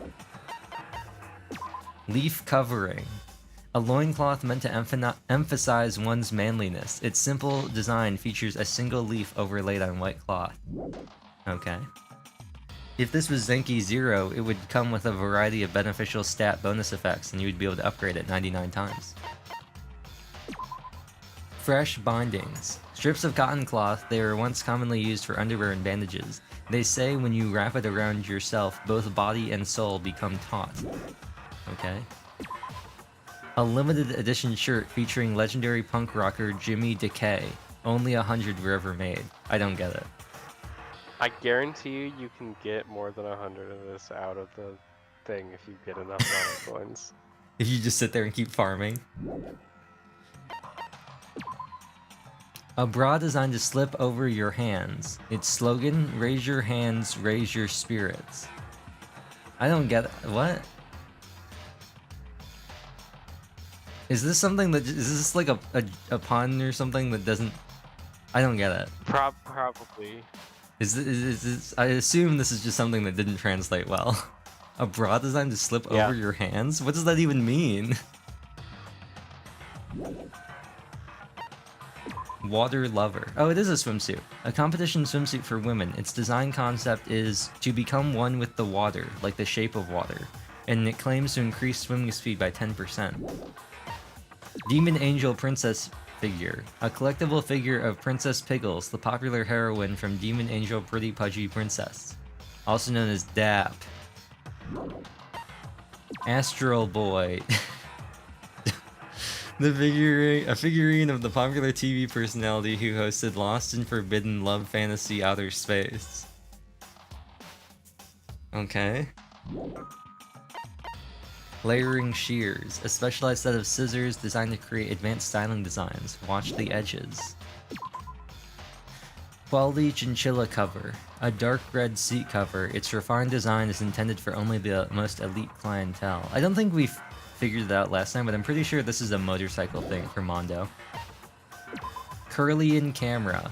Leaf Covering. A loincloth meant to emphasize one's manliness. Its simple design features a single leaf overlaid on white cloth. Okay. If this was Zenki 0, it would come with a variety of beneficial stat bonus effects, and you would be able to upgrade it 99 times. Fresh Bindings. Strips of cotton cloth, they were once commonly used for underwear and bandages. They say when you wrap it around yourself, both body and soul become taut. Okay. A limited edition shirt featuring legendary punk rocker Jimmy Decay. Only 100 were ever made. I don't get it. I guarantee you can get more than 100 of this out of the thing if you get enough mana coins. If you just sit there and keep farming. A bra designed to slip over your hands. Its slogan, raise your hands, raise your spirits. I don't get it. What? Is this something that, is this like a pun or something that doesn't, I don't get it. Probably. I assume this is just something that didn't translate well. A bra designed to slip over your hands? What does that even mean? Water Lover. Oh, it is a swimsuit. A competition swimsuit for women. Its design concept is to become one with the water, like the shape of water. And it claims to increase swimming speed by 10%. Demon Angel Princess Figure. A collectible figure of Princess Piggles, the popular heroine from Demon Angel Pretty Pudgy Princess. Also known as DAP. Astral Boy. A figurine of the popular TV personality who hosted Lost and Forbidden Love Fantasy Outer Space. Okay. Layering Shears, a specialized set of scissors designed to create advanced styling designs. Watch the edges. Quality Chinchilla Cover, a dark red seat cover. Its refined design is intended for only the most elite clientele. I don't think we figured it out last time, but I'm pretty sure this is a motorcycle thing for Mondo. Curlian Camera,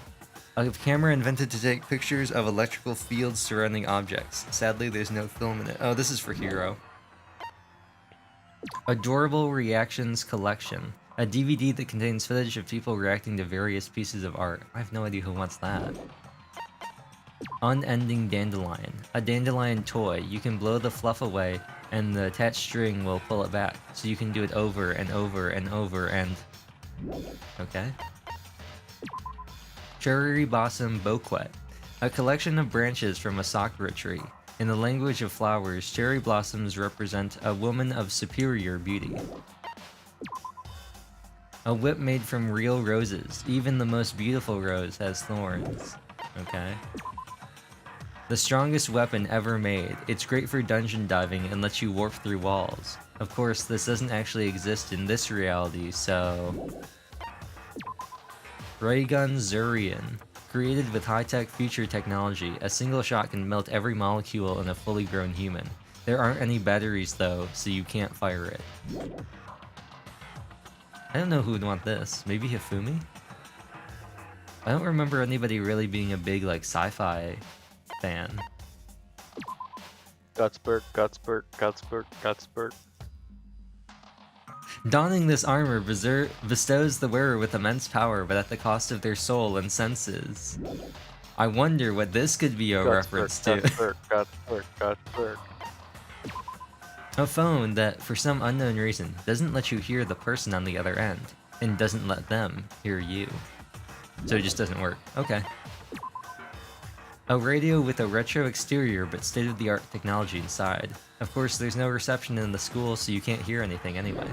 a camera invented to take pictures of electrical fields surrounding objects. Sadly, there's no film in it. Oh, this is for Hero. Adorable Reactions Collection, a DVD that contains footage of people reacting to various pieces of art. I have no idea who wants that. Unending Dandelion, a dandelion toy. You can blow the fluff away and the attached string will pull it back, so you can do it over and over and over and... Okay. Cherry Blossom Bouquet. A collection of branches from a sakura tree. In the language of flowers, cherry blossoms represent a woman of superior beauty. A whip made from real roses. Even the most beautiful rose has thorns. Okay. The strongest weapon ever made. It's great for dungeon diving and lets you warp through walls. Of course, this doesn't actually exist in this reality, so... Raygun Zurian. Created with high-tech future technology, a single shot can melt every molecule in a fully grown human. There aren't any batteries though, so you can't fire it. I don't know who would want this. Maybe Hifumi? I don't remember anybody really being a big, like, sci-fi fan. Gutspurt, Gutspurt, Gutspurt, Gutspurt. Donning this armor bestows the wearer with immense power, but at the cost of their soul and senses. I wonder what this could be a reference to. Gutspurt, Gutspurt, Gutspurt. A phone that, for some unknown reason, doesn't let you hear the person on the other end, and doesn't let them hear you. So it just doesn't work. Okay. A radio with a retro exterior but state-of-the-art technology inside. Of course, there's no reception in the school, so you can't hear anything anyway.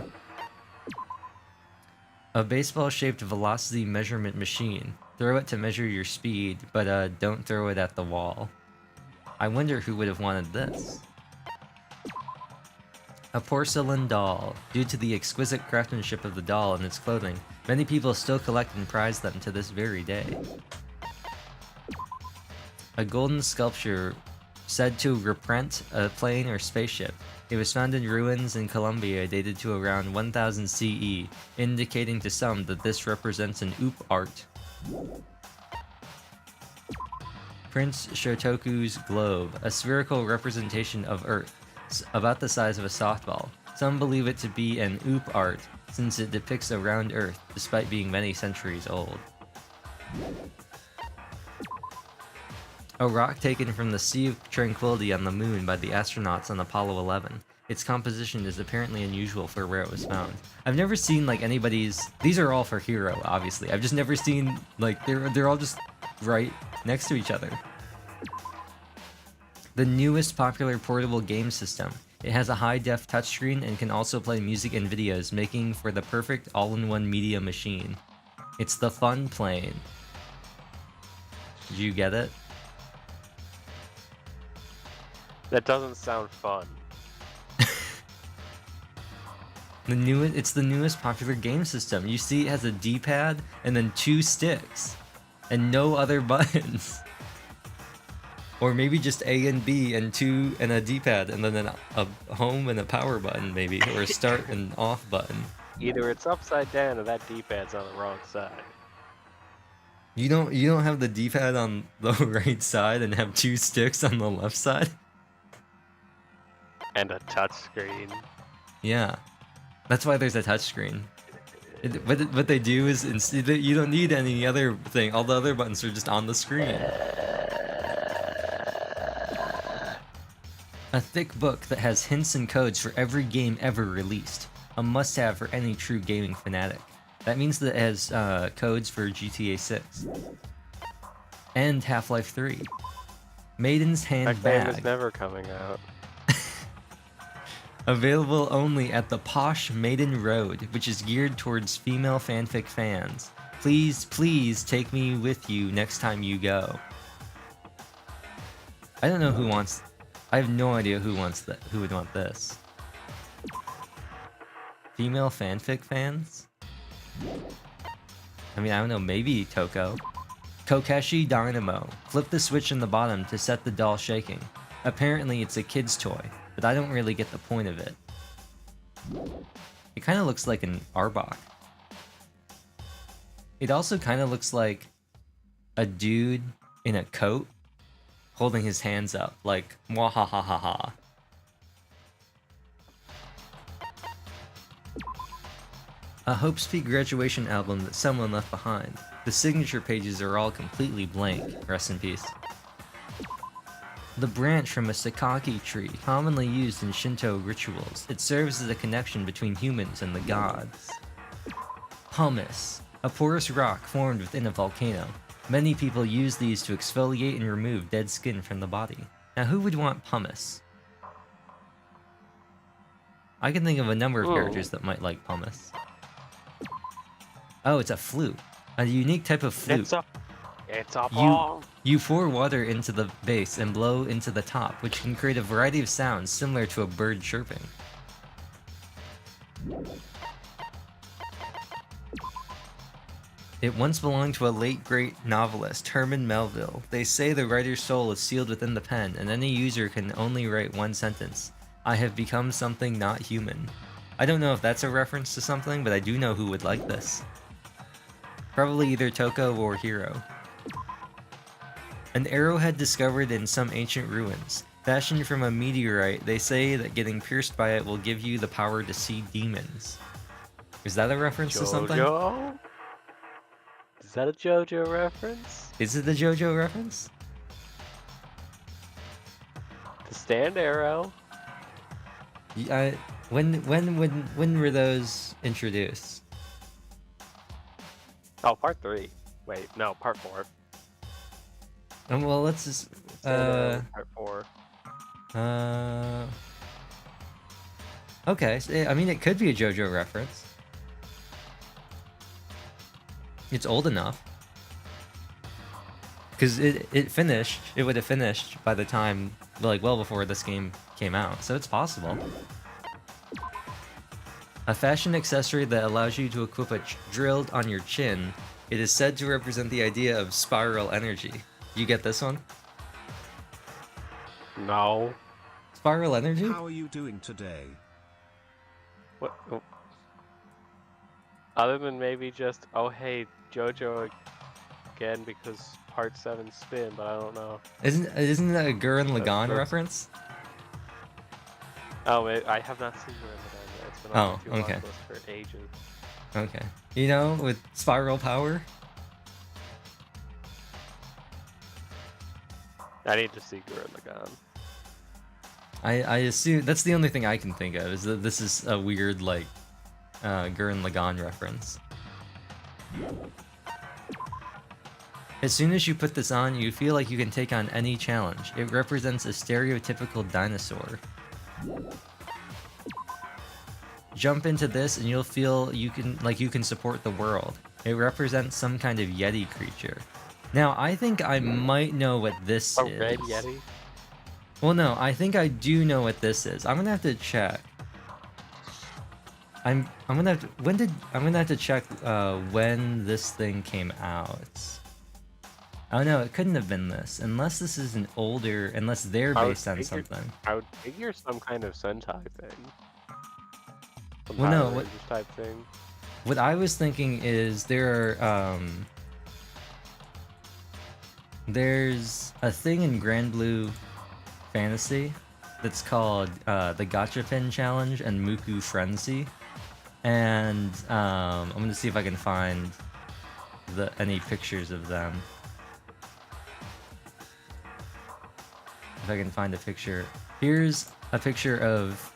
A baseball-shaped velocity measurement machine. Throw it to measure your speed, but don't throw it at the wall. I wonder who would have wanted this. A porcelain doll. Due to the exquisite craftsmanship of the doll and its clothing, many people still collect and prize them to this very day. A golden sculpture said to represent a plane or spaceship. It was found in ruins in Colombia dated to around 1000 CE, indicating to some that this represents an oop art. Prince Shotoku's globe, a spherical representation of Earth, about the size of a softball. Some believe it to be an oop art, since it depicts a round Earth, despite being many centuries old. A rock taken from the Sea of Tranquility on the moon by the astronauts on Apollo 11. Its composition is apparently unusual for where it was found. I've never seen like anybody's... These are all for Hero, obviously. I've just never seen like they're all just right next to each other. The newest popular portable game system. It has a high-def touchscreen and can also play music and videos, making for the perfect all-in-one media machine. It's the Fun Plane. Did you get it? That doesn't sound fun. It's the newest popular game system. You see it has a D-pad and then 2 sticks and no other buttons. Or maybe just A and B and 2 and a D-pad and then a home and a power button maybe, or a start and off button. Either it's upside down or that D-pad's on the wrong side. You don't have the D-pad on the right side and have 2 sticks on the left side? And a touchscreen. Yeah. That's why there's a touchscreen. What they do is you don't need any other thing. All the other buttons are just on the screen. A thick book that has hints and codes for every game ever released. A must-have for any true gaming fanatic. That means that it has codes for GTA 6. And Half-Life 3. Maiden's Hand That game is Bag. never coming out. Available only at the Posh Maiden Road, which is geared towards female fanfic fans. Please, please take me with you next time you go. I don't know who wants... I have no idea who would want this. Female fanfic fans? I mean, I don't know, maybe Toko. Kokeshi Dynamo. Flip the switch in the bottom to set the doll shaking. Apparently it's a kid's toy, but I don't really get the point of it. It kind of looks like an Arbok. It also kind of looks like a dude in a coat holding his hands up, like, mwahahaha. A Hope's Peak graduation album that someone left behind. The signature pages are all completely blank. Rest in peace. the branch from a sakaki tree, commonly used in Shinto rituals. It serves as a connection between humans and the gods. Pumice, a porous rock formed within a volcano. Many people use these to exfoliate and remove dead skin from the body. Now, who would want pumice? I can think of a number of characters that might like pumice. Oh, it's a flute. A unique type of flute. It's a bomb. You pour water into the base and blow into the top, which can create a variety of sounds similar to a bird chirping. It once belonged to a late great novelist, Herman Melville. They say the writer's soul is sealed within the pen, and any user can only write one sentence. I have become something not human. I don't know if that's a reference to something, but I do know who would like this. Probably either Toko or Hiro. An arrowhead discovered in some ancient ruins. Fashioned from a meteorite, they say that getting pierced by it will give you the power to see demons. Is that a reference to something? JoJo? Is that a JoJo reference? Is it a JoJo reference? The stand arrow? When were those introduced? Oh, part 3. Wait, no, part 4. Well, let's just Part 4. Okay, so, I mean, it could be a JoJo reference. It's old enough. Because it finished, it would have finished by the time, like, well before this game came out, so it's possible. A fashion accessory that allows you to equip a drilled on your chin. It is said to represent the idea of spiral energy. You get this one? No. Spiral energy? How are you doing today? What? Oh. Other than maybe just, oh hey, JoJo again because part 7 spin, but I don't know. Isn't that a Gurren Lagann that's- reference? Oh, I have not seen Gurren Lagann yet. It's been on my to-watch okay. list for ages. Okay. You know, with spiral power? I need to see Gurren Lagann. I assume that's the only thing I can think of, is that this is a weird, like, Gurren Lagann reference. As soon as you put this on, you feel like you can take on any challenge. It represents a stereotypical dinosaur. Jump into this and you'll feel you can support the world. It represents some kind of Yeti creature. Now, I think I might know what this A is. red Yeti? Well, no, I think I do know what this is. I'm gonna have to check. I'm gonna have to check when this thing came out. Oh no, it couldn't have been this, unless this is an older, unless they're based on something. I would figure some kind of Sentai thing. Some Well, no, Power what- Rangers type thing. What I was thinking is there's a thing in Grand Blue Fantasy that's called the Gachapin Challenge and Muku Frenzy, and I'm gonna see if I can find any pictures of them. If I can find a picture. Here's a picture of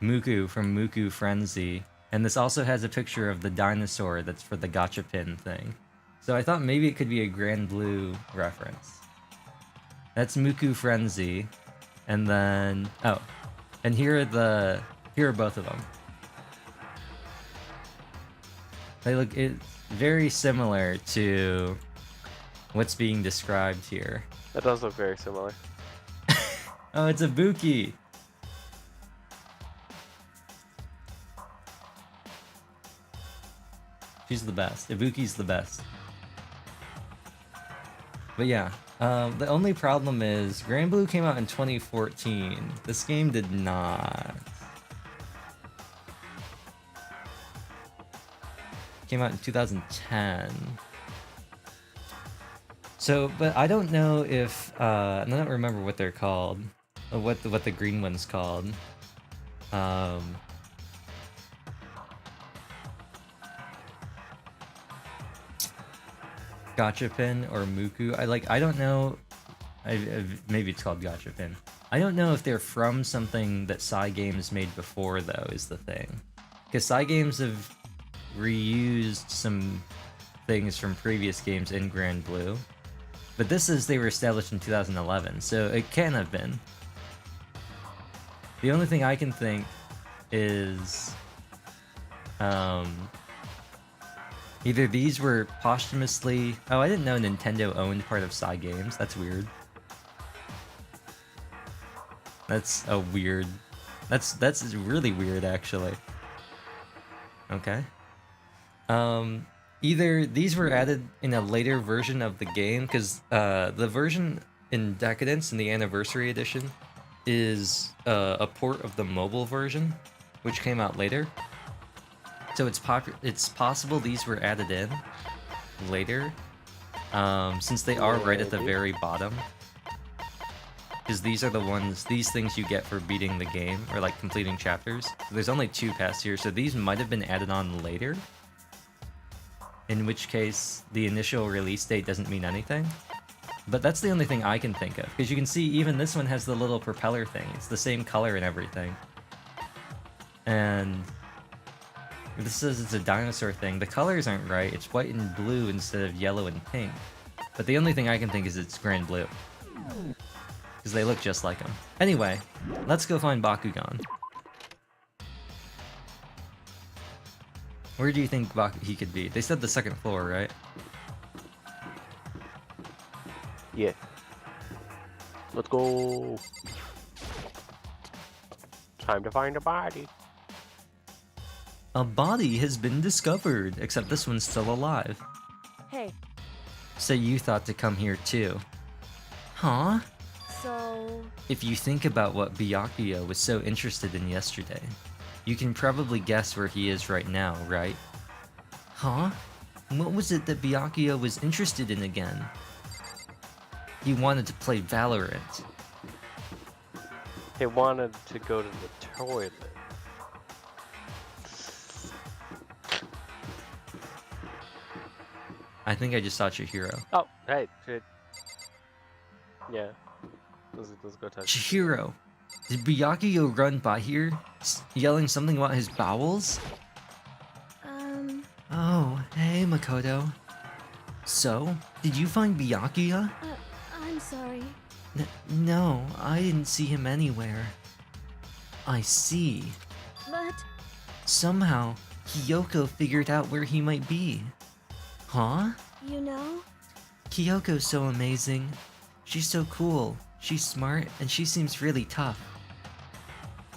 Muku from Muku Frenzy, and this also has a picture of the dinosaur that's for the Gachapin thing. So I thought maybe it could be a Grand Blue reference. That's Muku Frenzy, and then and here are both of them. They look very similar to what's being described here. That does look very similar. Oh, it's Ibuki. She's the best. Ibuki's the best. But yeah, the only problem is Grand Blue came out in 2014. This game did not. Came out in 2010. So, but I don't know if I don't remember what they're called, or what the green one's called. Gachapin or Muku. I don't know Maybe it's called Gacha Pin. I don't know if they're from something that Cygames made before, though, is the thing. Because Cygames have reused some things from previous games in Grand Blue. But this is they were established in 2011, so it can have been. The only thing I can think is... either these were posthumously... Oh, I didn't know Nintendo owned part of Cygames. That's weird. That's a weird... That's really weird, actually. Okay. Either these were added in a later version of the game, because the version in Decadence in the Anniversary Edition is a port of the mobile version, which came out later. So it's possible these were added in later, since they are right at the very bottom. Because these are these things you get for beating the game, or like completing chapters. So there's only 2 past here, so these might have been added on later. In which case, the initial release date doesn't mean anything. But that's the only thing I can think of, because you can see even this one has the little propeller thing. It's the same color and everything. And this says it's a dinosaur thing. The colors aren't right. It's white and blue instead of yellow and pink. But the only thing I can think is it's Grand Blue. Because they look just like him. Anyway, let's go find Bakugan. Where do you think he could be? They said the 2nd floor, right? Yeah. Let's go. Time to find a body. A body has been discovered, except this one's still alive. Hey, So you thought to come here too. Huh? so... If you think about what Byakuya was so interested in yesterday, you can probably guess where he is right now, right? Huh? What was it that Byakuya was interested in again? He wanted to play Valorant. He wanted to go to the toilet. I think I just saw Chihiro. Oh, hey, shit. Yeah. Let's go touch. Chihiro, did Byakuya run by here, yelling something about his bowels? Oh, hey Makoto. So, did you find Byakuya? I'm sorry. No, I didn't see him anywhere. I see. But... Somehow, Kyoko figured out where he might be. Huh? You know? Kyoko's so amazing. She's so cool. She's smart, and she seems really tough.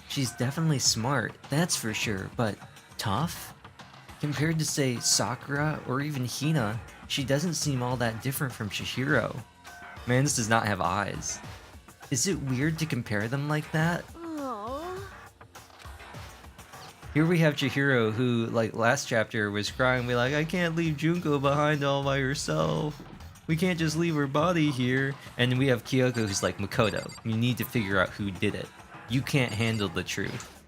She's definitely smart, that's for sure, but tough? Compared to, say, Sakura or even Hina, she doesn't seem all that different from Chihiro. Man, this does not have eyes. Is it weird to compare them like that? Aww. Here we have Chihiro who, like last chapter, was crying, be like, I can't leave Junko behind all by herself. We can't just leave her body here. And we have Kyoko who's like, Makoto, you need to figure out who did it. You can't handle the truth.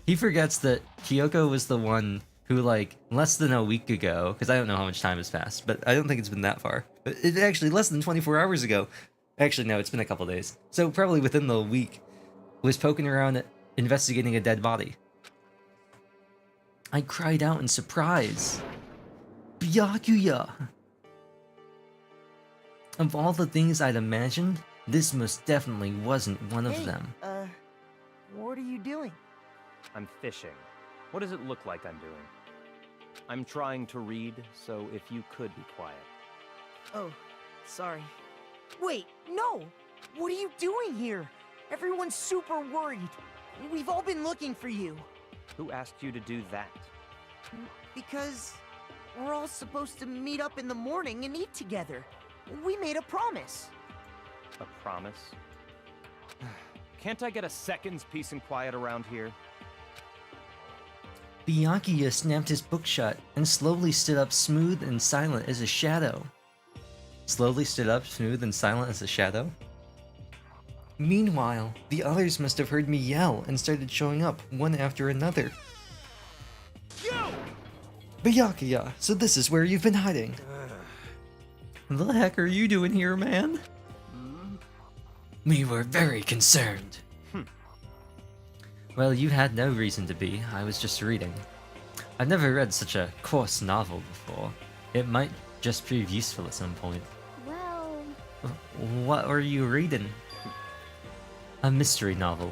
He forgets that Kyoko was the one who, like, less than a week ago, because I don't know how much time has passed, but I don't think it's been that far. But it actually, less than 24 hours ago. Actually, no, it's been a couple days. So probably within the week, was poking around investigating a dead body. I cried out in surprise. Byakuya! Of all the things I'd imagined, this most definitely wasn't one of them. What are you doing? I'm fishing. What does it look like I'm doing? I'm trying to read, so if you could be quiet. Oh, sorry. Wait, no! What are you doing here? Everyone's super worried. We've all been looking for you. Who asked you to do that? Because we're all supposed to meet up in the morning and eat together. We made a promise. A promise? Can't I get a second's peace and quiet around here? Byakuya snapped his book shut and slowly stood up smooth and silent as a shadow. Slowly stood up smooth and silent as a shadow? Meanwhile, the others must have heard me yell and started showing up one after another. Byakuya, so this is where you've been hiding. The heck are you doing here, man? We were very concerned. Well, you had no reason to be. I was just reading. I've never read such a coarse novel before. It might just prove useful at some point. Well, What are you reading? A mystery novel.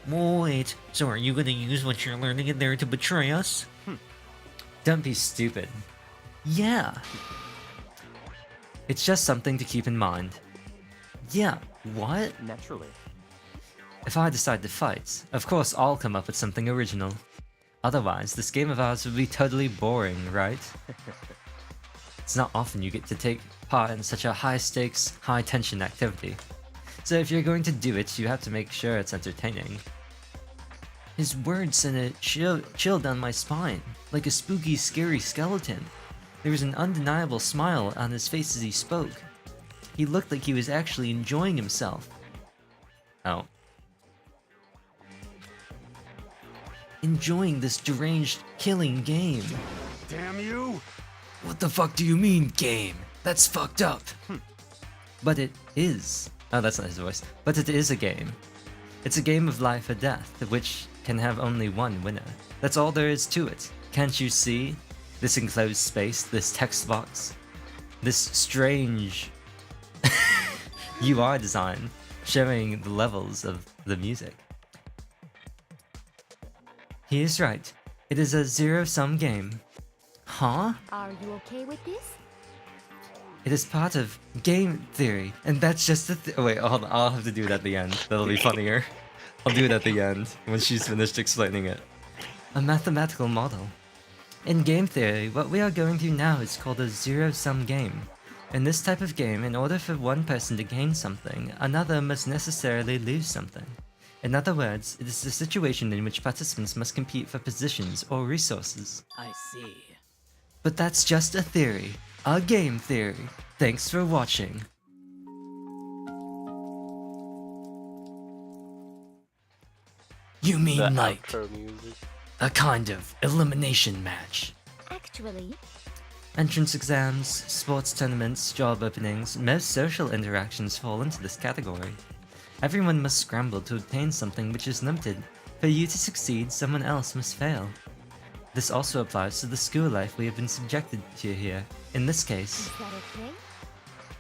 well, Wait, so are you gonna use what you're learning in there to betray us? Don't be stupid. Yeah. It's just something to keep in mind. Yeah, what? Naturally. If I decide to fight, of course I'll come up with something original. Otherwise, this game of ours would be totally boring, right? It's not often you get to take part in such a high-stakes, high-tension activity. So if you're going to do it, you have to make sure it's entertaining. His words sent a chill down my spine, like a spooky, scary skeleton. There was an undeniable smile on his face as he spoke. He looked like he was actually enjoying himself. Oh. Enjoying this deranged, killing game. Damn you! What the fuck do you mean, game? That's fucked up. But it is. Oh, that's not his voice. But it is a game. It's a game of life or death, which can have only one winner. That's all there is to it. Can't you see? This enclosed space, this text box, this strange UI design showing the levels of the music. He is right. It is a zero-sum game. Huh? are you okay with this? It is part of game theory, and that's just the wait, hold on, I'll have to do it at the end. That'll be funnier. I'll do it at the end, when she's finished explaining it. A mathematical model. In game theory, what we are going through now is called a zero-sum game. In this type of game, in order for one person to gain something, another must necessarily lose something. In other words, it is a situation in which participants must compete for positions or resources. I see. But that's just a theory. A game theory. Thanks for watching. You mean The like outro music. a kind of elimination match? Actually, Entrance exams, sports tournaments, job openings, most social interactions fall into this category. Everyone must scramble to obtain something which is limited. For you to succeed, someone else must fail. This also applies to the school life we have been subjected to here. In this case, is that okay?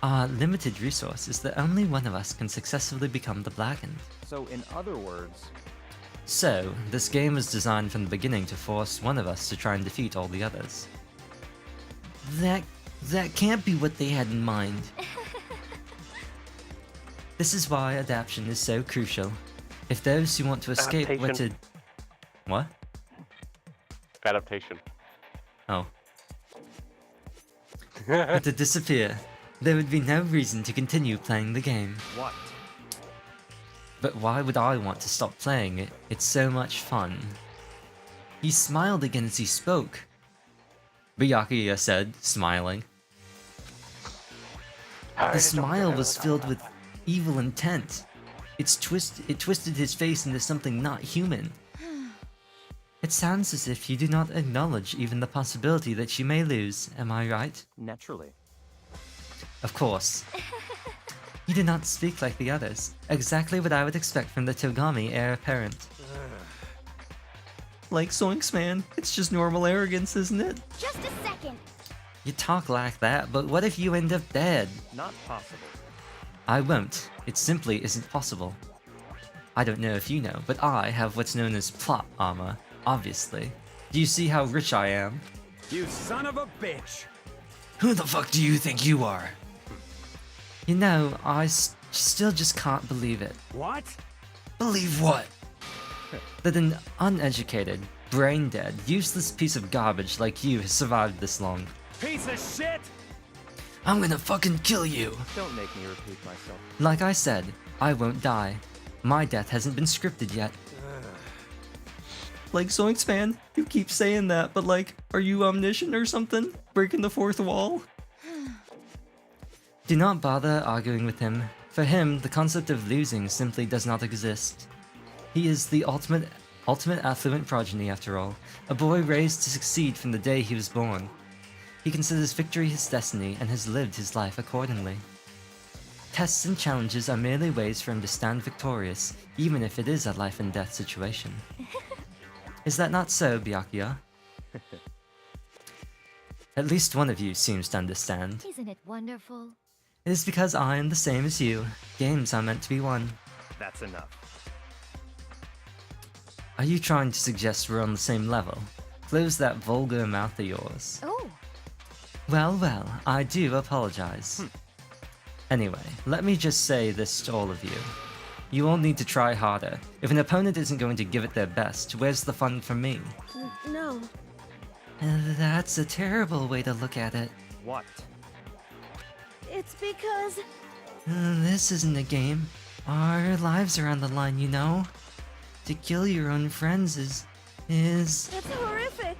our limited resource is that only one of us can successfully become the Blackened. So, in other words, So, this game was designed from the beginning to force one of us to try and defeat all the others. That can't be what they had in mind. This is why adaptation is so crucial. If those who want to escape were to... Adaptation. What? Adaptation. Oh. Were to disappear, there would be no reason to continue playing the game. what? But why would I want to stop playing it? It's so much fun. He smiled again as he spoke. Byakuya said, smiling. The smile was filled with evil intent. It twisted his face into something not human. It sounds as if you do not acknowledge even the possibility that you may lose, am I right? Naturally. Of course. You do not speak like the others. Exactly what I would expect from the Togami heir apparent. Like Zoinks, man. It's just normal arrogance, isn't it? Just a second. You talk like that, but what if you end up dead? Not possible. I won't. It simply isn't possible. I don't know if you know, but I have what's known as plot armor, obviously. Do you see how rich I am? You son of a bitch! Who the fuck do you think you are? You know, I still just can't believe it. What? Believe what? That an uneducated, brain-dead, useless piece of garbage like you has survived this long. Piece of shit! I'm gonna fucking kill you! Don't make me repeat myself. Like I said, I won't die. My death hasn't been scripted yet. Like Zoinks, man, you keep saying that, but like, are you omniscient or something? Breaking the fourth wall? Do not bother arguing with him. For him, the concept of losing simply does not exist. He is the ultimate affluent progeny, after all, a boy raised to succeed from the day he was born. He considers victory his destiny and has lived his life accordingly. Tests and challenges are merely ways for him to stand victorious, even if it is a life and death situation. Is that not so, Byakuya? At least one of you seems to understand. Isn't it wonderful? It is because I am the same as you. Games are meant to be won. That's enough. Are you trying to suggest we're on the same level? Close that vulgar mouth of yours. Oh, Well, well, I do apologize. Anyway, let me just say this to all of you. You all need to try harder. If an opponent isn't going to give it their best, where's the fun for me? no. That's a terrible way to look at it. What? It's because... This isn't a game. Our lives are on the line, you know? To kill your own friends is... That's horrific.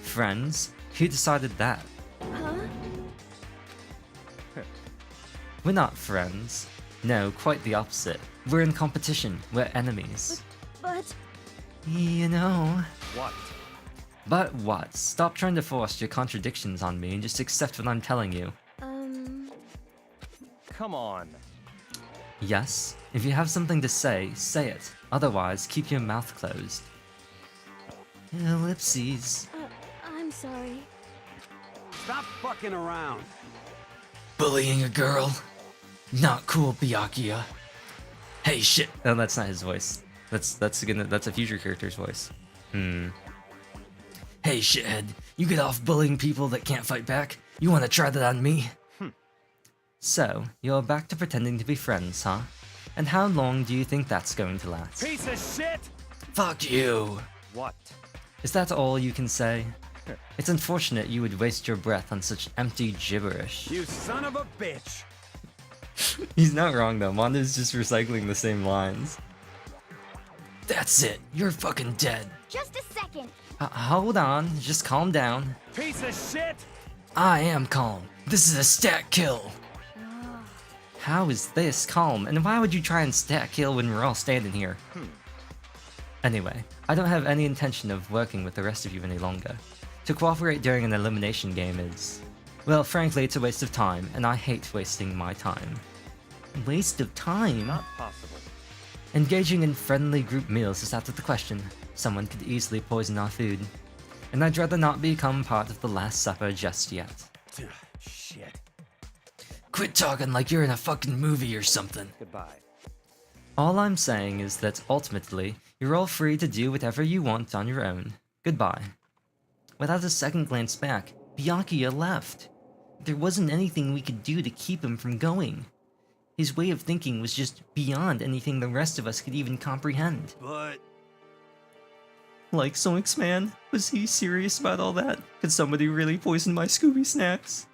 Friends? Who decided that? Huh? We're not friends. No, quite the opposite. We're in competition. We're enemies. But... You know... What? But what? Stop trying to force your contradictions on me and just accept what I'm telling you. Come on. Yes? If you have something to say it. Otherwise, keep your mouth closed. Ellipses. I'm sorry. Stop fucking around. Bullying a girl? Not cool, Byakuya. Hey, shit. No, that's not his voice. That's a future character's voice. Hey, shithead. You get off bullying people that can't fight back? You wanna try that on me? So, you're back to pretending to be friends, huh? And how long do you think that's going to last? Piece of shit! Fuck you! What? Is that all you can say? It's unfortunate you would waste your breath on such empty gibberish. You son of a bitch! He's not wrong though, Mondo's just recycling the same lines. That's it, you're fucking dead. Just a second. Hold on, just calm down. Piece of shit! I am calm. This is a stat kill. How is this calm? And why would you try and stat kill when we're all standing here? Anyway, I don't have any intention of working with the rest of you any longer. To cooperate during an elimination game is... Well, frankly, it's a waste of time, and I hate wasting my time. Waste of time? Not possible. Engaging in friendly group meals is out of the question. Someone could easily poison our food. And I'd rather not become part of the Last Supper just yet. Shit. Quit talking like you're in a fucking movie or something. Goodbye. All I'm saying is that ultimately, you're all free to do whatever you want on your own. Goodbye. Without a second glance back, Byakuya left. There wasn't anything we could do to keep him from going. His way of thinking was just beyond anything the rest of us could even comprehend. But... Like Sonic's man? Was he serious about all that? Could somebody really poison my Scooby snacks?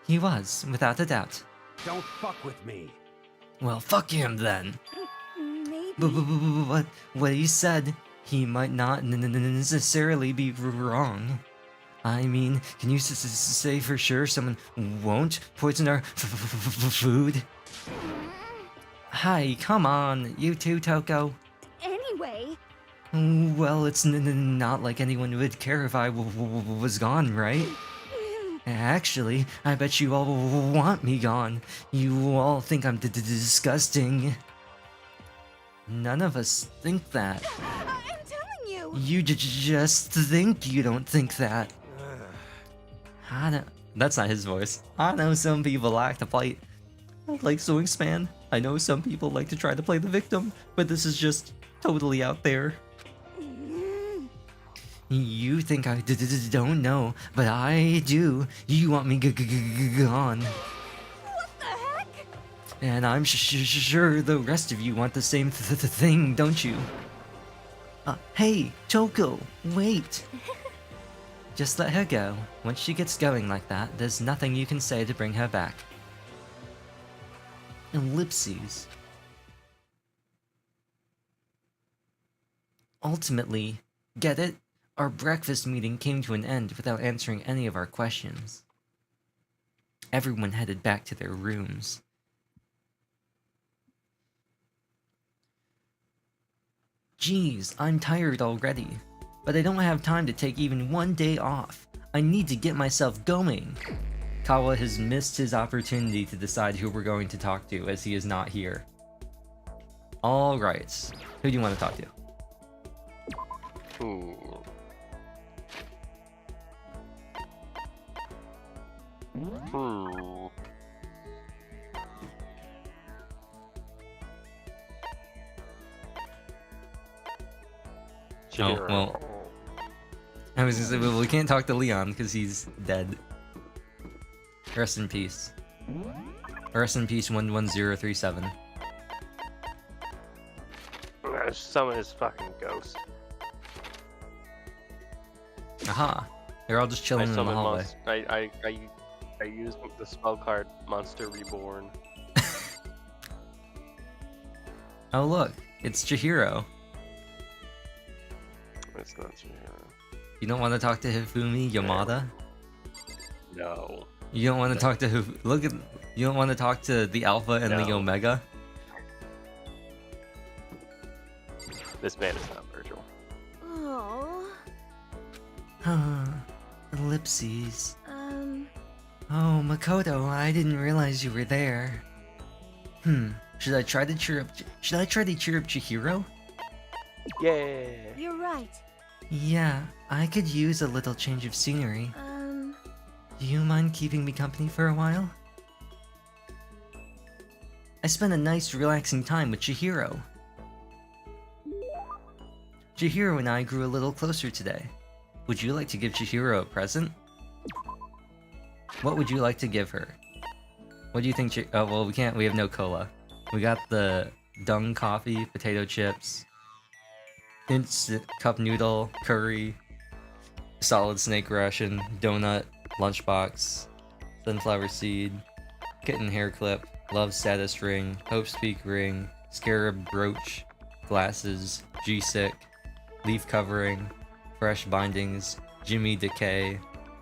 He was, without a doubt. Don't fuck with me. Well, fuck him then. Maybe. But what he said, he might not necessarily be wrong. I mean, can you say for sure someone won't poison our food? Hi, come on, you too, Toko. Anyway. Well, it's not like anyone would care if I was gone, right? Actually, I bet you all want me gone. You all think I'm disgusting. None of us think that. I'm telling you. You just think you don't think that. That's not his voice. I know some people like to play... like Swingspan. I know some people like to try to play the victim, but this is just totally out there. You think I don't know, but I do. You want me gone. What the heck? And I'm sure the rest of you want the same thing, don't you? Hey, Toko, wait. Just let her go. Once she gets going like that, there's nothing you can say to bring her back. Ellipses. Ultimately, get it? Our breakfast meeting came to an end without answering any of our questions. Everyone headed back to their rooms. Geez, I'm tired already. But I don't have time to take even one day off. I need to get myself going. Kawa has missed his opportunity to decide who we're going to talk to as he is not here. Alright. Who do you want to talk to? Hmm. Hmm. Oh, well. I was gonna say, well, we can't talk to Leon because he's dead. Rest in peace. Rest in peace, 11037. Summon his fucking ghost. Aha! They're all just chilling in the hallway. I used the spell card Monster Reborn. Oh look, it's Chihiro. It's not Chihiro. You don't want to talk to Hifumi Yamada? No. You don't want to talk to you don't want to talk to the Alpha and the No. Omega? This man is not Virgil. Oh. Ellipses. Oh, Makoto, I didn't realize you were there. Should I try to cheer up Chihiro? Yeah. You're right. Yeah, I could use a little change of scenery. Do you mind keeping me company for a while? I spent a nice relaxing time with Chihiro. Chihiro and I grew a little closer today. Would you like to give Chihiro a present? What would you like to give her? What do you think? Oh, well, we can't. We have no cola. We got the dung coffee, potato chips, instant cup noodle, curry, solid snake ration, donut, lunchbox, sunflower seed, kitten hair clip, love status ring, hope speak ring, scarab brooch, glasses, G-sick, leaf covering, fresh bindings, Jimmy decay,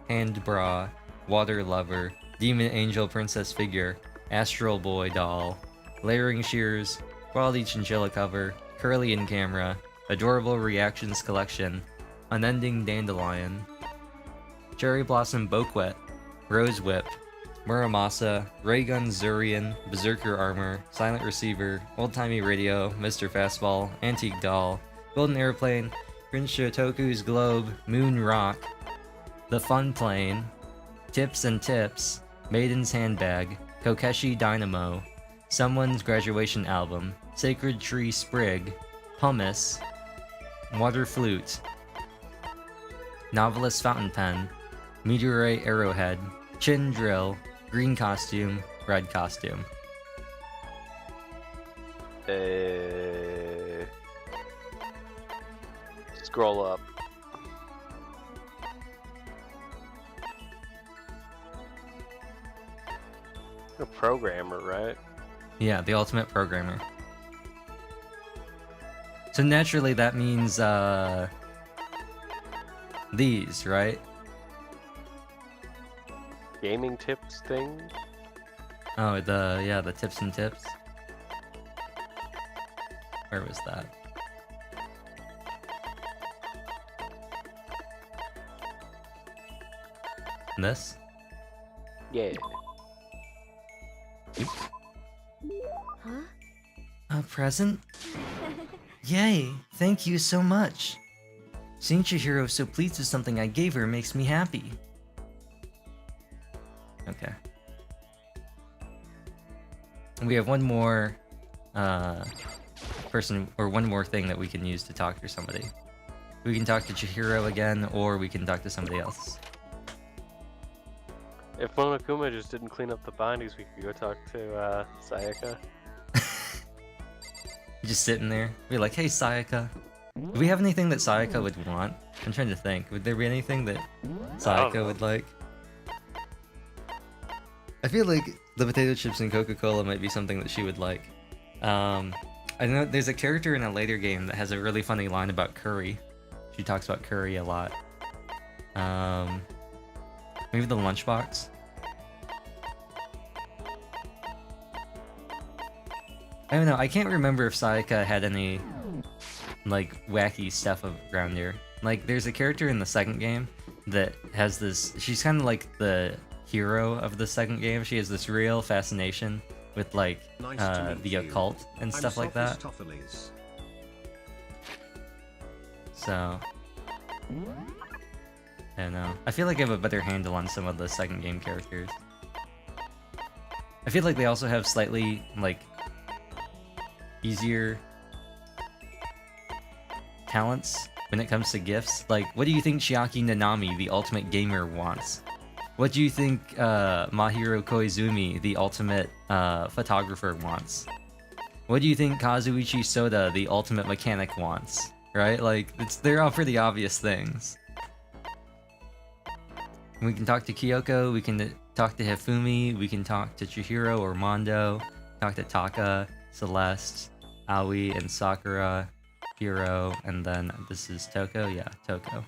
hand bra, water lover, demon angel princess figure, astral boy doll, layering shears, quality chinchilla cover, curly in camera, adorable reactions collection, unending dandelion, cherry blossom boquet, rose whip, Muramasa, Raygun Zurian, Berserker armor, silent receiver, old-timey radio, Mr. Fastball, antique doll, golden airplane, Prince Shotoku's globe, moon rock, the fun plane, tips and tips, maiden's handbag, Kokeshi dynamo, someone's graduation album, sacred tree sprig, pumice, water flute, novelist fountain pen, meteorite arrowhead, chin drill, green costume, red costume. Scroll up. A programmer, right? Yeah, the ultimate programmer. So naturally that means, these, right? Gaming tips thing? Oh, the tips and tips. Where was that? This? Yeah. Huh? A present? Yay! Thank you so much! Seeing Chihiro so pleased with something I gave her makes me happy. Okay. And we have one more person, or one more thing that we can use to talk to somebody. We can talk to Chihiro again, or we can talk to somebody else. If Monokuma just didn't clean up the bindings, we could go talk to Sayaka. Just sitting there, be like, "Hey, Sayaka, do we have anything that Sayaka would want?" I'm trying to think. Would there be anything that Sayaka would like? I feel like the potato chips and Coca-Cola might be something that she would like. I know there's a character in a later game that has a really funny line about curry. She talks about curry a lot. Maybe the lunchbox. I don't know, I can't remember if Sayaka had any, like, wacky stuff around here. Like, there's a character in the second game that has this... She's kind of like the hero of the second game. She has this real fascination with like the occult and stuff like that. So I don't know. I feel like I have a better handle on some of the second game characters. I feel like they also have slightly like easier talents when it comes to gifts. Like, what do you think Chiaki Nanami, the ultimate gamer, wants? What do you think Mahiro Koizumi, the ultimate photographer, wants? What do you think Kazuichi Soda, the ultimate mechanic, wants? Right? Like, they're all pretty obvious things. We can talk to Kyoko, we can talk to Hifumi, we can talk to Chihiro or Mondo, talk to Taka, Celeste, Aoi, and Sakura, Hiro, and then this is Toko? Yeah, Toko.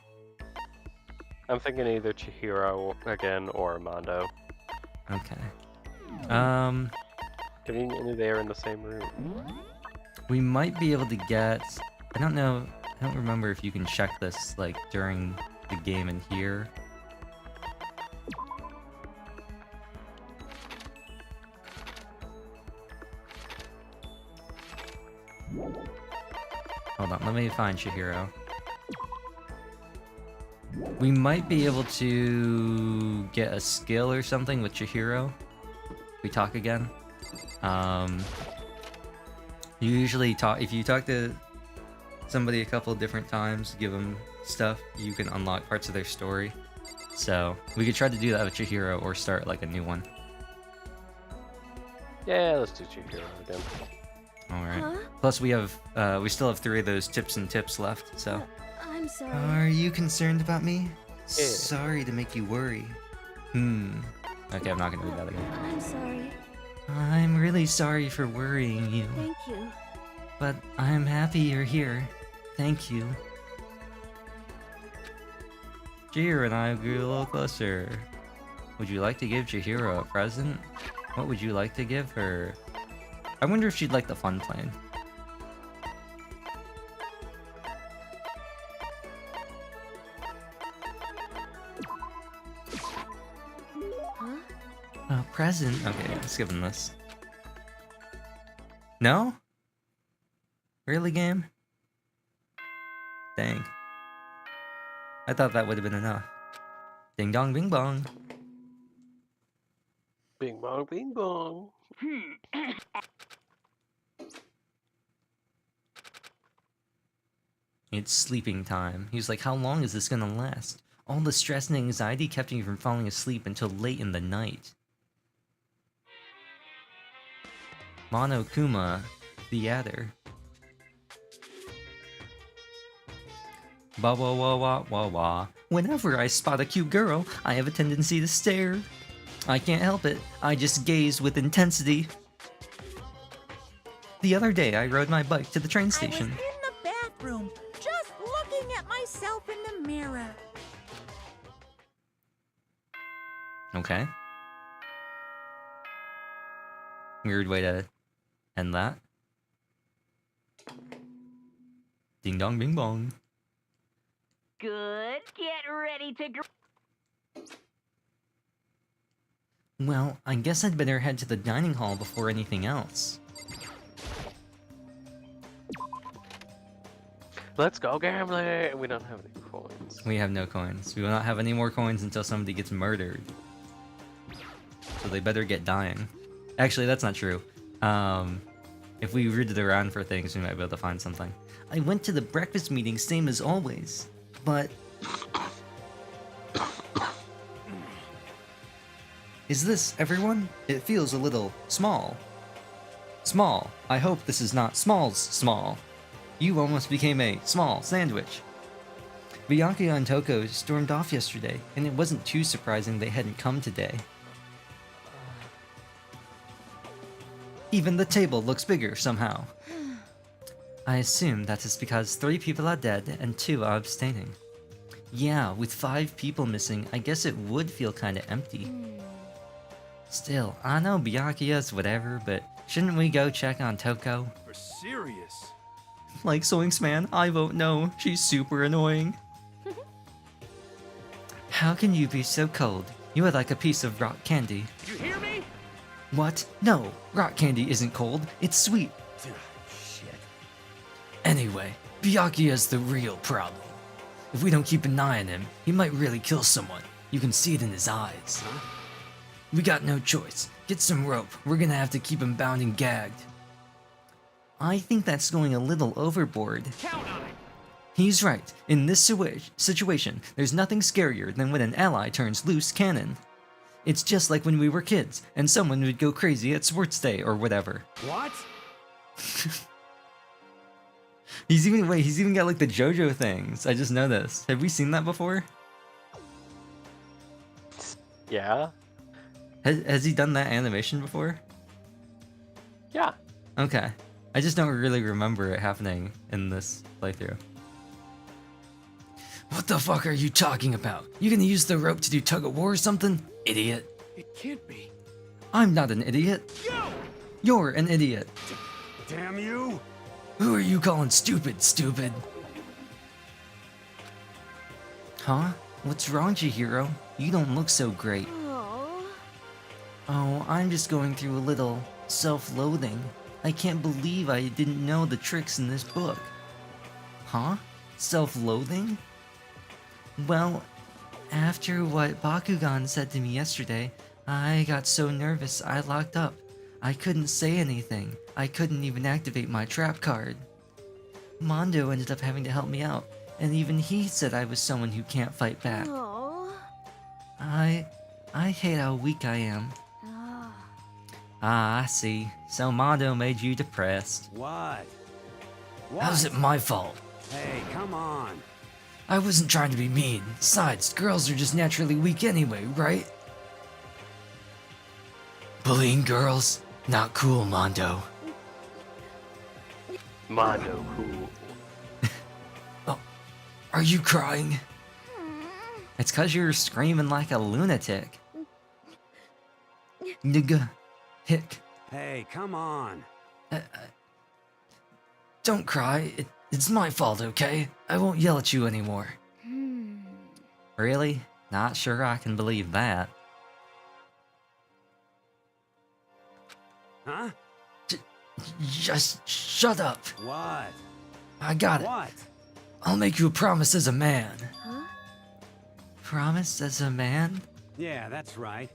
I'm thinking either Chihiro again or Armando. Okay. Conveniently, they are in the same room. We might be able to get... I don't know, I don't remember if you can check this, like, during the game in here. Hold on, let me find Chihiro. We might be able to get a skill or something with Chihiro. We talk again. You usually talk, if you talk to somebody a couple of different times, give them stuff, you can unlock parts of their story. So we could try to do that with Chihiro or start like a new one. Yeah, let's do Chihiro again. Alright. Huh? Plus we have, we still have 3 of those tips and tips left, so. I'm sorry. Are you concerned about me? Yeah. Sorry to make you worry. Okay, I'm not gonna do that again. I'm sorry. I'm really sorry for worrying you, Thank you. but I'm happy you're here. Thank you. Chihiro and I grew a little closer. Would you like to give Chihiro a present? What would you like to give her? I wonder if she'd like the fun plane. Huh? A present? Okay, let's give him this. No? Really, game? Dang. I thought that would have been enough. Ding dong bing bong. Bing bong, bing bong. It's sleeping time. He was like, how long is this gonna last? All the stress and anxiety kept me from falling asleep until late in the night. Monokuma Theater. Ba wa wa wa wa wa. Whenever I spot a cute girl, I have a tendency to stare. I can't help it. I just gaze with intensity. The other day, I rode my bike to the train station. I was in the bathroom, just looking at myself in the mirror. Okay. Weird way to end that. Ding dong bing bong. Good. Get ready to. Well, I guess I'd better head to the dining hall before anything else. Let's go gambling! We don't have any coins. We have no coins. We will not have any more coins until somebody gets murdered. So they better get dying. Actually, that's not true. If we rooted around for things, we might be able to find something. I went to the breakfast meeting same as always, but... Is this everyone? It feels a little small. Small. I hope this is not Small's small. You almost became a small sandwich. Bianca and Toko stormed off yesterday, and it wasn't too surprising they hadn't come today. Even the table looks bigger somehow. I assume that is because 3 people are dead and 2 are abstaining. Yeah, with 5 people missing, I guess it would feel kinda empty. Still, I know Byakuya's whatever, but shouldn't we go check on Toko? For serious? Like Zoinks man, I vote no. She's super annoying. How can you be so cold? You would like a piece of rock candy. You hear me? What? No, rock candy isn't cold, it's sweet. Shit. Anyway, Byakuya's the real problem. If we don't keep an eye on him, he might really kill someone. You can see it in his eyes. We got no choice. Get some rope. We're gonna have to keep him bound and gagged. I think that's going a little overboard. Count on it. He's right. In this situation, there's nothing scarier than when an ally turns loose cannon. It's just like when we were kids, and someone would go crazy at sports day or whatever. What? He's even got like the JoJo things. I just noticed. Have we seen that before? Yeah. Has he done that animation before? Yeah. Okay. I just don't really remember it happening in this playthrough. What the fuck are you talking about? You gonna use the rope to do tug of war or something? Idiot. It can't be. I'm not an idiot. Yo! You're an idiot. Damn you! Who are you calling stupid, stupid? Huh? What's wrong, Chihiro? You don't look so great. Oh. Oh, I'm just going through a little self-loathing. I can't believe I didn't know the tricks in this book. Huh? Self-loathing? Well, after what Bakugan said to me yesterday, I got so nervous I locked up. I couldn't say anything. I couldn't even activate my trap card. Mondo ended up having to help me out, and even he said I was someone who can't fight back. Oh. I hate how weak I am. Ah. Ah, I see. So Mondo made you depressed. What? What? How's it my fault? Hey, come on. I wasn't trying to be mean. Besides, girls are just naturally weak anyway, right? Bullying girls? Not cool, Mondo. Mondo cool. Oh, are you crying? It's 'cause you're screaming like a lunatic. Nigga. Hick. Hey, come on. Don't cry. It's my fault, okay? I won't yell at you anymore. Really? Not sure I can believe that. Huh? Just shut up. What? I got it. What? I'll make you a promise as a man. Huh? Promise as a man? Yeah, that's right.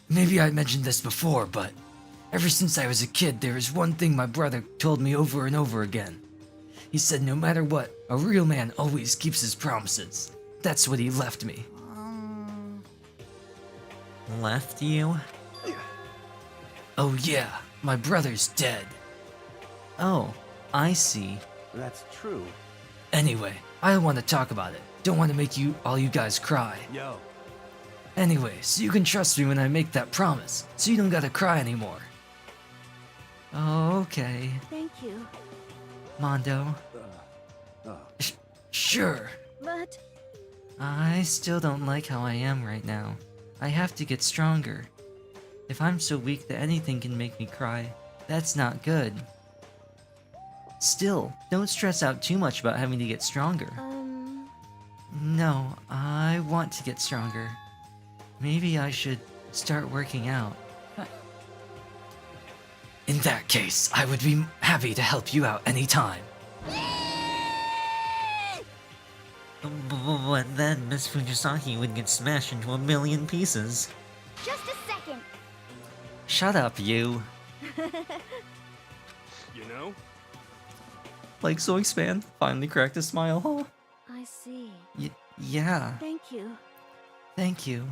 Maybe I mentioned this before, but ever since I was a kid, there is one thing my brother told me over and over again. He said no matter what, a real man always keeps his promises. That's what he left me. Left you? Oh yeah, my brother's dead. Oh, I see. That's true. Anyway, I don't want to talk about it. Don't want to make all you guys cry. Yo. Anyway, so you can trust me when I make that promise, so you don't gotta cry anymore. Okay, Thank you. Mondo. Sure. But I still don't like how I am right now. I have to get stronger. If I'm so weak that anything can make me cry, that's not good. Still, don't stress out too much about having to get stronger. No, I want to get stronger. Maybe I should start working out. In that case, I would be happy to help you out anytime. But then Miss Fujisaki would get smashed into a million pieces. just a second. Shut up, you. You know? Like Zoiks fan finally cracked a smile, huh? I see. Yeah, Thank you. thank you.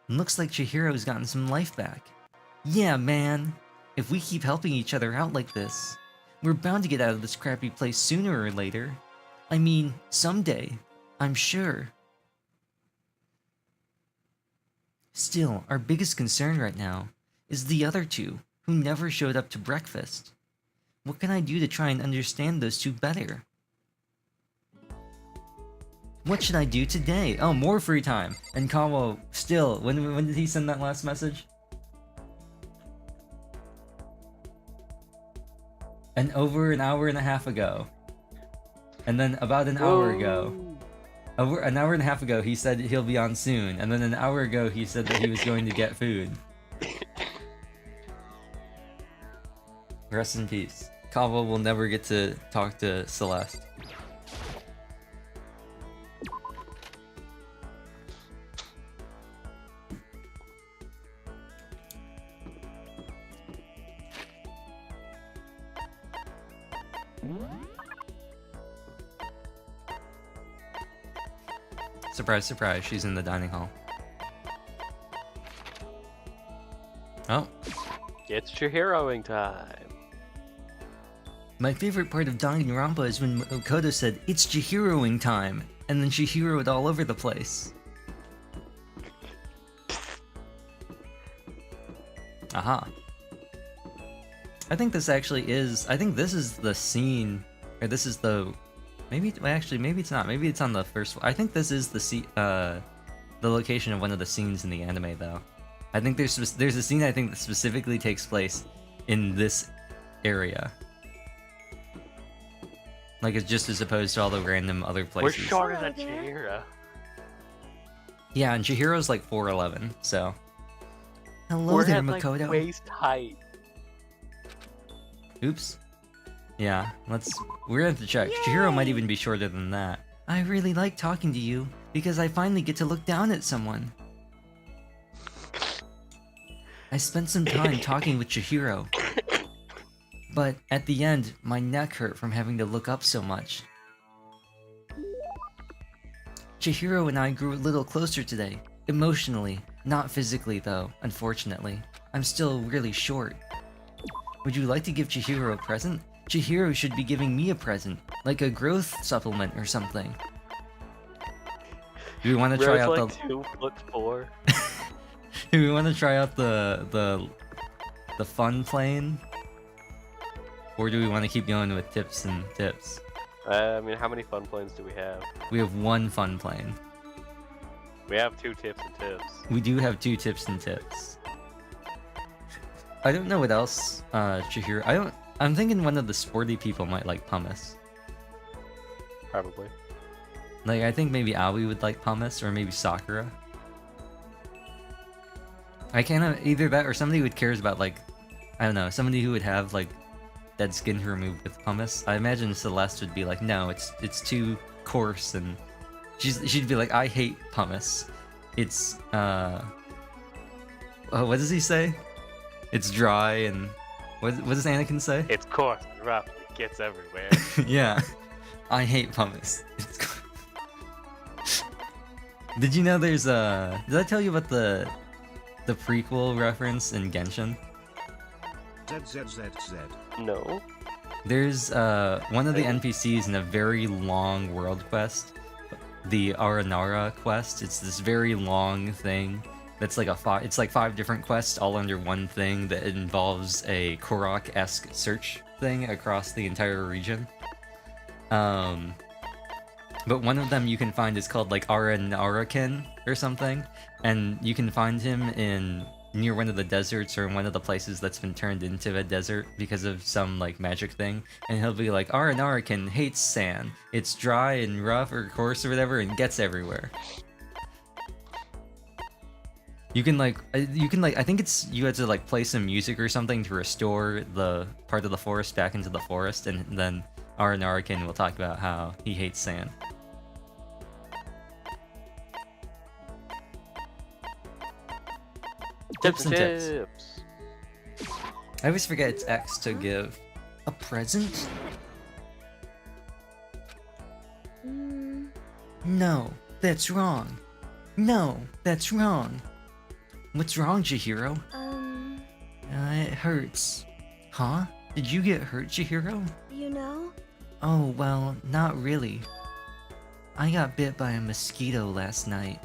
Looks like Chihiro's gotten some life back. Yeah, man. If we keep helping each other out like this, we're bound to get out of this crappy place sooner or later. I mean, someday. I'm sure. Still, our biggest concern right now is the other two, who never showed up to breakfast. What can I do to try and understand those two better? What should I do today? Oh, more free time. And Kawa, still, when did he send that last message? Over an hour and a half ago. And then about an hour ago. An hour and a half ago, he said he'll be on soon, and then an hour ago, he said that he was going to get food. Rest in peace. Kawa will never get to talk to Celeste. Surprise, surprise, she's in the dining hall. Oh. It's Chihiroing time. My favorite part of Danganronpa is when Makoto said, "It's Chihiroing time," and then she heroed all over the place. Aha. I think this actually is, I think this is the scene, or this is the, maybe, well, actually, maybe it's not, maybe it's on the first, I think this is the location of one of the scenes in the anime, though. I think there's a scene I think that specifically takes place in this area. Like, it's just as opposed to all the random other places. We're shorter than Chihiro. Yeah, and Chihiro's like 4'11", so. Hello We're there, at, Makoto. like, waist height. Oops. Yeah, we're gonna have to check. Chihiro might even be shorter than that. I really like talking to you, because I finally get to look down at someone. I spent some time talking with Chihiro. But at the end, my neck hurt from having to look up so much. Chihiro and I grew a little closer today. Emotionally, not physically though, unfortunately. I'm still really short. Would you like to give Chihiro a present? Chihiro should be giving me a present, like a growth supplement or something. Do we want to try out like the... 2'4". Do we want to try out the fun plane? Or do we want to keep going with tips and tips? I mean, how many fun planes do we have? We have one fun plane. We have 2 tips and tips. We do have 2 tips and tips. I don't know what else, Chihiro. I'm thinking one of the sporty people might like pumice. Probably. Like, I think maybe Aoi would like pumice, or maybe Sakura. I can't, either that or somebody who cares about, like, I don't know, somebody who would have, like, dead skin to remove with pumice. I imagine Celeste would be like, no, it's too coarse, and she'd be like, I hate pumice. It's, what does he say? It's dry, and what does Anakin say? It's coarse and rough, it gets everywhere. Yeah, I hate pumice. Did you know there's a... Did I tell you about the prequel reference in Genshin? ZZZZ. No. There's one of the NPCs in a very long world quest, the Aranara quest. It's this very long thing that's like it's like 5 different quests all under one thing that involves a Korok-esque search thing across the entire region. But one of them you can find is called like Aranarakin or something, and you can find him near one of the deserts or one of the places that's been turned into a desert because of some like magic thing, and he'll be like, Aranarakin hates sand. It's dry and rough or coarse or whatever and gets everywhere. You can like, I think it's, you had to like play some music or something to restore the part of the forest back into the forest, and then Aranarakin will talk about how he hates sand. Tips and tips. I always forget it's X to give. A present? No, that's wrong. No, that's wrong. What's wrong, Chihiro? It hurts. Huh? Did you get hurt, Chihiro? You know? Oh, well, not really. I got bit by a mosquito last night.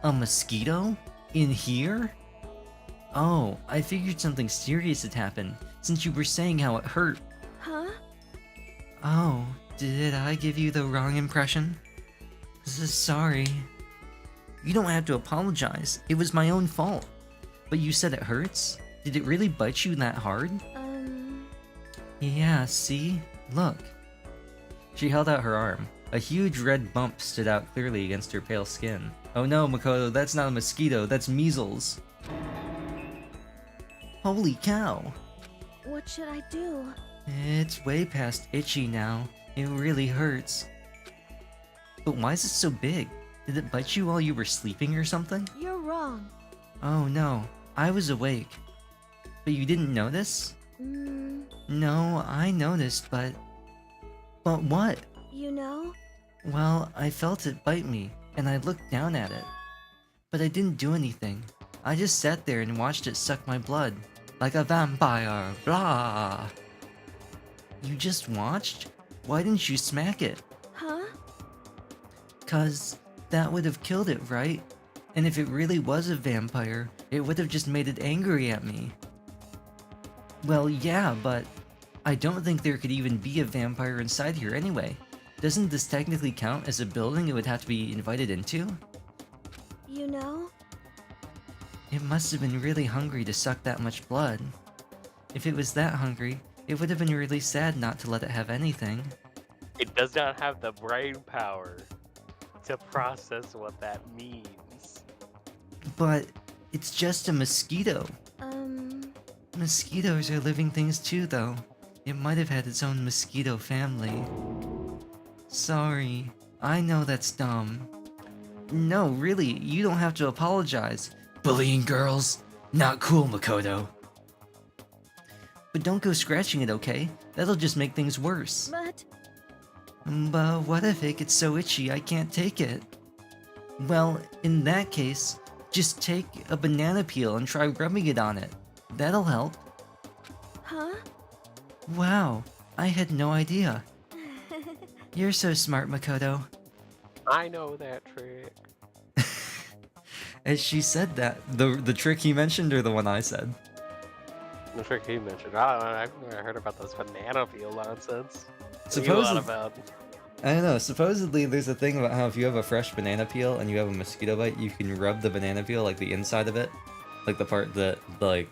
A mosquito? In here? Oh, I figured something serious had happened, since you were saying how it hurt. Huh? Oh, did I give you the wrong impression? Sorry. You don't have to apologize. It was my own fault. But you said it hurts? Did it really bite you that hard? Yeah, see? Look. She held out her arm. A huge red bump stood out clearly against her pale skin. Oh no, Makoto, that's not a mosquito, that's measles. Holy cow. What should I do? It's way past itchy now. It really hurts. But why is it so big? Did it bite you while you were sleeping or something? You're wrong. Oh no, I was awake. But you didn't notice? No, I noticed, but... But what? You know? Well, I felt it bite me, and I looked down at it. But I didn't do anything. I just sat there and watched it suck my blood. Like a vampire, blah! You just watched? Why didn't you smack it? Huh? 'Cause that would have killed it, right? And if it really was a vampire, it would have just made it angry at me. Well, yeah, but I don't think there could even be a vampire inside here anyway. Doesn't this technically count as a building it would have to be invited into? You know? It must have been really hungry to suck that much blood. If it was that hungry, it would have been really sad not to let it have anything. It does not have the brain power to process what that means. But it's just a mosquito. Mosquitoes are living things too, though. It might have had its own mosquito family. Sorry. I know that's dumb. No, really, you don't have to apologize. Bullying girls? Not cool, Makoto. But don't go scratching it, okay? That'll just make things worse. But what if it gets so itchy I can't take it? Well, in that case, just take a banana peel and try rubbing it on it. That'll help. Huh? Wow, I had no idea. You're so smart, Makoto. I know that trick. As she said that, the trick he mentioned or the one I said? The trick he mentioned. I've never heard about this banana peel nonsense. I don't know, supposedly there's a thing about how if you have a fresh banana peel and you have a mosquito bite, you can rub the banana peel, like the inside of it, like the part that, like,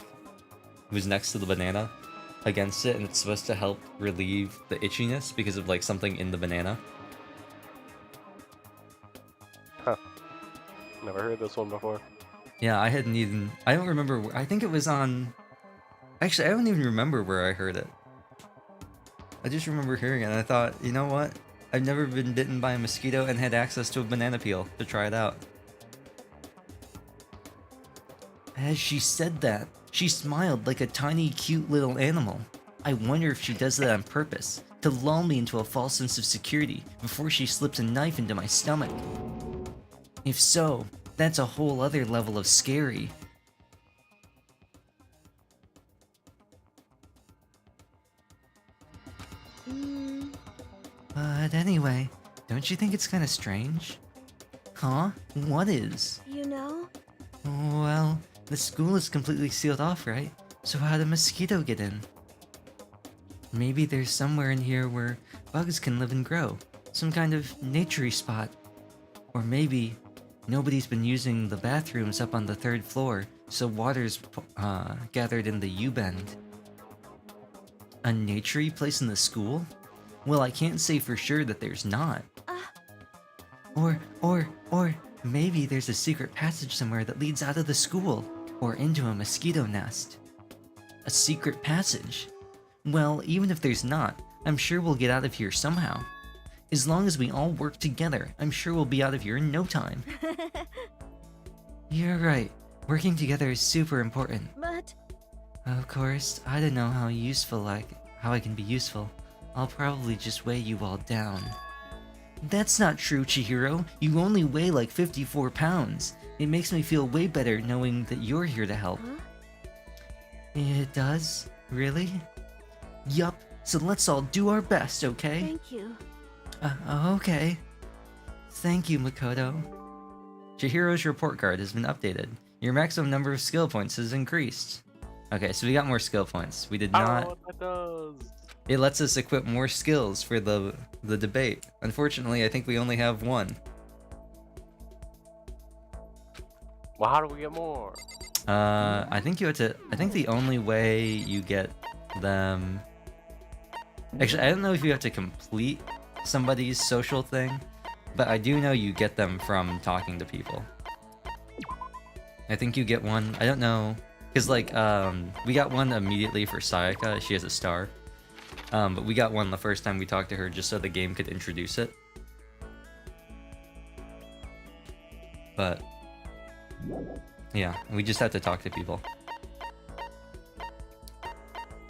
was next to the banana, against it, and it's supposed to help relieve the itchiness because of, like, something in the banana. Huh. Never heard this one before. Yeah, I don't remember, I think it was on... Actually, I don't even remember where I heard it. I just remember hearing it and I thought, you know what? I've never been bitten by a mosquito and had access to a banana peel to try it out. As she said that, she smiled like a tiny, cute little animal. I wonder if she does that on purpose, to lull me into a false sense of security before she slips a knife into my stomach. If so, that's a whole other level of scary. But anyway, don't you think it's kinda strange? Huh? What is? You know? Well, the school is completely sealed off, right? So how did mosquito get in? Maybe there's somewhere in here where bugs can live and grow. Some kind of naturey spot. Or maybe nobody's been using the bathrooms up on the 3rd floor, so water's gathered in the U-bend. A naturey place in the school? Well, I can't say for sure that there's not. Or maybe there's a secret passage somewhere that leads out of the school, or into a mosquito nest. A secret passage? Well, even if there's not, I'm sure we'll get out of here somehow. As long as we all work together, I'm sure we'll be out of here in no time. You're right. Working together is super important. But... Of course, I don't know how I can be useful. I'll probably just weigh you all down. That's not true, Chihiro. You only weigh like 54 pounds. It makes me feel way better knowing that you're here to help. Huh? It does? Really? Yup, so let's all do our best, okay? Thank you. Okay. Thank you, Makoto. Chihiro's report card has been updated. Your maximum number of skill points has increased. Okay, so we got more skill points. We did I don't not... know what that does. It lets us equip more skills for the debate. Unfortunately, I think we only have one. Well, how do we get more? I think you have to... I think the only way you get them... Actually, I don't know if you have to complete somebody's social thing, but I do know you get them from talking to people. I think you get one, I don't know, because like, we got one immediately for Sayaka, she has a star. But we got one the first time we talked to her just so the game could introduce it. But, yeah, we just have to talk to people.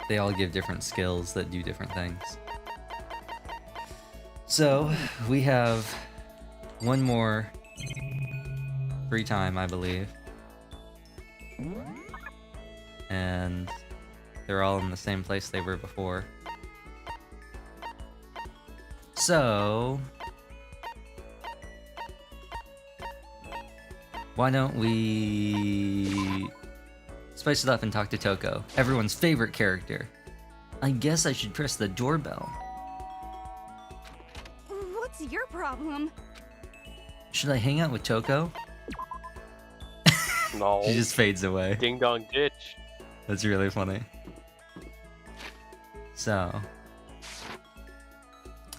They all give different skills that do different things. So, we have one more free time, I believe. And they're all in the same place they were before. So, why don't we spice it up and talk to Toko, everyone's favorite character? I guess I should press the doorbell. What's your problem? Should I hang out with Toko? No. She just fades away. Ding dong ditch. That's really funny. So,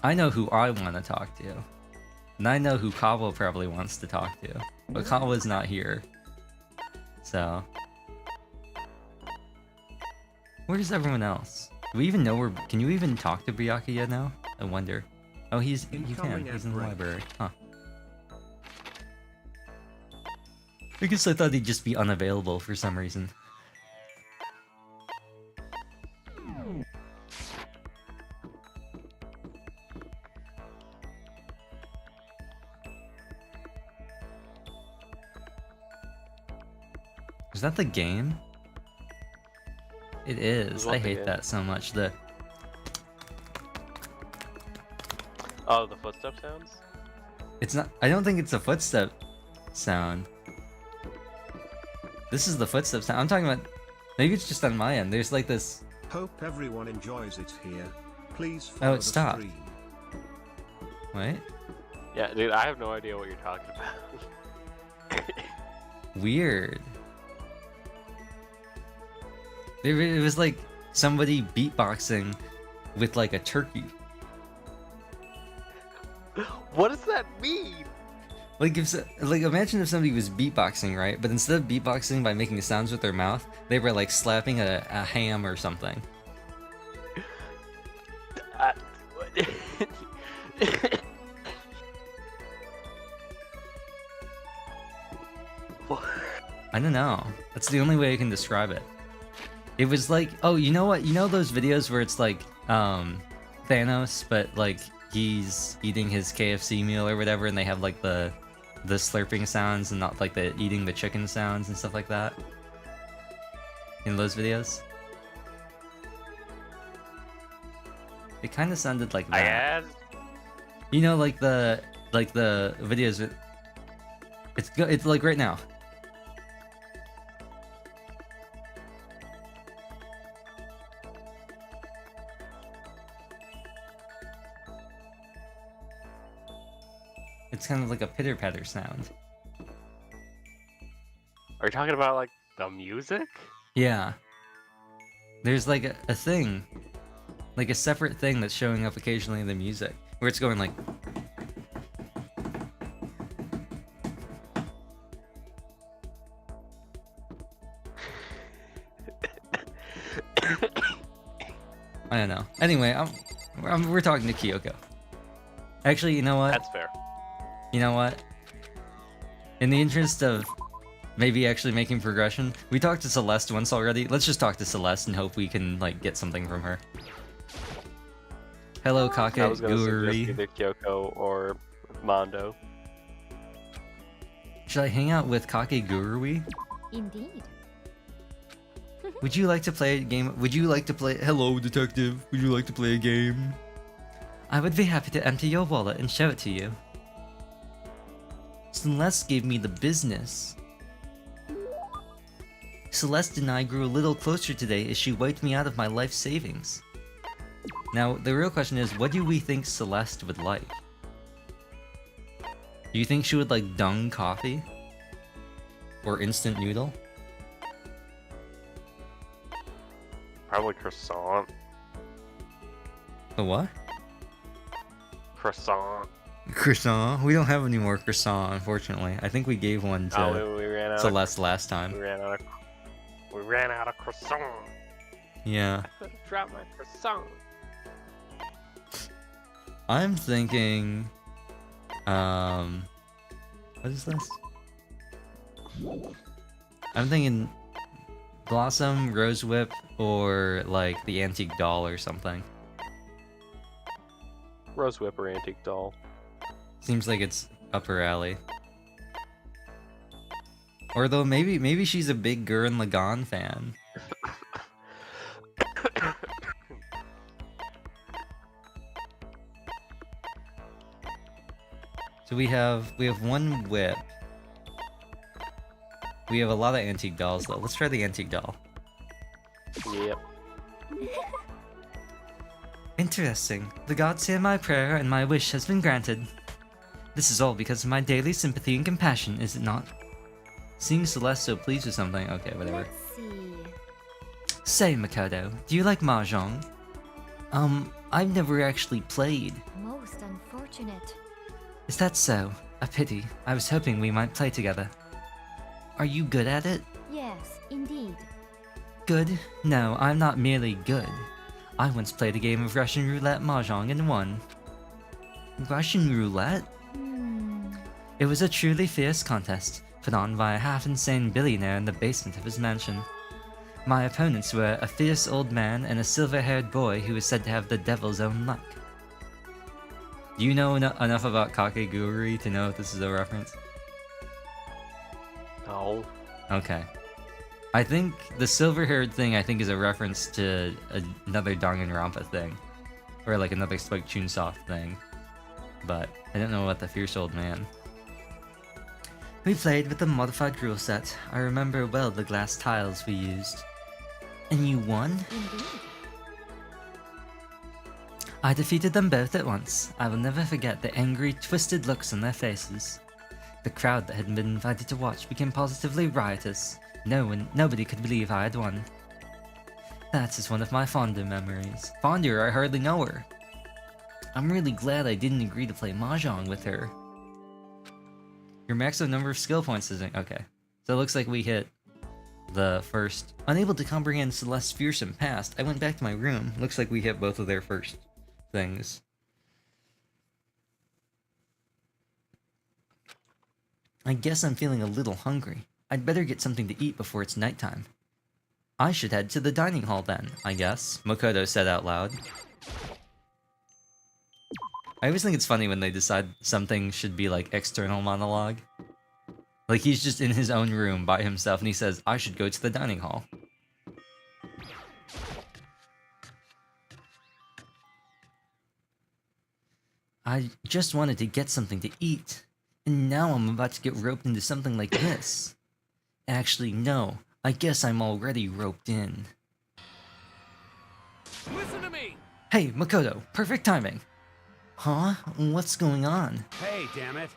I know who I want to talk to. And I know who Kawa probably wants to talk to. But Kawa's not here. So, where's everyone else? Do we even know where... Can you even talk to Byakuya now? I wonder. Oh, you can. He's in the library. Huh. I guess I thought he'd just be unavailable for some reason. Is that the game? It is. I hate that so much. Oh, the footstep sounds? It's not. I don't think it's a footstep sound. This is the footstep sound. I'm talking about. Maybe it's just on my end. There's like this. Hope everyone enjoys it here. Please follow it stopped. stream. Wait. Yeah, dude, I have no idea what you're talking about. Weird. It was like somebody beatboxing with like a turkey. What does that mean? Like imagine if somebody was beatboxing, right? But instead of beatboxing by making sounds with their mouth, they were like slapping a ham or something. I don't know. That's the only way I can describe it. It was like, oh, you know what? You know those videos where it's like Thanos, but like he's eating his KFC meal or whatever, and they have like the slurping sounds and not like the eating the chicken sounds and stuff like that in those videos. It kind of sounded like that. I asked. You know, like the videos. It's like right now. It's kind of like a pitter-patter sound. Are you talking about like the music? Yeah. There's like a thing, like a separate thing that's showing up occasionally in the music, where it's going like. I don't know. Anyway, we're talking to Kyoko. Actually, you know what? That's fair. You know what? In the interest of maybe actually making progression, we talked to Celeste once already. Let's just talk to Celeste and hope we can like get something from her. Hello, Kake I was gonna suggest Guri. either Kyoko or Mondo. Should I hang out with Kake Gurui? Indeed. Would you like to play a game? Would you like to play? Hello, detective. Would you like to play a game? I would be happy to empty your wallet and show it to you. Celeste gave me the business. Celeste and I grew a little closer today as she wiped me out of my life savings. Now, the real question is, what do we think Celeste would like? Do you think she would like dung coffee? Or instant noodle? Probably croissant. The what? Croissant. Croissant? We don't have any more croissant, unfortunately. I think we gave one to Oh, we ran out. Celeste last time. We ran out of croissant. Yeah. I could have dropped my croissant. I'm thinking... What is this? I'm thinking Blossom, Rose Whip, or like the Antique Doll or something. Rose Whip or Antique Doll. Seems like it's up her alley. Or though maybe she's a big Gurren Lagann fan. So we have one whip. We have a lot of antique dolls though. Let's try the antique doll. Yep. Interesting. The gods hear my prayer and my wish has been granted. This is all because of my daily sympathy and compassion, is it not? Seeing Celeste so pleased with something. Okay, whatever. Let's see. Say, Makoto, do you like Mahjong? I've never actually played. Most unfortunate. Is that so? A pity. I was hoping we might play together. Are you good at it? Yes, indeed. Good? No, I'm not merely good. I once played a game of Russian roulette mahjong and won. Russian roulette? It was a truly fierce contest, put on by a half-insane billionaire in the basement of his mansion. My opponents were a fierce old man and a silver-haired boy who was said to have the devil's own luck. Do you know enough about Kakegurui to know if this is a reference? No. Okay. I think the silver-haired thing is a reference to another Danganronpa thing. Or like another Spike Chunsoft thing. But I don't know about the fierce old man. We played with the modified rule set. I remember well the glass tiles we used. And you won? Indeed. I defeated them both at once. I will never forget the angry, twisted looks on their faces. The crowd that had been invited to watch became positively riotous. Nobody could believe I had won. That is one of my fonder memories. Fonder, I hardly know her. I'm really glad I didn't agree to play Mahjong with her. Your maximum number of skill points isn't... Okay. So it looks like we hit the first... Unable to comprehend Celeste's fearsome past, I went back to my room. Looks like we hit both of their first things. I guess I'm feeling a little hungry. I'd better get something to eat before it's nighttime. I should head to the dining hall then, I guess, Makoto said out loud. I always think it's funny when they decide something should be like external monologue. Like he's just in his own room by himself and he says, I should go to the dining hall. I just wanted to get something to eat. And now I'm about to get roped into something like this. Actually, no. I guess I'm already roped in. Listen to me! Hey, Makoto, perfect timing. Huh? What's going on? Hey, damn it.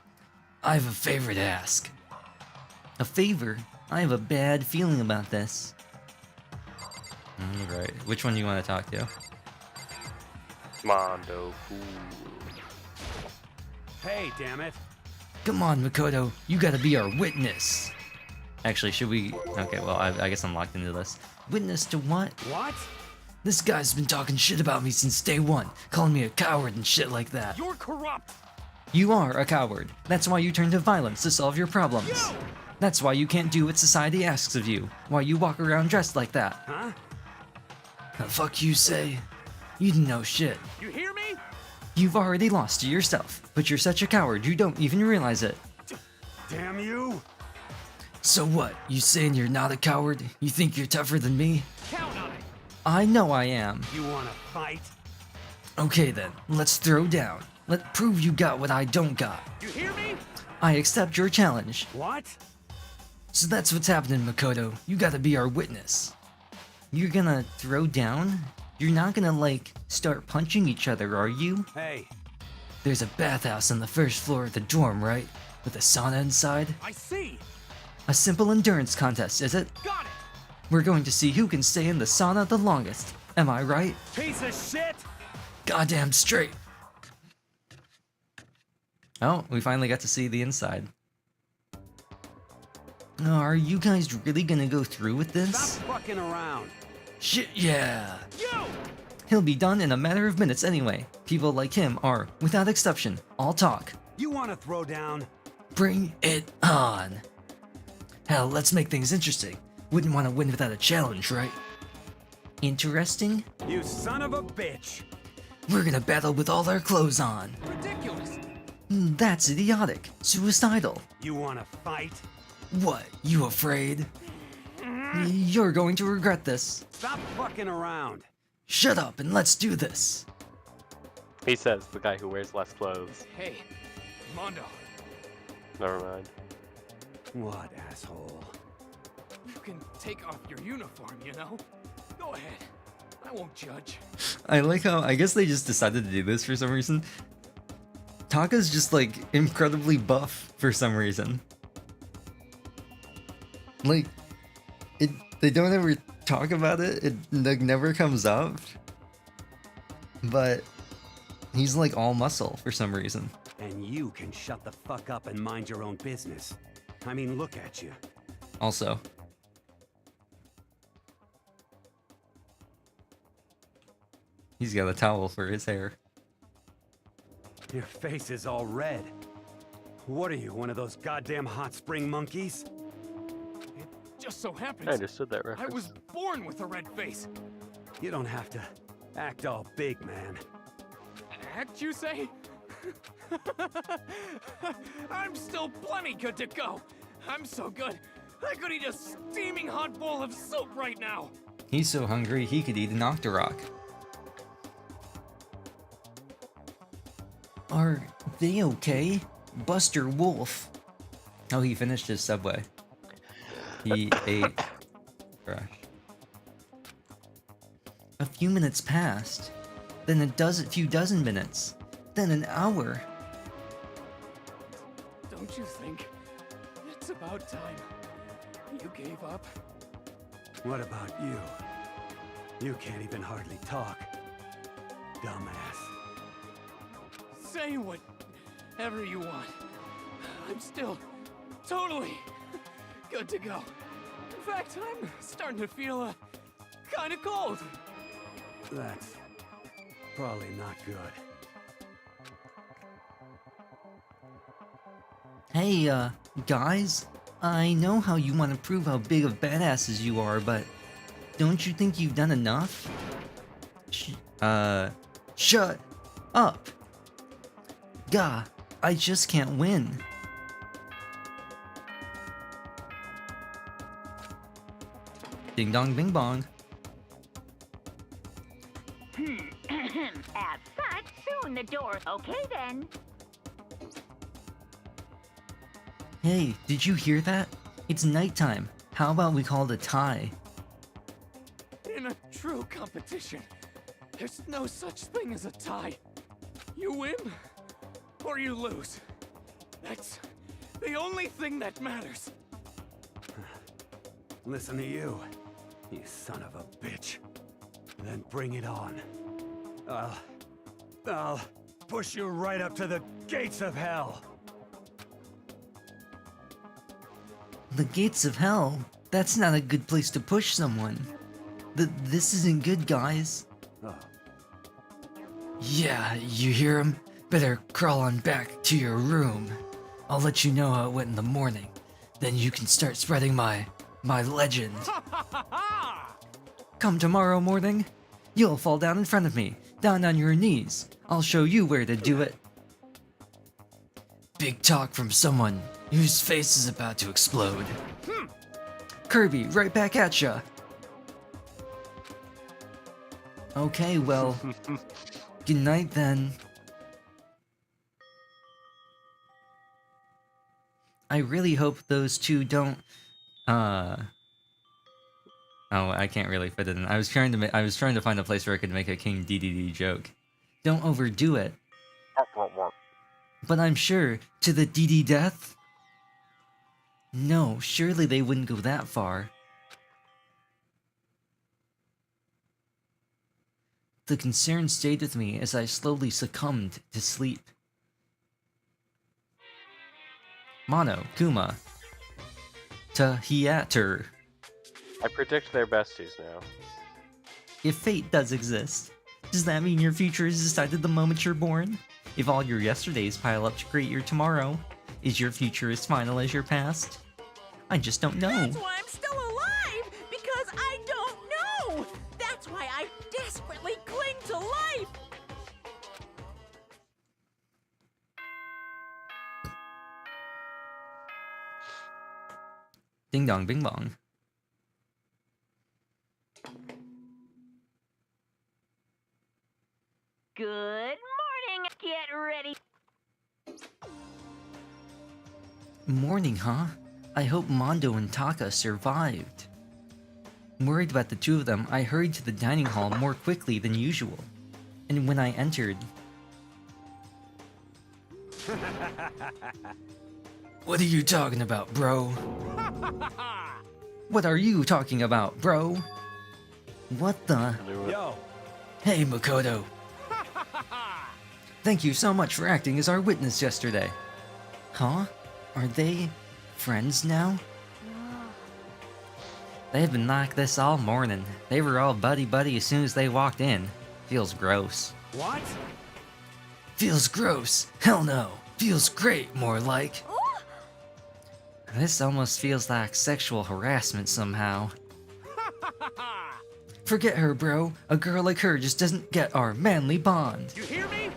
I have a favor to ask. A favor? I have a bad feeling about this. Right. Which one do you want to talk to? Mondo fool. Hey, damn it. Come on, Makoto. You gotta be our witness. Actually, should we... Okay, well, I guess I'm locked into this. Witness to what? What? This guy's been talking shit about me since day one, calling me a coward and shit like that. You're corrupt. You are a coward. That's why you turn to violence to solve your problems. Yo! That's why you can't do what society asks of you. Why you walk around dressed like that. Huh? The fuck you say? You didn't know shit. You hear me? You've already lost to yourself, but you're such a coward you don't even realize it. Damn you. So what? You saying you're not a coward? You think you're tougher than me? Count on it. I know I am. You wanna fight? Okay then, let's throw down. Let's prove you got what I don't got. You hear me? I accept your challenge. What? So that's what's happening, Makoto. You gotta be our witness. You're gonna throw down? You're not gonna, like, start punching each other, are you? Hey. There's a bathhouse on the first floor of the dorm, right? With a sauna inside? I see. A simple endurance contest, is it? Got it. We're going to see who can stay in the sauna the longest. Am I right? Piece of shit. Goddamn straight. Oh, we finally got to see the inside. Are you guys really gonna go through with this? Stop fucking around. Shit, yeah. You! He'll be done in a matter of minutes anyway. People like him are, without exception, all talk. You want to throw down? Bring it on. Hell, let's make things interesting. Wouldn't want to win without a challenge, right? Interesting? You son of a bitch! We're gonna battle with all our clothes on. Ridiculous! That's idiotic. Suicidal. You want to fight? What, you afraid? You're going to regret this. Stop fucking around. Shut up and let's do this. He says, the guy who wears less clothes. Hey, Mondo. Never mind. What asshole? You can take off your uniform, you know? Go ahead. I won't judge. I like how, I guess they just decided to do this for some reason. Taka's just like incredibly buff for some reason. Like, they don't ever talk about it, it like never comes up. But he's like all muscle for some reason. And you can shut the fuck up and mind your own business. I mean, look at you. Also. He's got a towel for his hair. Your face is all red. What are you, one of those goddamn hot spring monkeys? It just so happens I understood that I reference. was born with a red face. You don't have to act all big, man. Act, you say? I'm still plenty good to go. I'm so good, I could eat a steaming hot bowl of soup right now. He's so hungry he could eat an Octorok. Are they okay? Buster Wolf. Oh, he finished his Subway. He ate trash. A few minutes passed, then a few dozen minutes, then an hour. Don't you think it's about time you gave up? What about you? You can't even hardly talk. Dumbass. Say whatever you want. I'm still totally good to go. In fact, I'm starting to feel kind of cold. That's probably not good. Hey, guys, I know how you want to prove how big of badasses you are, but don't you think you've done enough? Shut up! Gah, I just can't win. Ding dong bing bong. As such, soon the door. Okay then. Hey, did you hear that? It's nighttime. How about we call it a tie? In a true competition, there's no such thing as a tie. You win, or you lose. That's the only thing that matters. Listen to you, you son of a bitch. Then bring it on. I'll push you right up to the gates of hell. The gates of hell? That's not a good place to push someone. This isn't good, guys. Oh. Yeah, you hear him? Better crawl on back to your room. I'll let you know how it went in the morning. Then you can start spreading my legend. Come tomorrow morning, you'll fall down in front of me, down on your knees. I'll show you where to do it. Big talk from someone whose face is about to explode. Kirby, right back at ya. Okay, well, good night then. I really hope those two don't, Oh, I can't really fit it in. I was trying to find a place where I could make a King DDD joke. Don't overdo it. But I'm sure, to the DD death? No, surely they wouldn't go that far. The concern stayed with me as I slowly succumbed to sleep. Mono, Kuma, Tahiatur. I predict they're besties now. If fate does exist, does that mean your future is decided the moment you're born? If all your yesterdays pile up to create your tomorrow, is your future as final as your past? I just don't know. That's why I'm still alive, because I don't know. That's why I desperately cling to life. Ding dong, bing bong. Good morning. Get ready. Morning, huh? I hope Mondo and Taka survived. Worried about the two of them, I hurried to the dining hall more quickly than usual. And when I entered... What are you talking about, bro? What are you talking about, bro? What the... Yo! Hey, Makoto. Thank you so much for acting as our witness yesterday. Huh? Are they friends now? They've been like this all morning. They were all buddy-buddy as soon as they walked in. Feels gross. What? Feels gross. Hell no. Feels great, more like. This almost feels like sexual harassment somehow. Forget her, bro. A girl like her just doesn't get our manly bond. You hear me?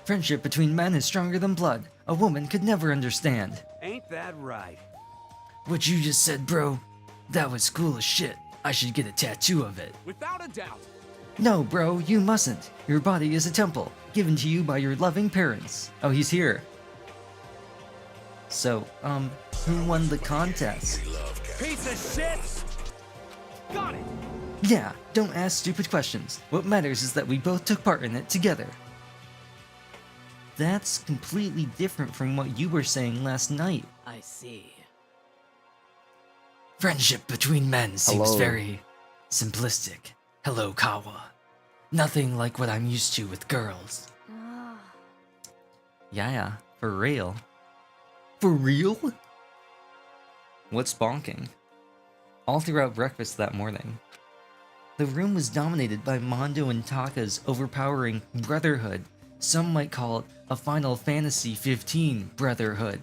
Friendship between men is stronger than blood. A woman could never understand. Ain't that right? What you just said, bro, that was cool as shit. I should get a tattoo of it. Without a doubt. No, bro, you mustn't. Your body is a temple, given to you by your loving parents. Oh, he's here. So, who won the contest? Piece of shit! Got it! Yeah, don't ask stupid questions. What matters is that we both took part in it together. That's completely different from what you were saying last night. I see. Friendship between men seems Hello. very simplistic. Hello, Kawa. Nothing like what I'm used to with girls. Yeah, for real. For real? What's bonking? All throughout breakfast that morning, the room was dominated by Mondo and Taka's overpowering brotherhood. Some might call it a Final Fantasy 15 brotherhood.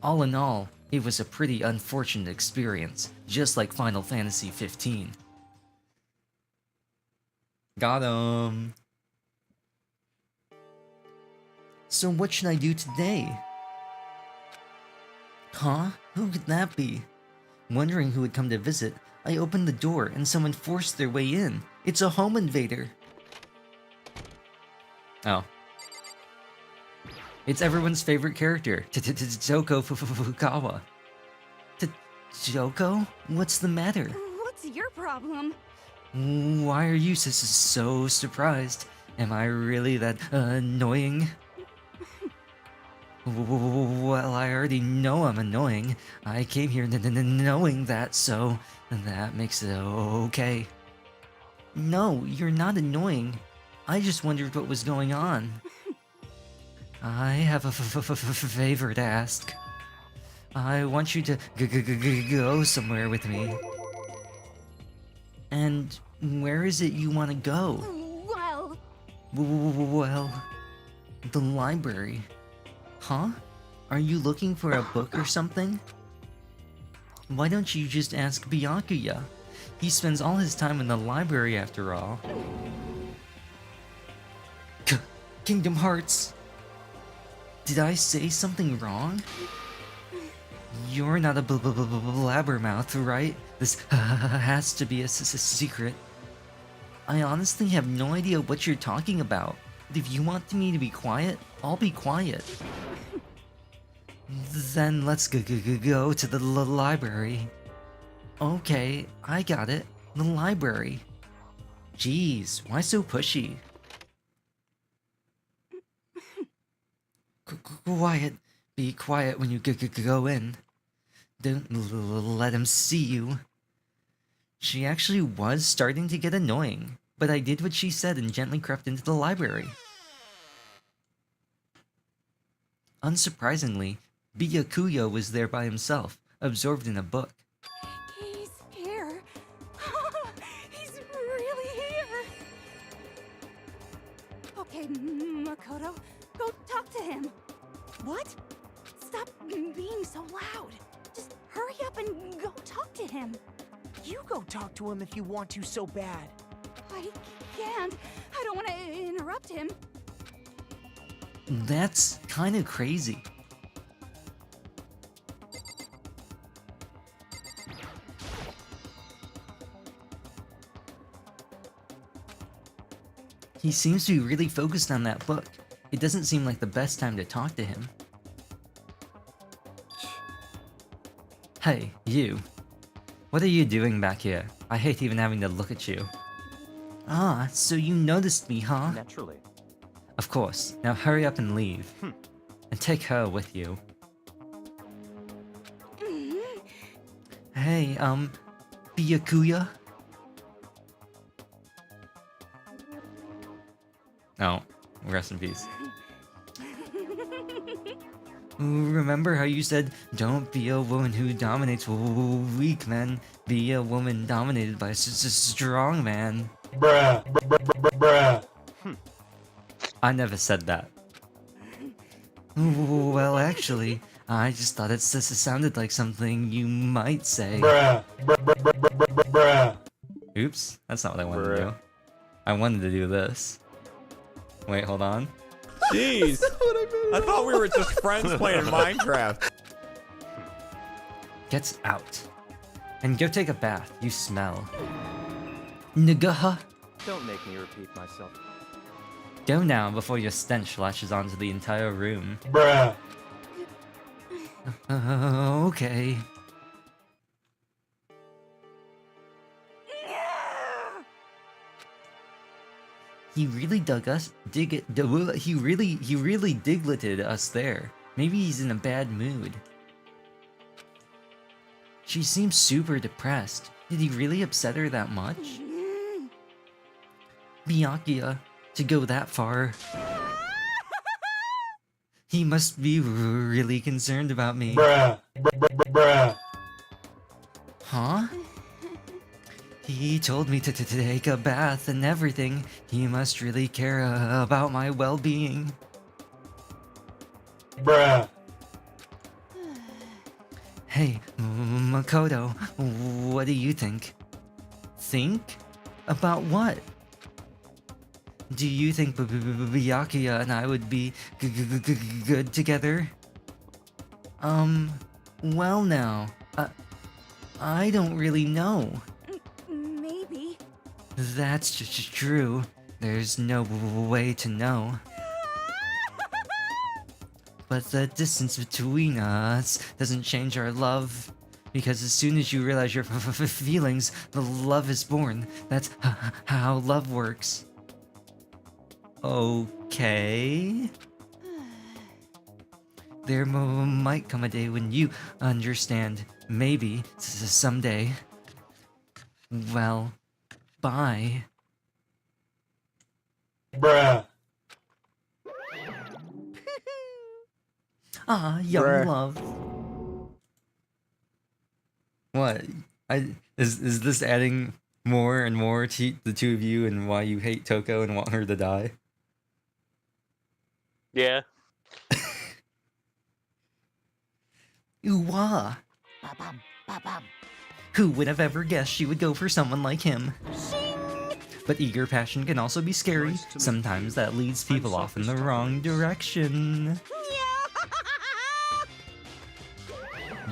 All in all, it was a pretty unfortunate experience, just like Final Fantasy 15. Got him. So what should I do today? Huh? Who could that be? Wondering who would come to visit, I opened the door and someone forced their way in. It's a home invader. Oh. It's everyone's favorite character, Toko Fukawa. Toko? What's the matter? What's your problem? Why are you so surprised? Am I really that annoying? Well, I already know I'm annoying. I came here knowing that, so that makes it okay. No, you're not annoying. I just wondered what was going on. I have a favor to ask. I want you to go somewhere with me. And where is it you want to go? Well... Well, the library. Huh? Are you looking for a book or something? Why don't you just ask Byakuya? He spends all his time in the library after all. Kingdom Hearts! Did I say something wrong? You're not a blabbermouth, right? This has to be a secret. I honestly have no idea what you're talking about. But if you want me to be quiet, I'll be quiet. Then let's go to the library. Okay, I got it. The library. Jeez, why so pushy? Quiet. Be quiet when you go in. Don't let him see you. She actually was starting to get annoying, but I did what she said and gently crept into the library. Unsurprisingly, Byakuya was there by himself, absorbed in a book. He's here. He's really here. Okay, Makoto, go talk to him. What? Stop being so loud. Just hurry up and go talk to him. You go talk to him if you want to so bad. I can't. I don't want to interrupt him. That's kind of crazy. He seems to be really focused on that book. It doesn't seem like the best time to talk to him. Hey, you. What are you doing back here? I hate even having to look at you. Ah, so you noticed me, huh? Naturally. Of course. Now hurry up and leave. And take her with you. Hey, Byakuya? Oh, rest in peace. Remember how you said, don't be a woman who dominates weak men, be a woman dominated by a strong man. Bruh. I never said that. Well, actually, I just thought it sounded like something you might say. Oops, that's not what I wanted to do. I wanted to do this. Wait, hold on. Jeez. I thought we were just friends playing Minecraft. Gets out. And go take a bath, you smell. Nagaha. Don't make me repeat myself. Go now before your stench lashes onto the entire room. Okay. He really he really digleted us there. Maybe he's in a bad mood. She seems super depressed. Did he really upset her that much? Byakuya, to go that far. He must be really concerned about me. Huh? He told me to take a bath and everything. He must really care about my well-being. Hey, Makoto, what do you think? Think? About what? Do you think Byakuya and I would be good together? Well now, I don't really know. Maybe. That's true. There's no way to know. But the distance between us doesn't change our love. Because as soon as you realize your feelings, the love is born. That's how love works. Okay. There might come a day when you understand. Maybe someday. Well, bye. Ah, young love. What? Is this adding more and more to the two of you and why you hate Toko and want her to die? Yeah. Ooh-wah. Who would have ever guessed she would go for someone like him? But eager passion can also be scary. Sometimes that leads people off in the wrong direction.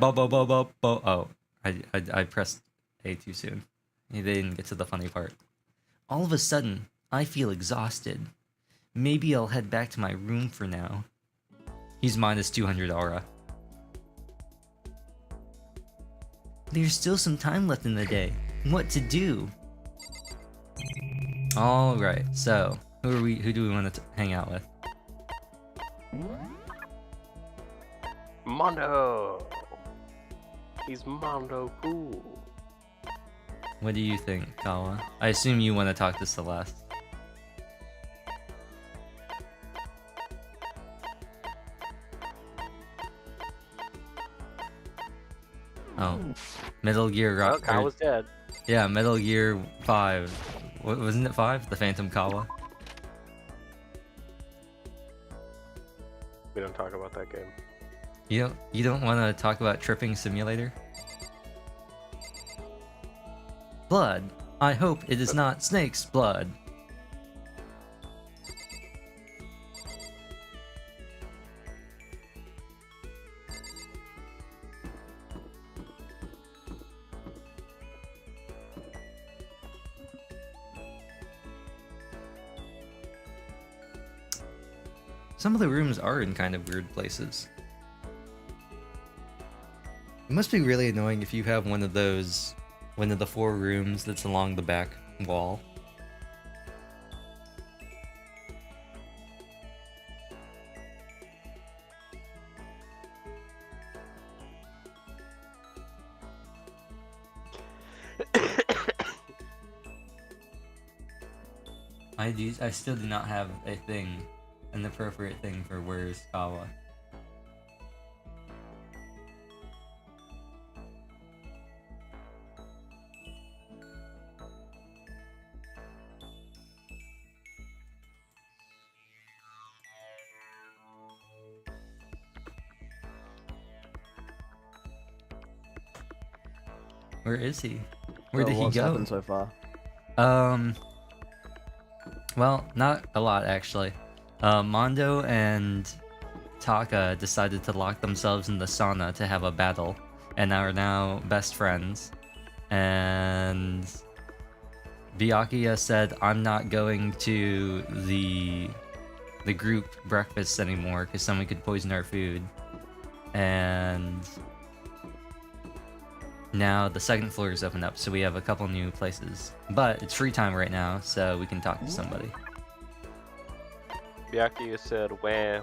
Oh, I pressed A too soon. They didn't get to the funny part. All of a sudden, I feel exhausted. Maybe I'll head back to my room for now. He's minus 200 aura. There's still some time left in the day. What to do? Alright, so who do we want to hang out with? Mondo! He's Mondo cool. What do you think, Kawa? I assume you want to talk to Celeste. Oh, Metal Gear Oh, Rock. Kawa's dead. Yeah, Metal Gear 5. What, wasn't it 5? The Phantom Kawa. We don't talk about that game. You don't want to talk about Tripping Simulator? Blood. I hope it is not snake's blood. Some of the rooms are in kind of weird places. It must be really annoying if you have one of the 4 rooms that's along the back wall. I still do not have an appropriate thing for Where's Kawa. Where is he? Where did he what's go? happened so far? Well, not a lot actually. Mondo and Taka decided to lock themselves in the sauna to have a battle, and are now best friends. And Byakuya said, "I'm not going to the group breakfast anymore because someone could poison our food." And now the second floor is opened up, so we have a couple new places. But it's free time right now, so we can talk to somebody. Byakuya said, where,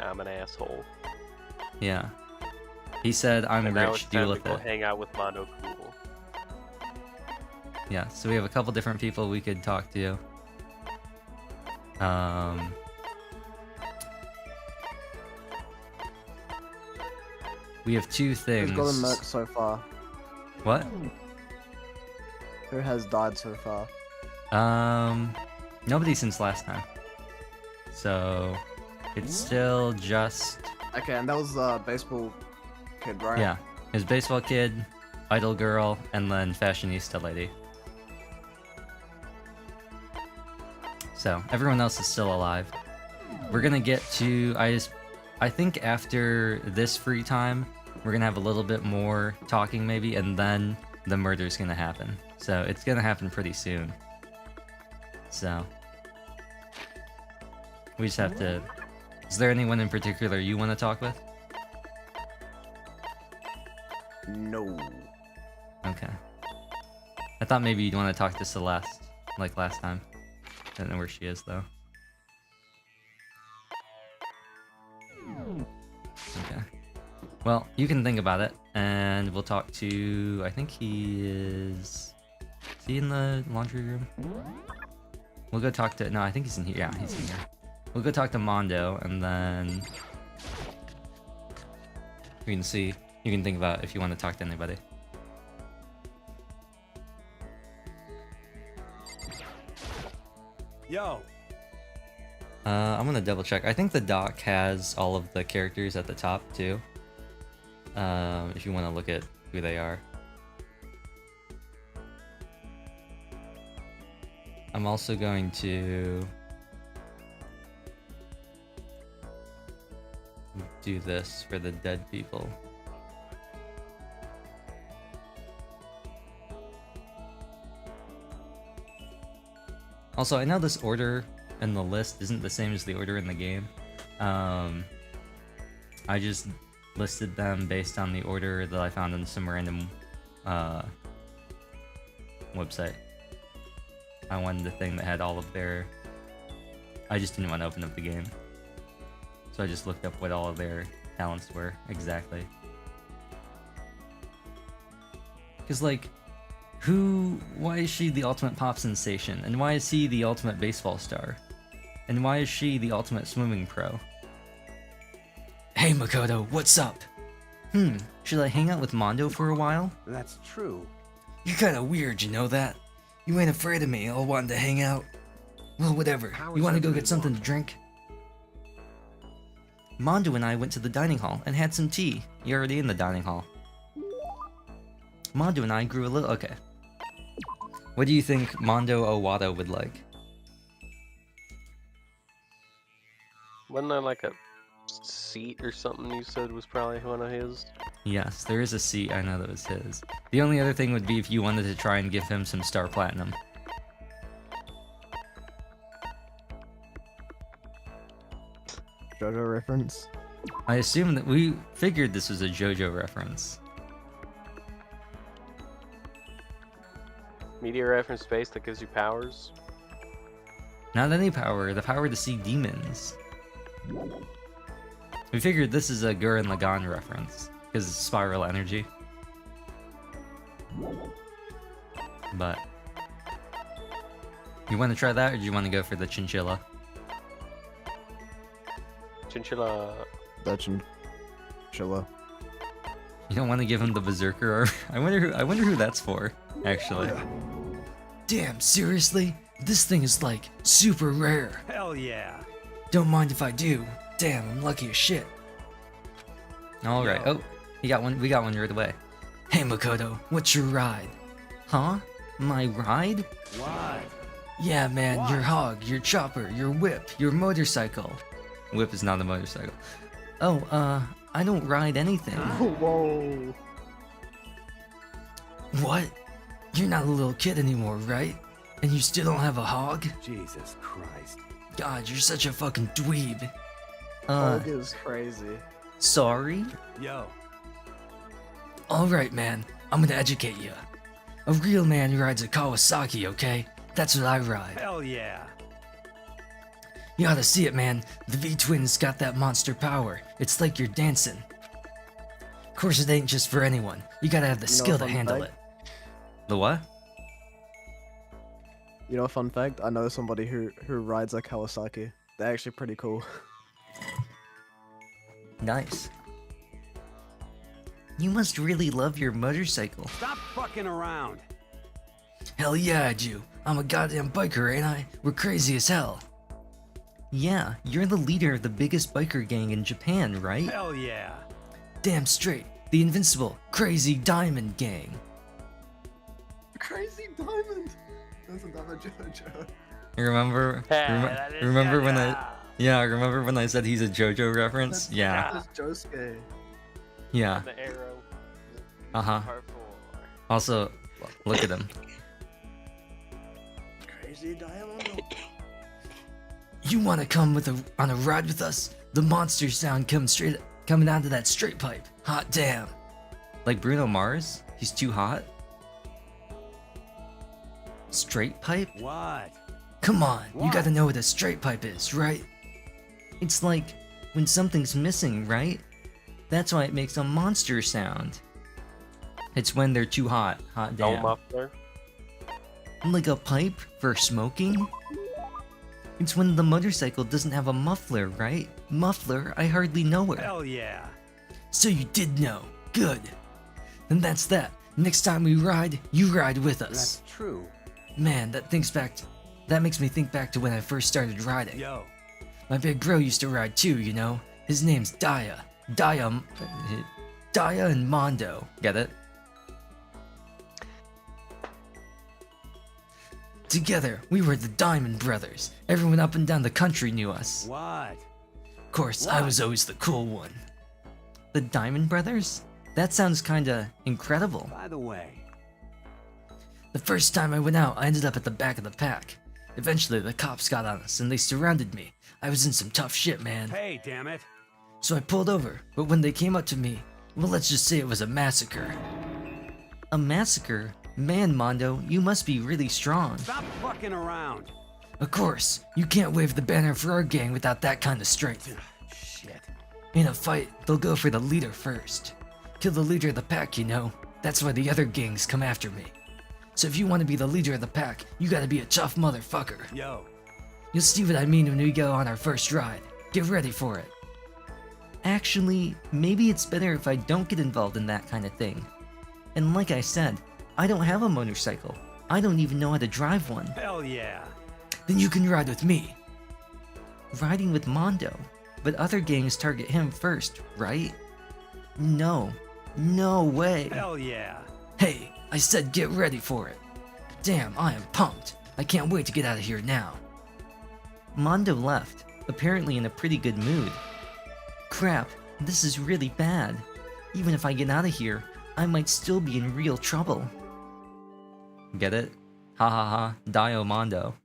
I'm an asshole. Yeah. He said, I'm And now rich, it's deal time with to go it. hang out with Mondo Cool. Yeah, so we have a couple different people we could talk to. We have 2 things. Who's gotten murked so far? What? Who has died so far? Nobody since last time. So, it's still just... Okay, and that was baseball kid, right? Yeah, it was baseball kid, idol girl, and then fashionista lady. So, everyone else is still alive. We're gonna get to... I think after this free time, we're gonna have a little bit more talking maybe, and then the murder's gonna happen. So it's gonna happen pretty soon. So we just have to... Is there anyone in particular you want to talk with? No. Okay. I thought maybe you'd want to talk to Celeste, like last time. Don't know where she is though. Okay. Well, you can think about it, and we'll talk to... I think he is... Is he in the laundry room? We'll go talk to... No, I think he's in here. Yeah, he's in here. We'll go talk to Mondo, and then... We can see. You can think about if you want to talk to anybody. Yo! I'm gonna double check. I think the doc has all of the characters at the top, too. If you want to look at who they are. I'm also going to do this for the dead people. Also, I know this order in the list isn't the same as the order in the game. I just listed them based on the order that I found on some random website. I wanted the thing that had all of their... I just didn't want to open up the game. So I just looked up what all of their talents were exactly. Because, like, why is she the ultimate pop sensation? And why is he the ultimate baseball star? And why is she the ultimate swimming pro? Hey Makoto, what's up? Should I hang out with Mondo for a while? That's true. You're kinda weird, you know that? You ain't afraid of me, all wanting to hang out. Well, whatever. How You is wanna go everyone? get something to drink? Mondo and I went to the dining hall and had some tea. You're already in the dining hall. Mondo and I grew a little... Okay. What do you think Mondo Owado would like? Wasn't there like a seat or something you said was probably one of his? Yes, there is a seat. I know that was his. The only other thing would be if you wanted to try and give him some Star Platinum. JoJo reference. I assume that we figured this was a JoJo reference. Media reference space that gives you powers? Not any power, the power to see demons. We figured this is a Gurren Lagann reference, because it's spiral energy. But... You want to try that, or do you want to go for the chinchilla? Chinchilla. That chinchilla. You don't want to give him the Berserker armor? I wonder who that's for, actually. Damn, seriously? This thing is like super rare. Hell yeah. Don't mind if I do. Damn, I'm lucky as shit. Alright, oh, we got one right away. Hey Makoto, what's your ride? Huh? My ride? What? Yeah man, your hog, your chopper, your whip, your motorcycle. Whip is not a motorcycle. Oh, I don't ride anything. Whoa. What? You're not a little kid anymore, right? And you still don't have a hog? Jesus Christ. God, you're such a fucking dweeb. Hog is crazy. Sorry? Yo. Alright, man. I'm gonna educate you. A real man rides a Kawasaki, okay? That's what I ride. Hell yeah. You ought to see it, man. The V-Twins got that monster power. It's like you're dancing. Of course, it ain't just for anyone. You gotta have the skill to handle it. The what? You know a fun fact? I know somebody who rides a Kawasaki. They're actually pretty cool. Nice. You must really love your motorcycle. Stop fucking around. Hell yeah, I do. I'm a goddamn biker, ain't I? We're crazy as hell. Yeah, you're the leader of the biggest biker gang in Japan, right? Hell yeah. Damn straight. The invincible, crazy diamond gang. Crazy diamond. That's another JoJo. Remember? Remember when I... Yeah, remember when I said he's a JoJo reference? Yeah. That's Josuke. Yeah. The arrow. Uh-huh. Also, look at him. Crazy diamond. You want to come on a ride with us? The monster sound coming out of that straight pipe. Hot damn. Like Bruno Mars? He's too hot? Straight pipe? What? Come on, you What? gotta know what a straight pipe is, right? It's like when something's missing, right? That's why it makes a monster sound. It's when they're too hot. Hot No damn. muffler. Like a pipe for smoking? It's when the motorcycle doesn't have a muffler, right? Muffler, I hardly know her. Hell yeah. So you did know. Good. Then that's that. Next time we ride, you ride with us. That's true. Man, that makes me think back to when I first started riding. Yo. My big bro used to ride too, you know? His name's Daya. Daya and Mondo. Get it? Together, we were the Diamond Brothers. Everyone up and down the country knew us. What? Of course, I was always the cool one. The Diamond Brothers? That sounds kinda incredible. By the way. The first time I went out, I ended up at the back of the pack. Eventually, the cops got on us and they surrounded me. I was in some tough shit, man. Hey, damn it. So I pulled over, but when they came up to me, well, let's just say it was a massacre. A massacre? Man, Mondo, you must be really strong. Stop fucking around. Of course, you can't wave the banner for our gang without that kind of strength. Shit. In a fight, they'll go for the leader first. Kill the leader of the pack, you know? That's why the other gangs come after me. So if you want to be the leader of the pack, you gotta be a tough motherfucker. Yo. You'll see what I mean when we go on our first ride. Get ready for it. Actually, maybe it's better if I don't get involved in that kind of thing. And like I said, I don't have a motorcycle. I don't even know how to drive one. Hell yeah. Then you can ride with me. Riding with Mondo, but other gangs target him first, right? No. No way. Hell yeah. Hey, I said get ready for it. Damn, I am pumped. I can't wait to get out of here now. Mondo left, apparently in a pretty good mood. Crap, this is really bad. Even if I get out of here, I might still be in real trouble. Get it? Ha ha ha, Dio Mondo.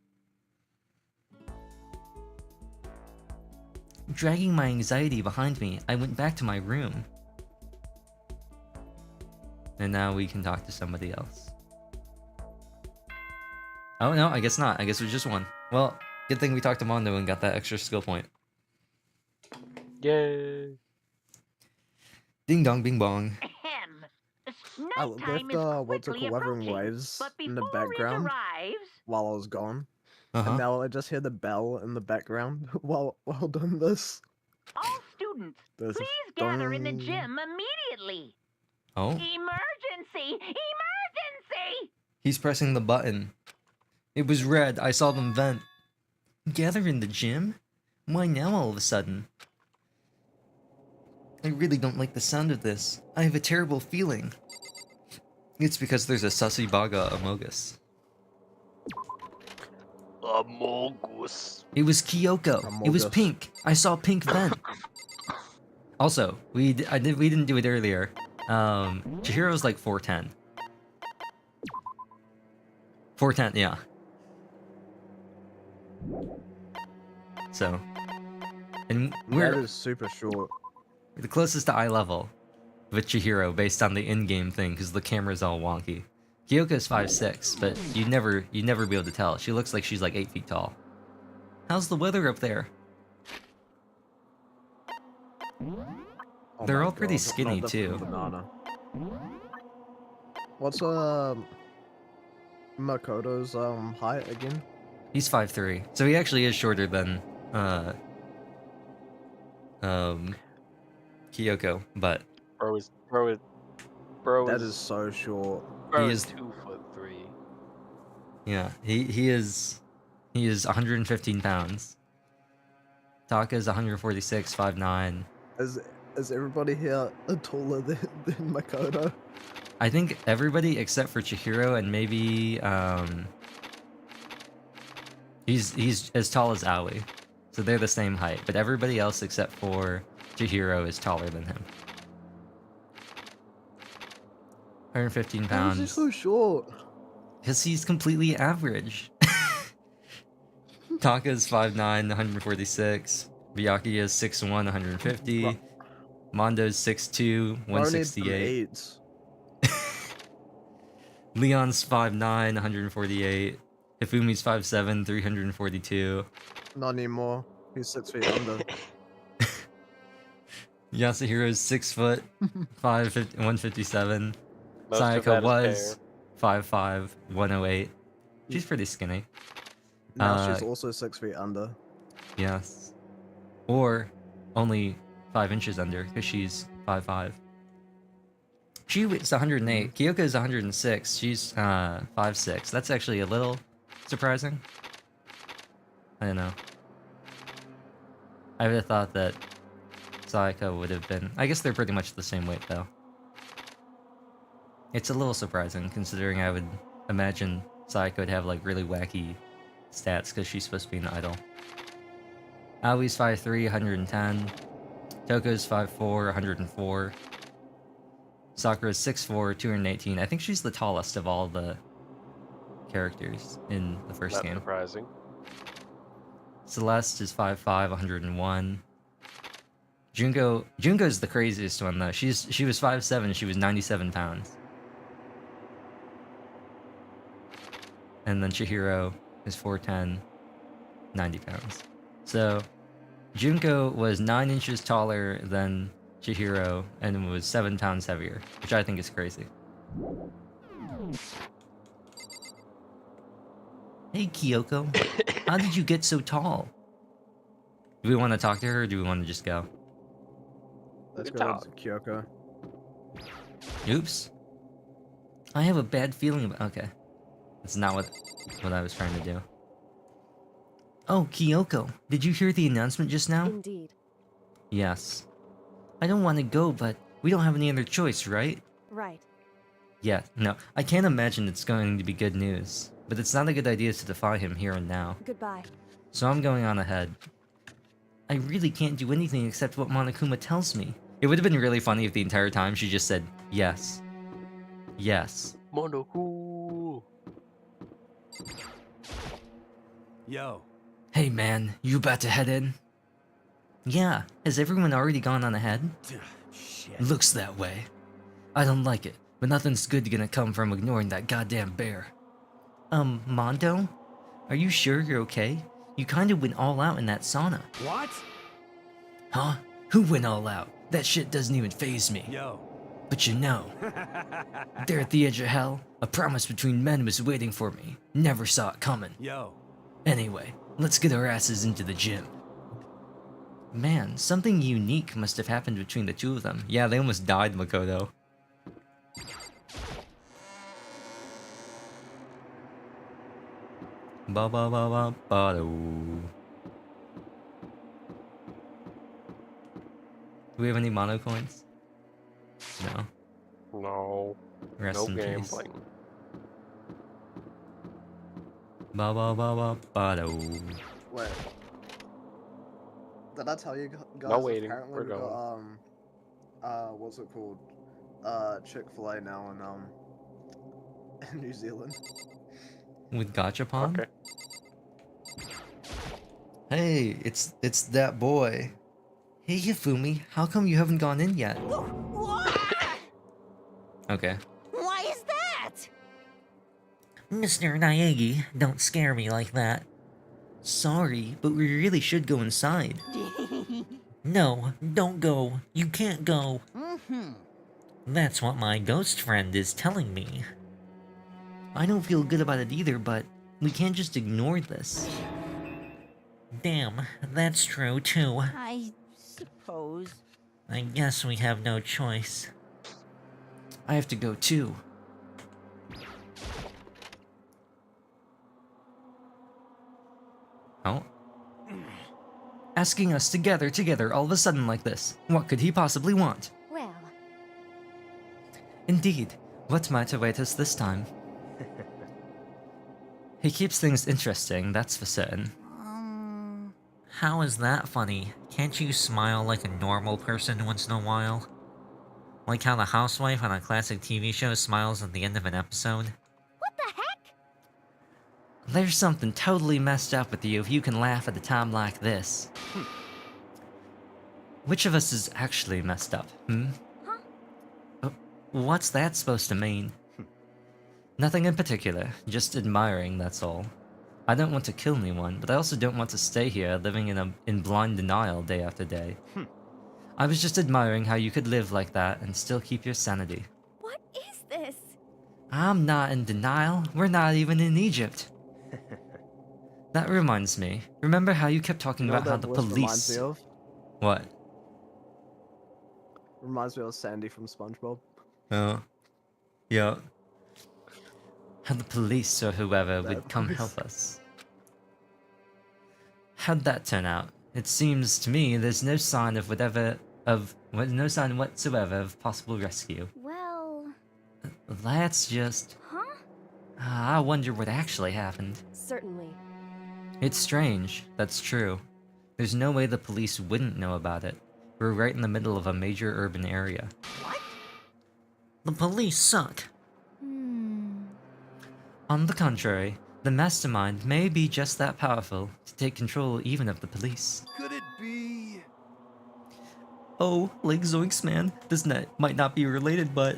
Dragging my anxiety behind me, I went back to my room. And now we can talk to somebody else. Oh no, I guess not. I guess it was just one. Well, good thing we talked to Mondo and got that extra skill point. Yay! Ding dong bing bong. I left what's it called, Wuthering Waves in the background while I was gone. Uh-huh. And now I just hear the bell in the background while doing this. All students, There's a please gather in the dong. gym immediately. Oh, Emergency! Emergency! he's pressing the button. It was red. I saw them vent. Gather in the gym? Why now all of a sudden? I really don't like the sound of this. I have a terrible feeling. It's because there's a sussy baga Amogus. Amogus. It was Kyoko. It was Amogus. pink. I saw pink vent. Also, we didn't do it earlier. Chihiro's like 4'10". 4'10", yeah. So, and That we're is super short. the closest to eye level with Chihiro based on the in-game thing because the camera's all wonky. Kyoko's 5'6", but you'd never be able to tell. She looks like she's like 8 feet tall. How's the weather up there? Oh They're my all pretty God, skinny not the too. Banana. What's Makoto's height again? He's 5'3", so he actually is shorter than Kyoko, but Bro is That is so short. bro he is is 2'3". yeah, he is 115 pounds. Taka's 146, 5'9". Is everybody here taller than Makoto? I think everybody except for Chihiro and maybe he's as tall as Aoi. So they're the same height, but everybody else except for Chihiro is taller than him. 115 How is he pounds. so short? Because he's completely average. Taka's 5'9", 146. Byakuya is 6'1", 150. Mondo's 6'2", 168. Leon's 5'9", 148. Hifumi's 5'7", 342. Not anymore. He's 6 feet under. Yasuhiro's 6 foot, 157. Most of that Sayaka is was 5'5", 108. She's pretty skinny. Now she's also 6 feet under. Yes. Or only 5 inches under, because she's 5'5". She weighs 108. Kyoko is 106. She's 5'6". That's actually a little surprising. I don't know. I would have thought that Sayaka would have been... I guess they're pretty much the same weight, though. It's a little surprising, considering I would imagine Sayaka would have, like, really wacky stats, because she's supposed to be an idol. Aoi's 5'3", 110. Toko's 5'4", 104. Sakura's 6'4", 218. I think she's the tallest of all the characters in the first Not game. surprising. Celeste is 5'5", 101. Junko's the craziest one though. She was 5'7", she was 97 pounds. And then Chihiro is 4'10", 90 pounds. So Junko was 9 inches taller than Chihiro and was 7 pounds heavier, which I think is crazy. Hey Kyoko, how did you get so tall? Do we want to talk to her or do we want to just go? Let's Good go talk. to Kyoko. Oops. I have a bad feeling about. Okay, that's not what I was trying to do. Oh, Kyoko, did you hear the announcement just now? Indeed. Yes. I don't want to go, but we don't have any other choice, right? Right. Yeah, no, I can't imagine it's going to be good news, but it's not a good idea to defy him here and now. Goodbye. So I'm going on ahead. I really can't do anything except what Monokuma tells me. It would have been really funny if the entire time she just said, yes. Yes. Monoku. Yo. Hey man, you about to head in? Yeah, has everyone already gone on ahead? Shit. Looks that way. I don't like it, but nothing's good gonna come from ignoring that goddamn bear. Mondo? Are you sure you're okay? You kinda went all out in that sauna. What? Huh? Who went all out? That shit doesn't even faze me. Yo. But you know, there at the edge of hell, a promise between men was waiting for me. Never saw it coming. Yo. Anyway, let's get our asses into the gym. Man, something unique must have happened between the two of them. Yeah, they almost died, Makoto. Ba ba ba ba ba do. Do we have any mono coins? No. No. Rest No in peace. gambling. Ba ba ba ba ba do. Wait. Did I tell you guys? No waiting. Apparently We're we going. got what's it called? Chick-fil-A now in New Zealand. With Gachapon? Okay. Hey, it's that boy. Hey Yafumi, how come you haven't gone in yet? Okay. Why is that? Mr. Naegi, don't scare me like that. Sorry, but we really should go inside. No, don't go. You can't go. That's what my ghost friend is telling me. I don't feel good about it either, but we can't just ignore this. Damn, that's true too. I suppose. I guess we have no choice. I have to go too. Oh? Asking us to gather together all of a sudden like this. What could he possibly want? Well. Indeed. What might await us this time? He keeps things interesting, that's for certain. How is that funny? Can't you smile like a normal person once in a while? Like how the housewife on a classic TV show smiles at the end of an episode? What the heck? There's something totally messed up with you if you can laugh at a time like this. Which of us is actually messed up, Huh? What's that supposed to mean? Nothing in particular, just admiring, that's all. I don't want to kill anyone, but I also don't want to stay here living in blind denial day after day. I was just admiring how you could live like that and still keep your sanity. What is this? I'm not in denial. We're not even in Egypt. That reminds me. Remember how you kept talking You know about how what the that voice reminds police... me of? What? Reminds me of Sandy from SpongeBob. Oh. Yeah. How the police or whoever Bad would come voice. help us. How'd that turn out? It seems to me there's no sign of no sign whatsoever of possible rescue. Well. That's just... Huh? I wonder what actually happened. Certainly. It's strange, that's true. There's no way the police wouldn't know about it. We're right in the middle of a major urban area. What? The police suck. On the contrary, the mastermind may be just that powerful to take control even of the police. Could it be? Oh, like Zoinks man, this might not be related, but...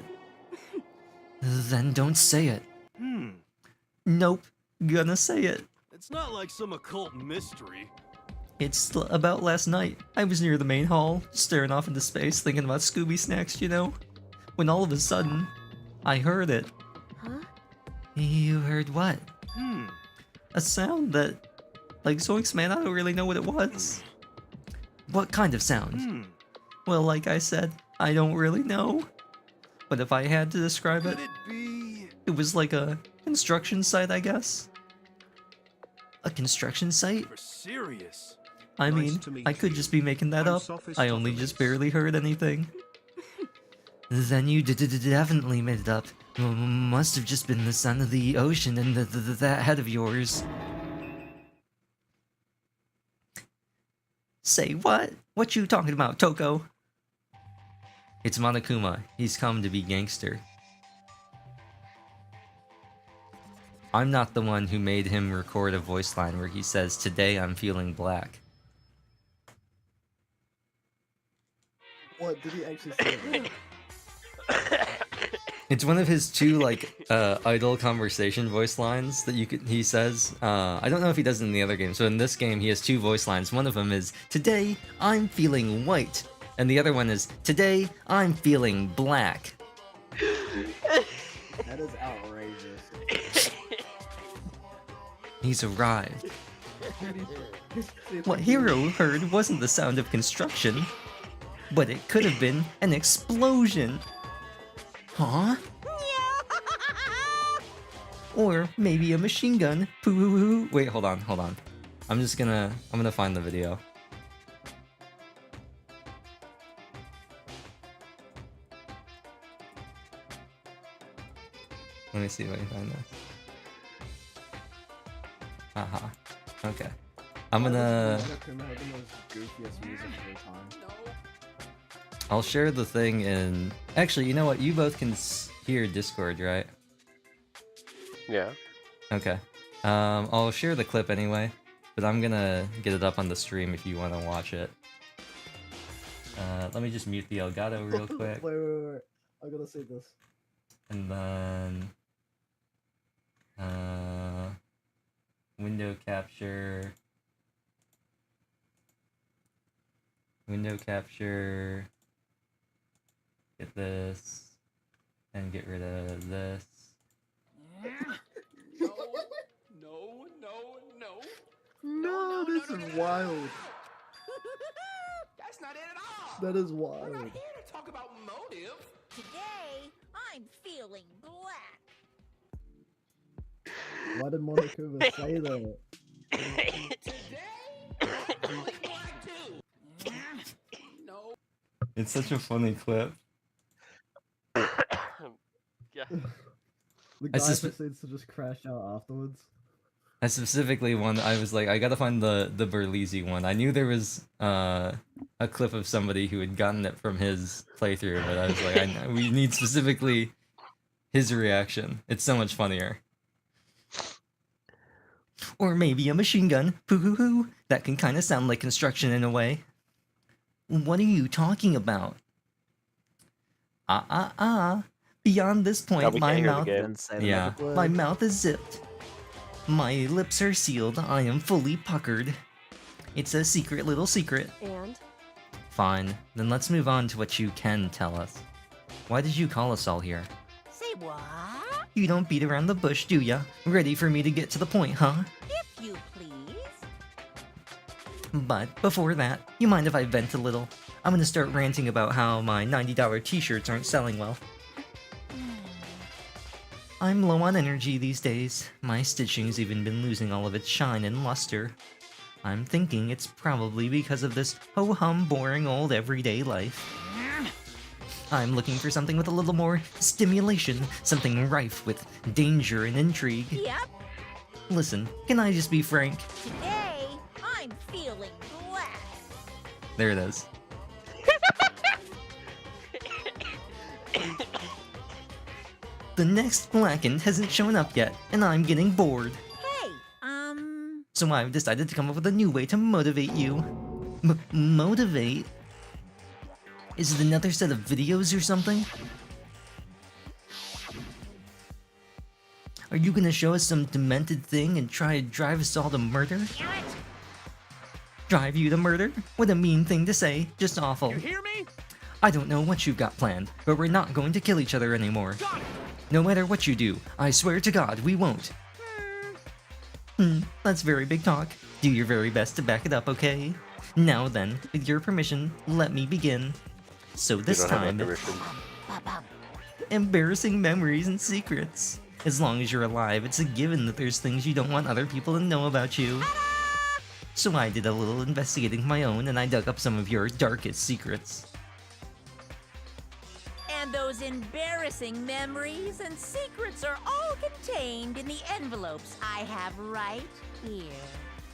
Then don't say it. Nope, gonna say it. It's not like some occult mystery. It's about last night. I was near the main hall, staring off into space, thinking about Scooby snacks, you know? When all of a sudden, I heard it. Huh? You heard what? A sound that... Like Zoinks man, I don't really know what it was. What kind of sound? Well, like I said, I don't really know. But if I had to describe it, it was like a construction site, I guess. A construction site? For serious. I Nice mean, to meet I could you. just be making that I'm up. Sophis I only just Tophalis. barely heard anything. Then you definitely made it up. Must have just been the sound of the ocean and that head of yours. Say what? What you talking about, Toko? It's Monokuma. He's come to be gangster. I'm not the one who made him record a voice line where he says, "Today I'm feeling black." What did he actually say? It's one of his two like idle conversation voice lines that he says. I don't know if he does it in the other game. So in this game he has two voice lines. One of them is "Today I'm feeling white," and the other one is "Today I'm feeling black." That is outrageous. He's arrived. What Hero heard wasn't the sound of construction, but it could have been an explosion. Huh? Or maybe a machine gun. Poo. Wait, hold on. I'm gonna find the video. Let me see if I can find this. Haha. Okay. I'm gonna... I'll share the thing in... Actually, you know what? You both can hear Discord, right? Yeah. Okay. I'll share the clip anyway, but I'm gonna get it up on the stream if you want to watch it. Let me just mute the Elgato real quick. Wait. I gotta say this. And then... window capture... Get this, and get rid of this. No, this is wild. That's not it at all. That is We're wild. not here to talk about motive. Today, I'm feeling black. Why did Monokuma say that? It's such a funny clip. Yeah. The I guy sus- proceeds to just crash out afterwards. I specifically I was like, I gotta find the Berlizzi one. I knew there was a clip of somebody who had gotten it from his playthrough, but I was like, we need specifically his reaction. It's so much funnier. Or maybe a machine gun. Poo-hoo-hoo. That can kind of sound like construction in a way. What are you talking about? Beyond this point, we my can't hear the mouth... game. Yeah, my mouth is zipped. My lips are sealed. I am fully puckered. It's a secret little secret. And? Fine. Then let's move on to what you can tell us. Why did you call us all here? Say what? You don't beat around the bush, do ya? Ready for me to get to the point, huh? If you please. But before that, you mind if I vent a little? I'm gonna start ranting about how my $90 t-shirts aren't selling well. I'm low on energy these days. My stitching's even been losing all of its shine and luster. I'm thinking it's probably because of this ho-hum boring old everyday life. I'm looking for something with a little more stimulation, something rife with danger and intrigue. Yep. Listen, can I just be frank? Today, I'm feeling black. There it is. The next Blackened hasn't shown up yet, and I'm getting bored. Hey, So I've decided to come up with a new way to motivate you. Motivate? Is it another set of videos or something? Are you gonna show us some demented thing and try to drive us all to murder? Drive you to murder? What a mean thing to say. Just awful. You hear me? I don't know what you've got planned, but we're not going to kill each other anymore. No matter what you do, I swear to God, we won't. That's very big talk. Do your very best to back it up, okay? Now then, with your permission, let me begin. So We this don't have time, that permission. embarrassing memories and secrets. As long as you're alive, it's a given that there's things you don't want other people to know about you. So I did a little investigating of my own, and I dug up some of your darkest secrets. And those embarrassing memories and secrets are all contained in the envelopes I have right here.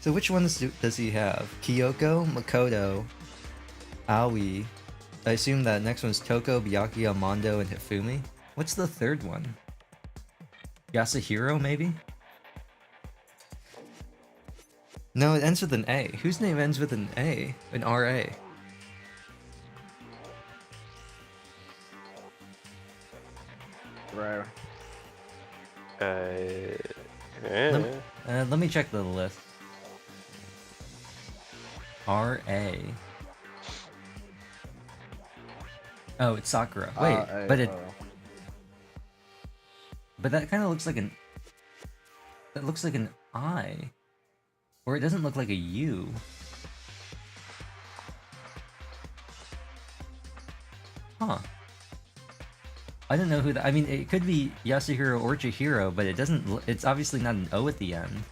So which ones does he have? Kyoko, Makoto, Aoi. I assume that next one's Toko, Byakuya, Mondo, and Hifumi. What's the third one? Yasuhiro, maybe? No, it ends with an A. Whose name ends with an A? An R-A. Raeo. Let me check the list. R-A. Oh, it's Sakura. Wait, but that kind of looks like an... That looks like an I. Or it doesn't look like a U. Huh. I don't know who that... I mean, it could be Yasuhiro or Chihiro, but it doesn't... It's obviously not an O at the end.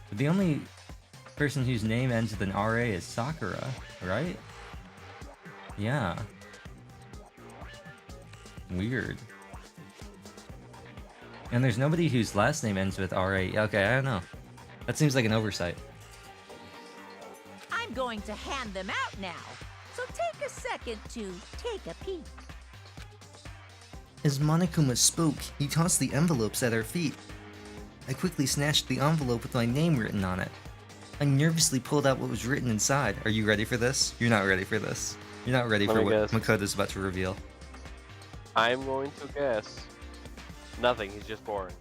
But the only person whose name ends with an RA is Sakura, right? Yeah. Weird. And there's nobody whose last name ends with RA. Okay, I don't know. That seems like an oversight. I'm going to hand them out now, so take a second to take a peek. As Monokuma spoke, he tossed the envelopes at our feet. I quickly snatched the envelope with my name written on it. I nervously pulled out what was written inside. Are you ready for this? You're not ready for this. You're not ready for what Makoto's about to reveal. I'm going to guess. Nothing, he's just boring.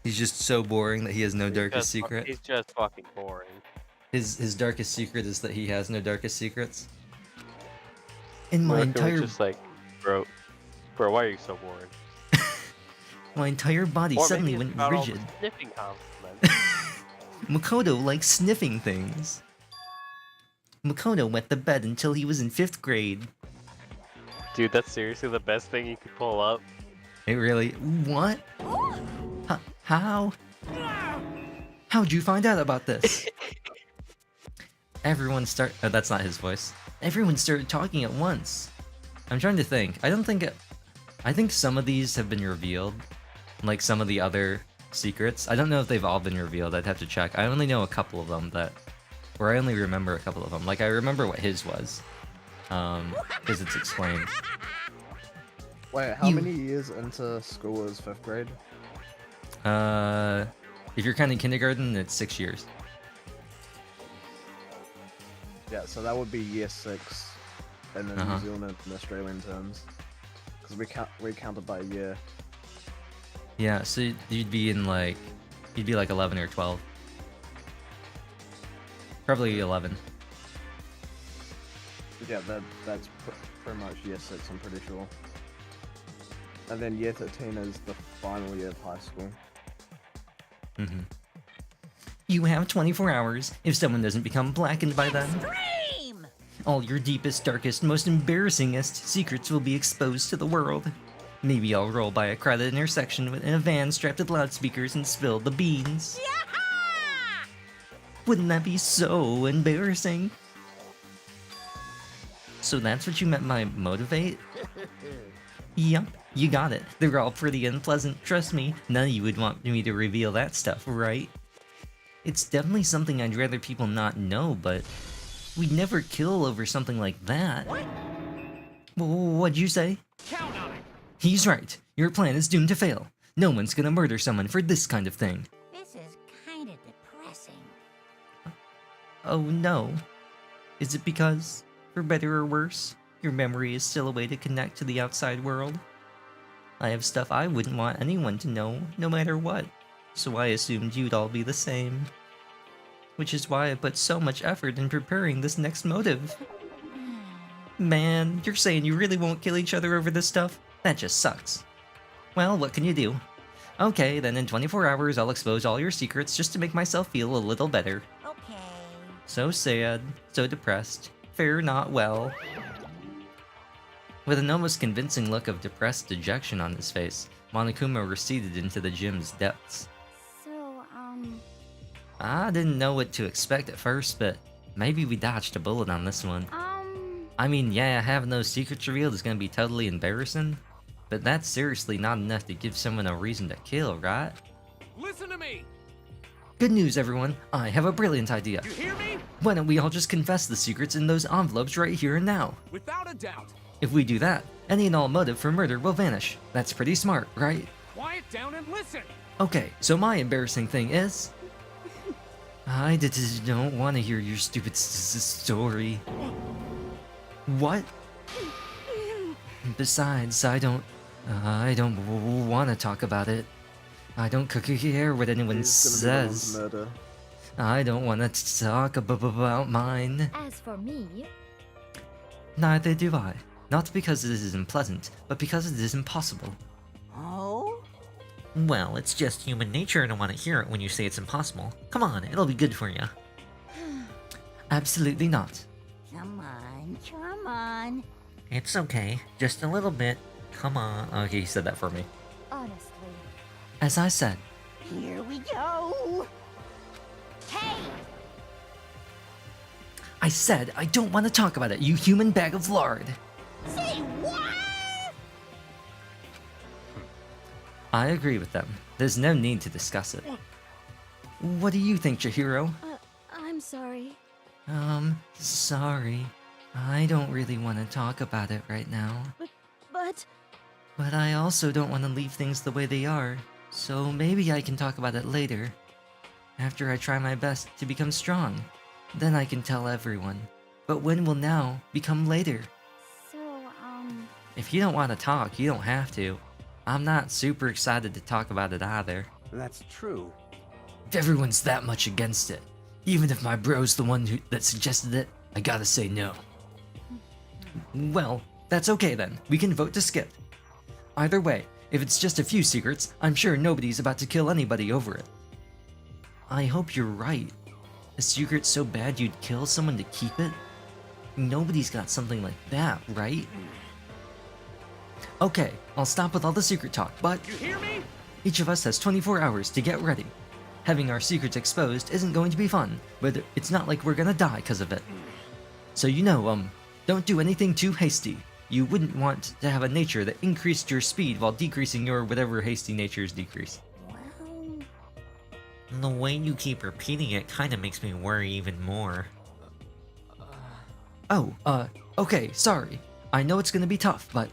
He's just so boring that he has no darkest secret. He's just fucking boring. His darkest secret is that he has no darkest secrets. In my entire... just like, bro, why are you so boring? My entire body suddenly went rigid. Sniffing compliments. Makoto likes sniffing things. Makoto wet the bed until he was in 5th grade. Dude, that's seriously the best thing you could pull up. It really... What? How? How'd you find out about this? Everyone oh, that's not his voice. Everyone started talking at once. I'm trying to think. I think some of these have been revealed. Like some of the other secrets. I don't know if they've all been revealed. I'd have to check. I only know a couple of them or I only remember a couple of them. Like I remember what his was. Because it's explained. Wait, how many years into school is 5th grade? If you're kind of kindergarten, it's 6 years. Yeah, so that would be year 6 in the New Zealand and Australian terms. Because we count it by year. Yeah, so you'd be like 11 or 12. Probably 11. Yeah, that's pretty much year 6, I'm pretty sure. And then year 13 is the final year of high school. Mm-hmm. You have 24 hours. If someone doesn't become blackened by then, all your deepest, darkest, most embarrassingest secrets will be exposed to the world. Maybe I'll roll by a crowded intersection in a van strapped with loudspeakers and spill the beans. Wouldn't that be so embarrassing? So that's what you meant by motivate? Yup, you got it. They're all pretty unpleasant, trust me. None of you would want me to reveal that stuff, right? It's definitely something I'd rather people not know, but we'd never kill over something like that. What'd you say? Count on it. He's right. Your plan is doomed to fail. No one's gonna murder someone for this kind of thing. This is kind of depressing. Oh no. Is it because, for better or worse, your memory is still a way to connect to the outside world? I have stuff I wouldn't want anyone to know, no matter what, so I assumed you'd all be the same. Which is why I put so much effort in preparing this next motive. Man, you're saying you really won't kill each other over this stuff? That just sucks. Well, what can you do? Okay, then in 24 hours I'll expose all your secrets just to make myself feel a little better. Okay. So sad, so depressed, fare not well. With an almost convincing look of depressed dejection on his face, Monokuma receded into the gym's depths. So, I didn't know what to expect at first, but maybe we dodged a bullet on this one. I mean, yeah, having those secrets revealed is gonna be totally embarrassing, but that's seriously not enough to give someone a reason to kill, right? Listen to me! Good news, everyone! I have a brilliant idea. You hear me? Why don't we all just confess the secrets in those envelopes right here and now? Without a doubt. If we do that, any and all motive for murder will vanish. That's pretty smart, right? Quiet down and listen! Okay, so my embarrassing thing is... I don't want to hear your stupid story. What? Besides, I don't want to talk about it. I don't care what anyone says. Murder. I don't want to talk about mine. as for me, Neither do I. Not because it isn't pleasant, but because it is impossible. Oh? Well, it's just human nature to want to hear it when you say it's impossible. Come on, it'll be good for you. Absolutely not. Come on, come on. It's okay, just a little bit. Come on. Okay, he said that for me. honestly. As I said, Here we go. Hey! I said I don't want to talk about it, you human bag of lard. Say what? I agree with them. There's no need to discuss it. What do you think, Chihiro? I'm sorry. Sorry. I don't really want to talk about it right now. But But I also don't want to leave things the way they are, so maybe I can talk about it later. After I try my best to become strong, then I can tell everyone. But when will now become later? so, If you don't want to talk, you don't have to. I'm not super excited to talk about it either. That's true. If everyone's that much against it, even if my bro's the one that suggested it, I gotta say no. Well, that's okay then. We can vote to skip. Either way, if it's just a few secrets, I'm sure nobody's about to kill anybody over it. I hope you're right. A secret so bad you'd kill someone to keep it? Nobody's got something like that, right? Okay, I'll stop with all the secret talk, but You hear me? each of us has 24 hours to get ready. Having our secrets exposed isn't going to be fun, but it's not like we're gonna die because of it. So don't do anything too hasty. You wouldn't want to have a nature that increased your speed while decreasing your whatever hasty natures decrease. Well, The way you keep repeating it kinda makes me worry even more. Okay, sorry. I know it's gonna be tough, but...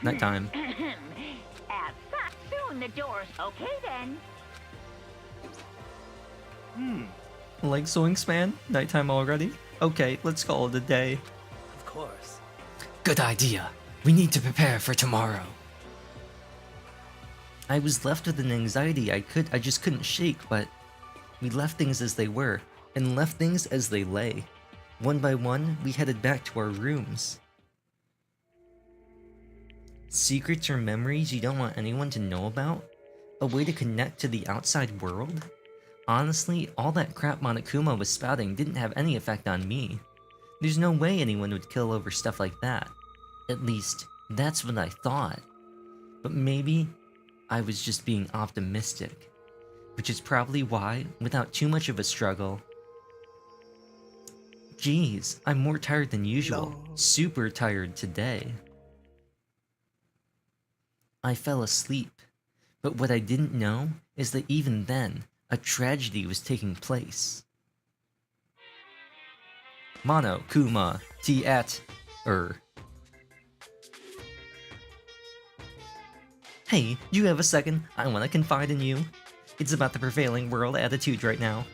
Nighttime. As such, soon the doors. Okay then. Leg swing span? Nighttime already? Okay, let's call it a day. Of course. Good idea. We need to prepare for tomorrow. I was left with an anxiety I just couldn't shake, but we left things as they were, and left things as they lay. One by one, we headed back to our rooms. Secrets or memories you don't want anyone to know about? A way to connect to the outside world? Honestly, all that crap Monokuma was spouting didn't have any effect on me. There's no way anyone would kill over stuff like that. At least, that's what I thought. But maybe I was just being optimistic. Which is probably why, without too much of a struggle... Geez, I'm more tired than usual. No. Super tired today. I fell asleep, but what I didn't know is that even then, a tragedy was taking place. Mono, Kuma, Hey, you have a second? I want to confide in you. It's about the prevailing world attitude right now.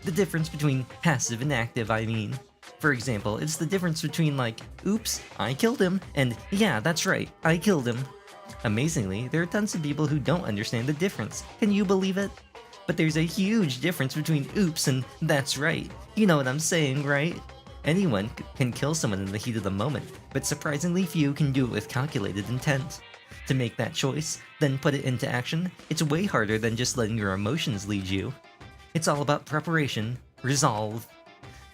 The difference between passive and active, I mean. For example, it's the difference between like, oops, I killed him, and yeah, that's right, I killed him. Amazingly, there are tons of people who don't understand the difference. Can you believe it? But there's a huge difference between oops and that's right. You know what I'm saying, right? Anyone can kill someone in the heat of the moment, but surprisingly few can do it with calculated intent. To make that choice, then put it into action, it's way harder than just letting your emotions lead you. It's all about preparation, resolve.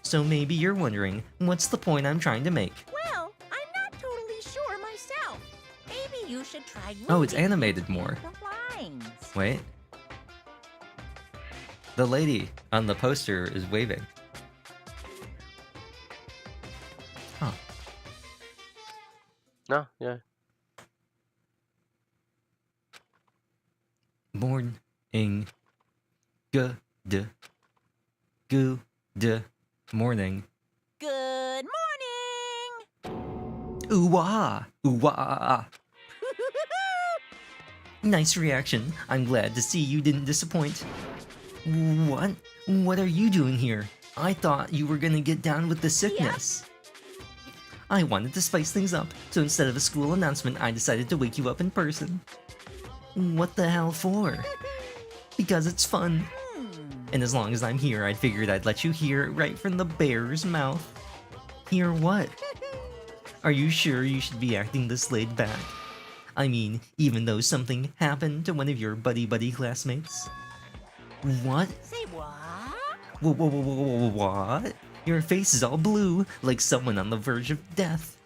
So maybe you're wondering, what's the point I'm trying to make? Well, I'm not totally sure myself. Maybe you should try Oh, it's reading animated more. the lines. Wait. The lady on the poster is waving. Huh. No, yeah. Morning. Good. Good morning. Good morning! Ooh-wah! Ooh-wah! Nice reaction. I'm glad to see you didn't disappoint. What? What are you doing here? I thought you were gonna get down with the sickness. I wanted to spice things up, so instead of a school announcement, I decided to wake you up in person. What the hell for? Because it's fun. And as long as I'm here, I figured I'd let you hear it right from the bear's mouth. Hear what? Are you sure you should be acting this laid back? I mean, even though something happened to one of your buddy classmates? What? Say what? What? Your face is all blue, like someone on the verge of death.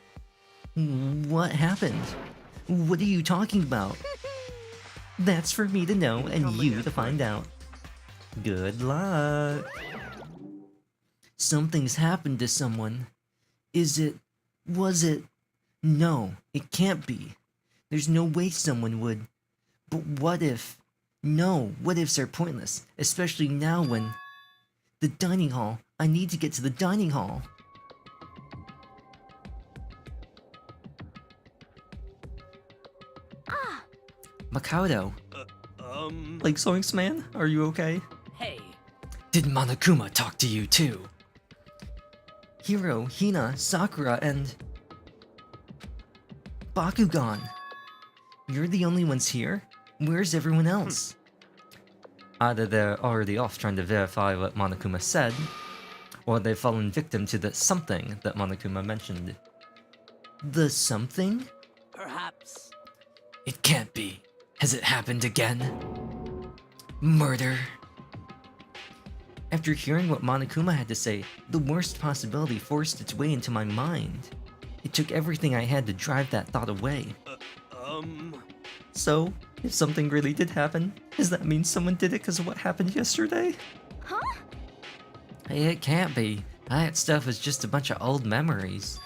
What happened? What are you talking about? That's for me to know and you to find out. Good luck. Something's happened to someone. Is it? Was it? No, it can't be. There's no way someone would. But what if? No, what ifs are pointless, especially now when... The dining hall. I need to get to the dining hall. Makoto. Like Zoinks man, are you okay? Hey. Did Monokuma talk to you too? Hiro, Hina, Sakura, and... Bakugan. You're the only ones here? Where's everyone else? Either they're already off trying to verify what Monokuma said, or they've fallen victim to the something that Monokuma mentioned. The something? Perhaps. It can't be. Has it happened again? Murder. After hearing what Monokuma had to say, the worst possibility forced its way into my mind. It took everything I had to drive that thought away. So, if something really did happen, does that mean someone did it because of what happened yesterday? Huh? It can't be. That stuff is just a bunch of old memories.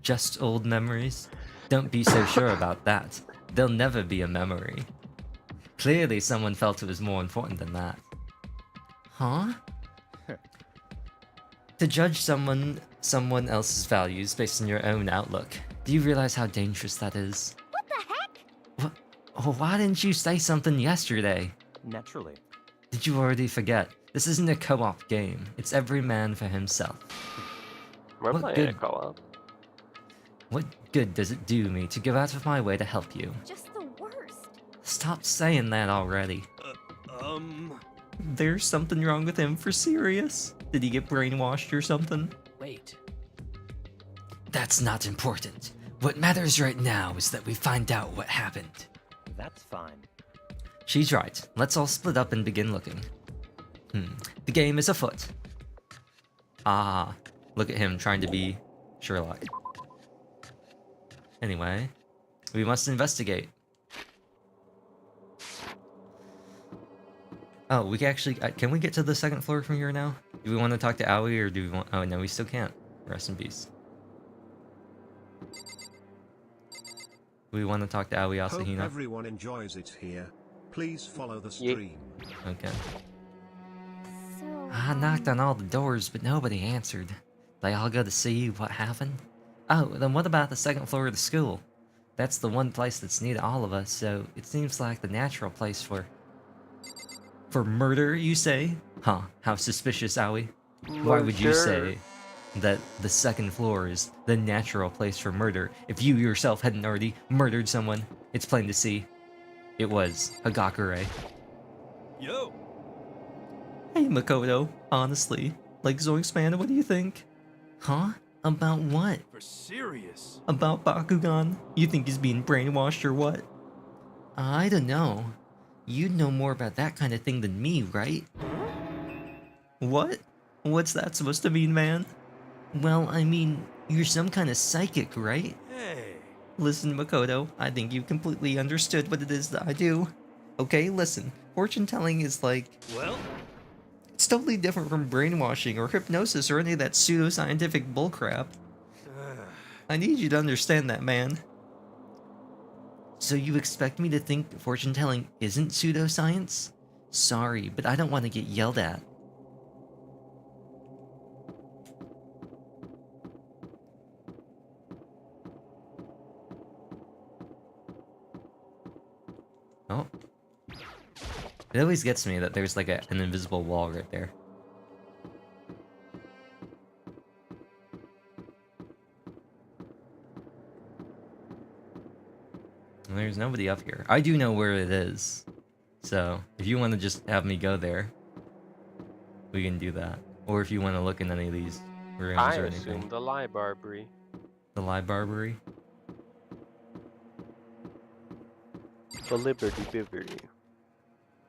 Just old memories? Don't be so sure about that. They'll never be a memory. Clearly someone felt it was more important than that. Huh? To judge someone else's values based on your own outlook. Do you realize how dangerous that is? What the heck? Why didn't you say something yesterday? Naturally. Did you already forget? This isn't a co-op game. It's every man for himself. We're What playing good- a co-op. What good does it do me to go out of my way to help you? Just the worst. Stop saying that already. There's something wrong with him for serious? Did he get brainwashed or something? Wait. That's not important. What matters right now is that we find out what happened. That's fine. She's right. Let's all split up and begin looking. The game is afoot. Ah, look at him trying to be Sherlock. Anyway, we must investigate. Oh, we can actually... can we get to the second floor from here now? Do we want to talk to Aoi or do we want... Oh, no, we still can't. Rest in peace. We want to talk to Aoi Hope Asahina. everyone enjoys it here. Please follow the stream. Okay. So... I knocked on all the doors, but nobody answered. They all go to see what happened? Oh, then what about the second floor of the school? That's the one place that's near to all of us, so it seems like the natural place for... For murder, you say? Huh, how suspicious, Aoi. Why would you say that the second floor is the natural place for murder if you yourself hadn't already murdered someone? It's plain to see. It was Hagakure. Yo! Hey, Makoto. Honestly, like Zoinks man, what do you think? Huh? About what? For serious. About Bakugan? You think he's being brainwashed or what? I don't know. You'd know more about that kind of thing than me, right? What? What's that supposed to mean, man? Well, I mean, you're some kind of psychic, right? Hey. Listen, Makoto, I think you completely understood what it is that I do. Okay, listen, fortune telling is like... Well? It's totally different from brainwashing or hypnosis or any of that pseudoscientific bullcrap. I need you to understand that, man. So you expect me to think that fortune telling isn't pseudoscience? Sorry, but I don't want to get yelled at. Oh. It always gets me that there's like an invisible wall right there. There's nobody up here. I do know where it is. So, if you want to just have me go there, we can do that. Or if you want to look in any of these rooms I or assume anything. the library. The library? The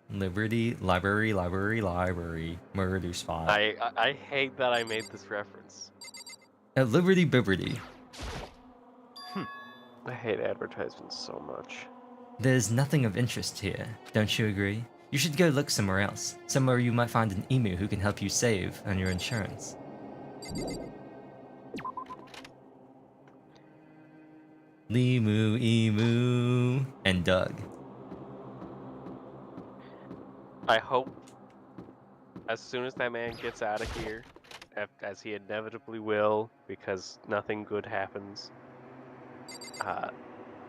Liberty. Library. Murder spot. I hate that I made this reference. At Liberty Bibberty. I hate advertisements so much. There's nothing of interest here, don't you agree? You should go look somewhere else. Somewhere you might find an emu who can help you save on your insurance. Limu, Emu, and Doug. I hope as soon as that man gets out of here, as he inevitably will, because nothing good happens,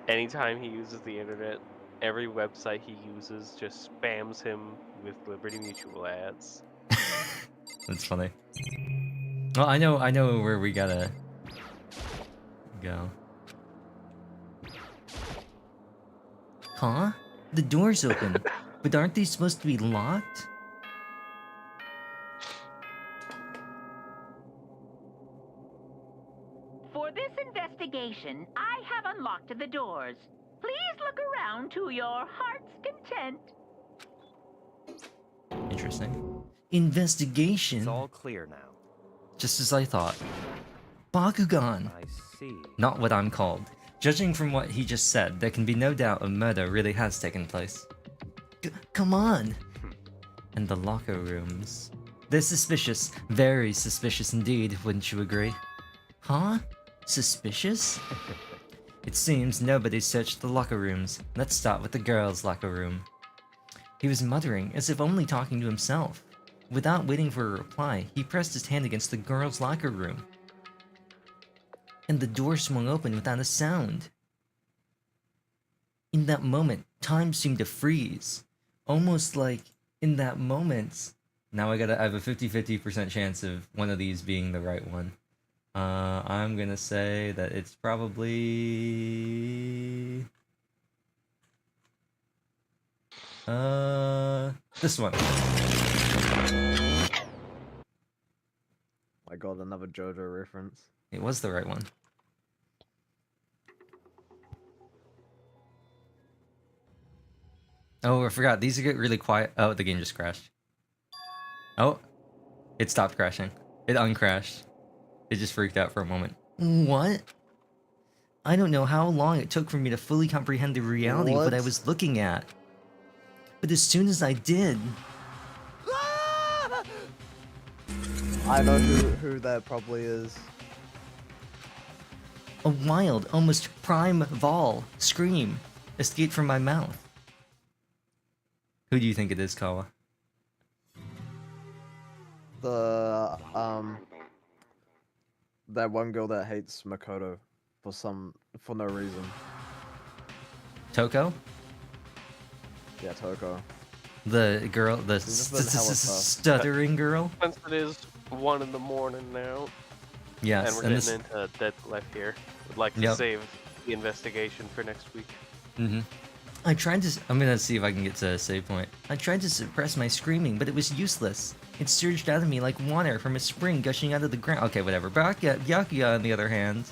anytime he uses the internet, every website he uses just spams him with Liberty Mutual ads. That's funny. Well, I know where we gotta go. Huh? The door's open, but aren't they supposed to be locked? For this investigation, I have unlocked the doors. Please look around to your heart's content. Interesting. Investigation? It's all clear now. Just as I thought. Bakugan! I see. Not what I'm called. Judging from what he just said, there can be no doubt a murder really has taken place. Come on! And the locker rooms. They're suspicious. Very suspicious indeed, wouldn't you agree? Huh? Suspicious? It seems nobody searched the locker rooms. Let's start with the girls' locker room. He was muttering, as if only talking to himself. Without waiting for a reply, he pressed his hand against the girls' locker room. And the door swung open without a sound. In that moment, time seemed to freeze. Almost like, in that moment... Now I have a 50-50% chance of one of these being the right one. I'm gonna say that it's probably... this one. I got another JoJo reference. It was the right one. Oh, I forgot. These get really quiet. Oh, the game just crashed. Oh, it stopped crashing. It uncrashed. It just freaked out for a moment. What? I don't know how long it took for me to fully comprehend the reality of what I was looking at. But as soon as I did... I know who that probably is. A wild, almost primeval scream escaped from my mouth. Who do you think it is, Kawa? The that one girl that hates Makoto for no reason. Toko? Yeah, Toko. The girl, the stuttering girl? Since it is 1 in the morning now. Yes, and we're getting into dead left here. Would like to save the investigation for next week. I'm gonna see if I can get to a save point. I tried to suppress my screaming, but it was useless. It surged out of me like water from a spring gushing out of the ground. Okay, whatever. Byakuya, on the other hand,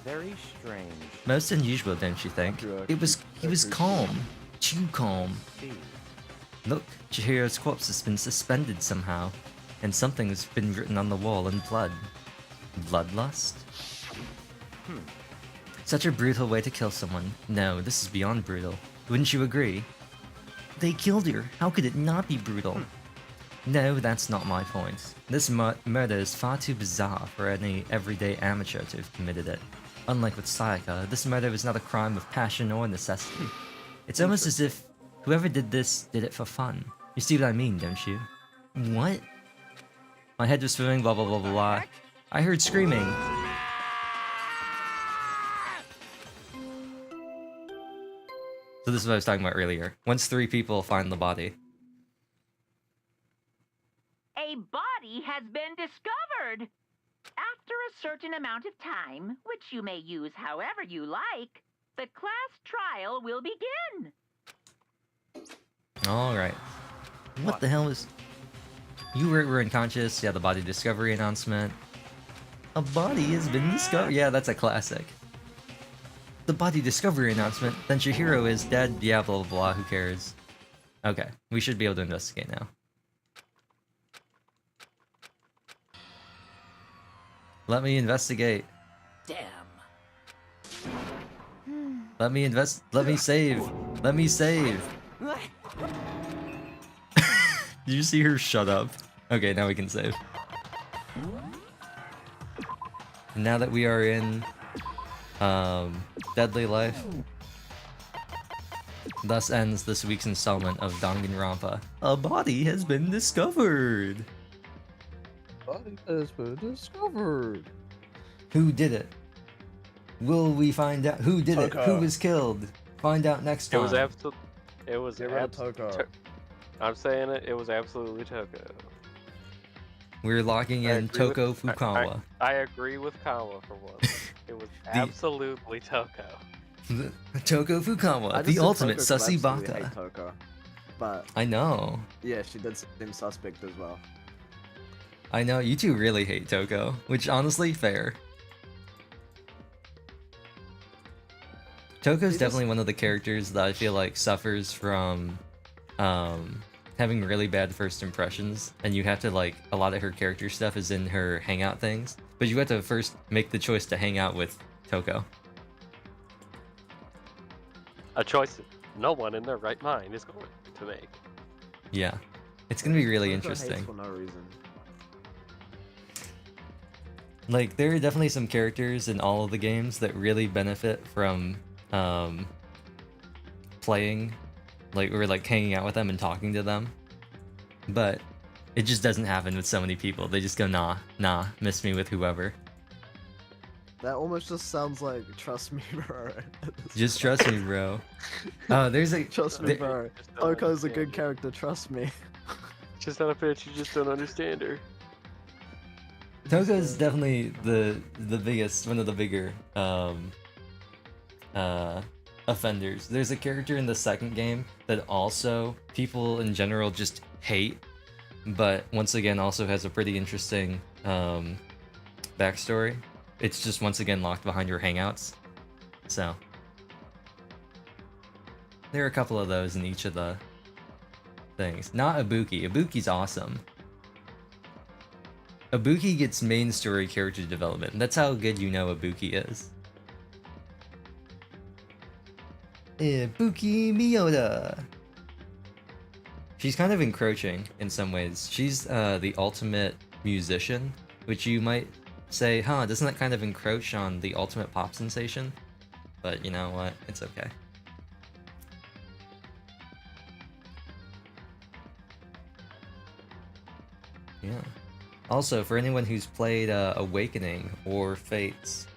Very strange. most unusual, don't you think? He was calm. Too calm. Look, Chihiro's corpse has been suspended somehow, and something's been written on the wall in blood. Bloodlust? Such a brutal way to kill someone. No, this is beyond brutal. Wouldn't you agree? They killed her. How could it not be brutal? No, that's not my point. This murder is far too bizarre for any everyday amateur to have committed it. Unlike with Sayaka, this murder was not a crime of passion or necessity. It's almost as if whoever did this did it for fun. You see what I mean, don't you? What? My head was swimming, blah blah blah blah blah. I heard screaming. So this is what I was talking about earlier. Once 3 people find the body. A body has been discovered. After a certain amount of time, which you may use however you like, the class trial will begin. Alright. What the hell is... You were unconscious, yeah, the body discovery announcement. A body has been discovered. Yeah, that's a classic. The body discovery announcement, then Chihiro is dead, yeah, blah blah blah, who cares? Okay, we should be able to investigate now. Let me investigate. Damn. Let me save. Let me save. Did you see her shut up? Okay, now we can save. Now that we are in Deadly Life, thus ends this week's installment of Danganronpa. A body has been discovered. Body has been discovered. Who did it? Will we find out who did it? Who was killed? Find out next time. It was absolutely. It was Get rid of Toko. I'm saying it. It was absolutely Toko. We're locking in Toko Fukawa. I agree with Kawa for once. It was absolutely Toko. Toko Fukawa, the ultimate sussy baka. Toko, but I know. Yeah, she did seem suspect as well. I know, you two really hate Toko, which honestly, fair. Toko's definitely one of the characters that I feel like suffers from having really bad first impressions, and you have to like, a lot of her character stuff is in her hangout things, but you have to first make the choice to hang out with Toko. A choice no one in their right mind is going to make. Yeah, it's gonna be really Toko hates interesting. for no reason. Like, there are definitely some characters in all of the games that really benefit from playing, like, or like hanging out with them and talking to them, but it just doesn't happen with so many people. They just go, nah, miss me with whoever. That almost just sounds like trust me, bro. Just trust me, bro. Oh, there's a trust me, bro. Toko's a good character. Trust me. Just not a bitch. You just don't understand her. Toko's definitely the biggest, one of the bigger offenders. There's a character in the second game that also people in general just hate, but once again also has a pretty interesting backstory. It's just once again locked behind your hangouts. So there are a couple of those in each of the things. Not Ibuki. Ibuki's awesome. Ibuki gets main story character development. That's how good you know Ibuki is. Ibuki Miyoda. She's kind of encroaching in some ways. She's the ultimate musician, which you might say, huh, doesn't that kind of encroach on the ultimate pop sensation? But you know what? It's okay. Yeah. Also, for anyone who's played Awakening or Fates,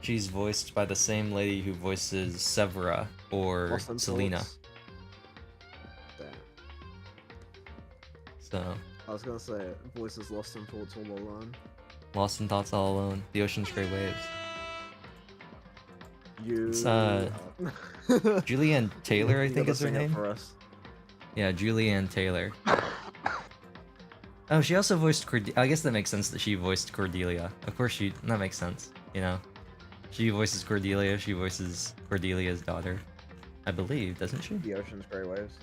she's voiced by the same lady who voices Severa or Selena. So. I was gonna say, voices Lost in Thoughts all alone. Lost in Thoughts All Alone, The Ocean's Great Waves. You. It's Julianne Taylor, I You think gotta is her sing it name. for us. Yeah, Julianne Taylor. Oh, she also voiced I guess that makes sense that she voiced Cordelia. Of course that makes sense, you know. She voices Cordelia, she voices Cordelia's daughter. I believe, doesn't she? The Ocean's Grey Waves.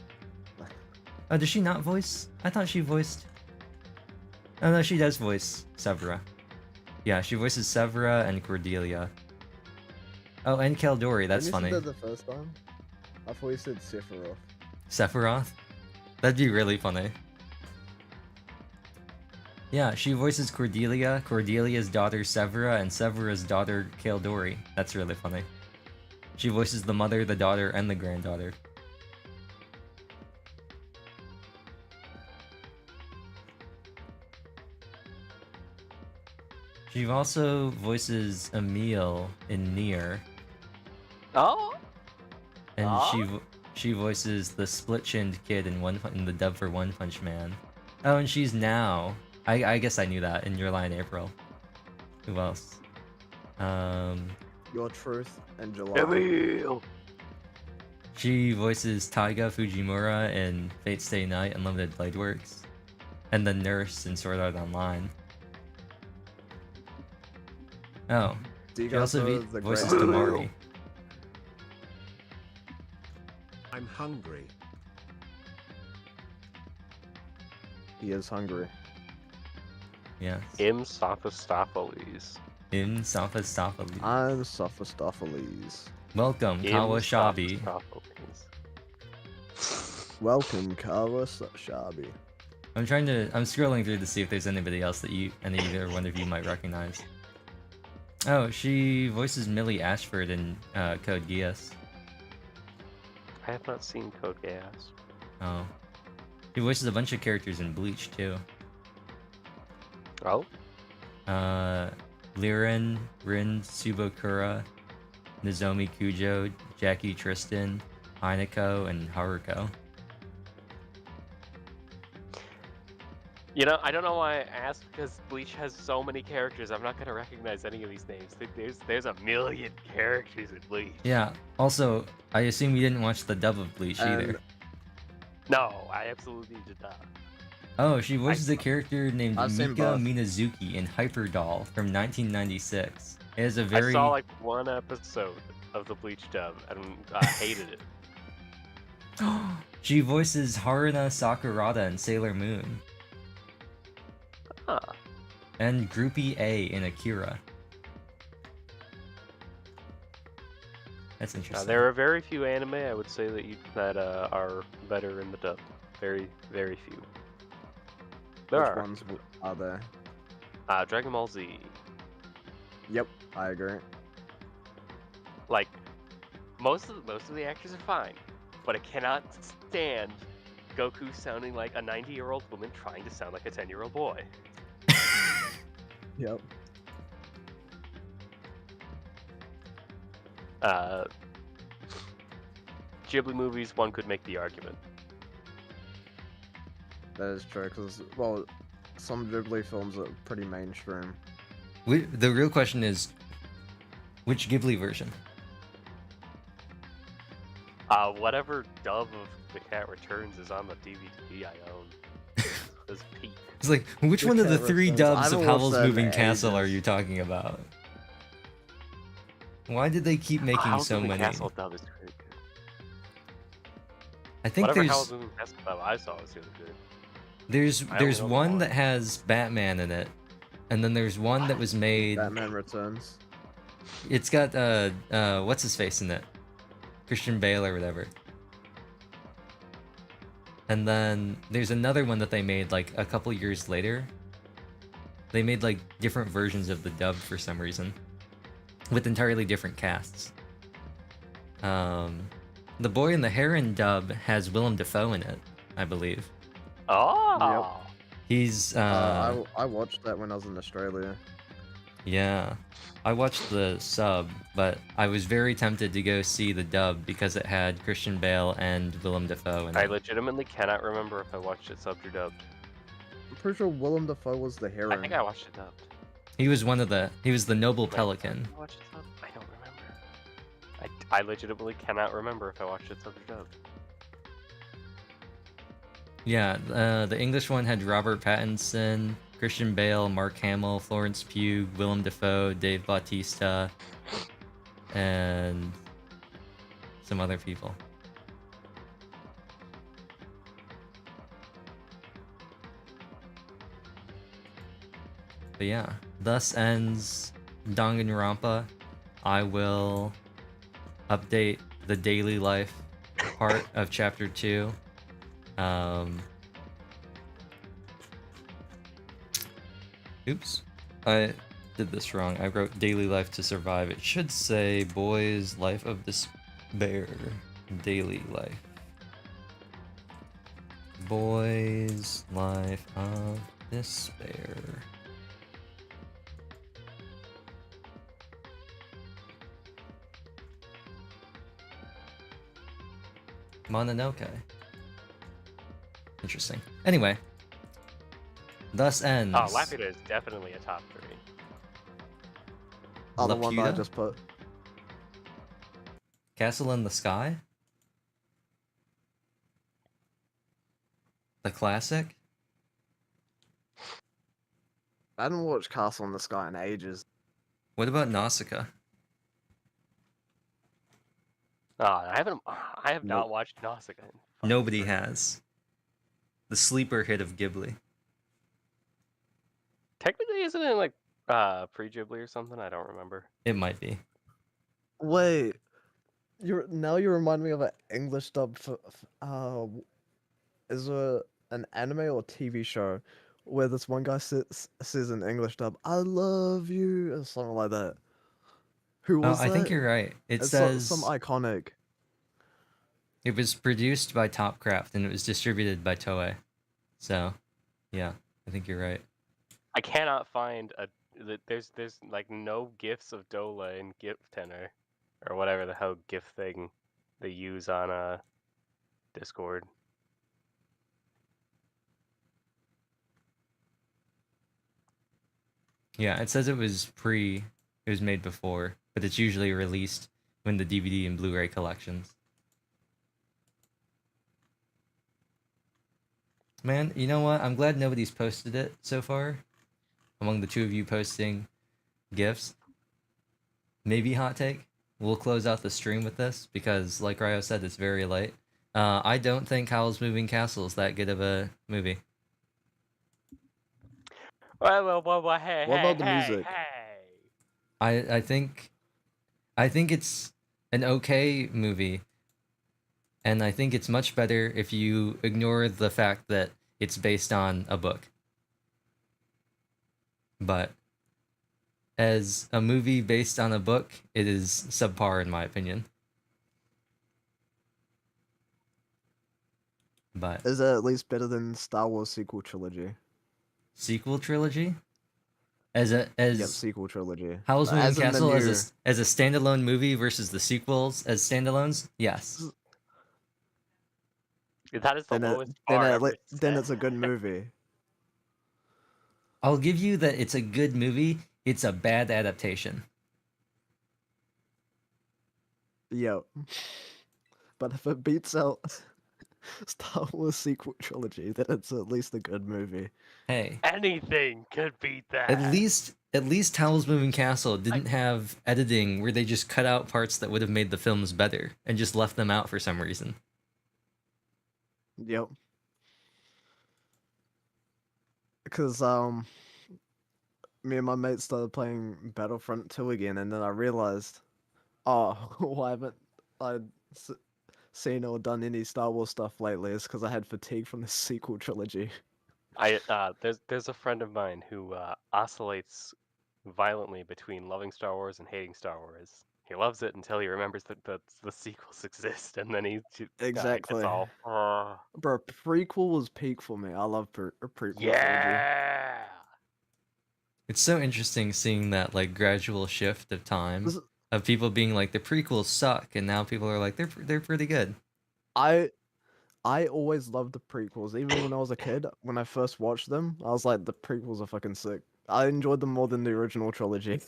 Oh, does she not voice? I thought she voiced... Oh no, she does voice Severa. Yeah, she voices Severa and Cordelia. Oh, and Caldori, that's When funny. you said that the first time, I thought you said Sephiroth. Sephiroth? That'd be really funny. Yeah, she voices Cordelia, Cordelia's daughter Severa, and Severa's daughter Caldori. That's really funny. She voices the mother, the daughter, and the granddaughter. She also voices Emil in Nier. Oh. And she voices the split-chinned kid in the dub for One Punch Man. Oh, and she's now. I guess I knew that in Your Lie in April. Who else? Your Truth and July. Emil. She voices Taiga Fujimura in Fate Stay Night Unlimited Blade Works, and the nurse in Sword Art Online. Oh, she also voices Tamari. I'm hungry. He is hungry. Yes. M. Sophistopheles. In Sophistopheles. I'm Sophistopheles. Welcome, Kawa Shabi. Welcome, Kawa Shabi. I'm scrolling through to see if there's anybody else that either one of you might recognize. Oh, she voices Millie Ashford in Code Geass. I have not seen Code Geass. Oh. She voices a bunch of characters in Bleach, too. Oh? Liren, Rin Tsubokura, Nozomi Kujo, Jackie Tristan, Hinako, and Haruko. You know, I don't know why I asked, because Bleach has so many characters, I'm not going to recognize any of these names. There's a million characters in Bleach. Yeah, also, I assume you didn't watch the dub of Bleach either. No, I absolutely did not. Oh, she voices a character named I've seen Mika both. Minazuki in Hyperdoll from 1996. It is a very... I saw like one episode of the Bleach dub, and I hated it. She voices Haruna Sakurada in Sailor Moon. Huh. And Groupie A in Akira. That's interesting. There are very few anime I would say that are better in the dub. Very, very few. There Which are. ones are there? Dragon Ball Z. Yep, I agree. Like, most of the actors are fine, but I cannot stand Goku sounding like a 90-year-old woman trying to sound like a 10-year-old boy. Yep. Ghibli movies, one could make the argument. That is true, because, well, some Ghibli films are pretty mainstream. The real question is, which Ghibli version? Whatever dub of The Cat Returns is on the DVD I own. Is peak. It's like, which one of the three dubs of Howl's watched that in Moving Castle are ages. you talking about? Why did they keep making Howl's so Moving many? Castle dub is really good. I think Whatever there's Howl's Moving Castle dub I saw was really good. there's I there's only know one one. that has Batman in it, and then there's one that was made. Batman Returns. It's got what's his face in it, Christian Bale or whatever. And then there's another one that they made like a couple years later. They made like different versions of the dub for some reason, with entirely different casts. The Boy and the Heron dub has Willem Dafoe in it, I believe. Oh. He's I watched that when I was in Australia. yeah. I watched the sub, but I was very tempted to go see the dub because it had Christian Bale and Willem Dafoe in I it. legitimately cannot remember if I watched it subbed or dubbed. I'm pretty sure Willem Dafoe was the hero. I think I watched it dubbed. He was the noble pelican. I watched it subbed? I don't remember. I legitimately cannot remember if I watched it subbed or dubbed. Yeah, the English one had Robert Pattinson, Christian Bale, Mark Hamill, Florence Pugh, Willem Dafoe, Dave Bautista, and some other people. But yeah, thus ends Danganronpa. I will update the daily life part of chapter 2. Oops, I did this wrong. I wrote daily life to survive. It should say boys life of despair. Daily life. Boys life of despair. Mononoke. Interesting. Anyway. Thus ends. Oh, Laputa is definitely a top 3. Other one that I Laputa? just put. Castle in the Sky? The classic? I haven't watched Castle in the Sky in ages. What about Nausicaa? I have not watched Nausicaa. Nobody has. The sleeper hit of Ghibli. Technically, isn't it like pre-Ghibli or something? I don't remember. It might be. Wait, you remind me of an English dub for is there an anime or TV show where this one guy says in English dub, "I love you," or something like that. Who was I that? think you're right. It It's says some iconic. it was produced by Topcraft and it was distributed by Toei. So, yeah, I think you're right. I cannot find there's like no gifs of Dola in GIF tenor or whatever the hell GIF thing they use on Discord. Yeah, it says it was made before, but it's usually released when the DVD and Blu-ray collections. Man, you know what? I'm glad nobody's posted it so far. Among the two of you posting GIFs. Maybe hot take. We'll close out the stream with this because, like Raeo said, it's very late. I don't think Howl's Moving Castle is that good of a movie. Well, hey, What hey, about the hey, music? hey. I think it's an okay movie, and I think it's much better if you ignore the fact that it's based on a book. But as a movie based on a book, it is subpar in my opinion. But Is it at least better than Star Wars sequel trilogy? sequel trilogy? Yep, sequel trilogy. Howl's Moving As in the Castle new- as a standalone movie versus the sequels as standalones? Yes. That is the Then, lowest bar ever then set. it's a good movie. I'll give you that it's a good movie. It's a bad adaptation. Yep. But if it beats out Star Wars sequel trilogy, then it's at least a good movie. Hey, Anything could beat that. at least Howl's Moving Castle didn't have editing where they just cut out parts that would have made the films better and just left them out for some reason. Yep. Because me and my mate started playing Battlefront 2 again, and then I realized, oh, why haven't I seen or done any Star Wars stuff lately? It's because I had fatigue from the sequel trilogy. There's a friend of mine who oscillates violently between loving Star Wars and hating Star Wars. He loves it until he remembers that the sequels exist, and then he Exactly. It's all. Bro, prequel was peak for me. I love prequel trilogy. Yeah. It's so interesting seeing that like gradual shift of time of people being like the prequels suck, and now people are like they're pretty good. I always loved the prequels, even when I was a kid. When I first watched them, I was like, the prequels are fucking sick. I enjoyed them more than the original trilogy.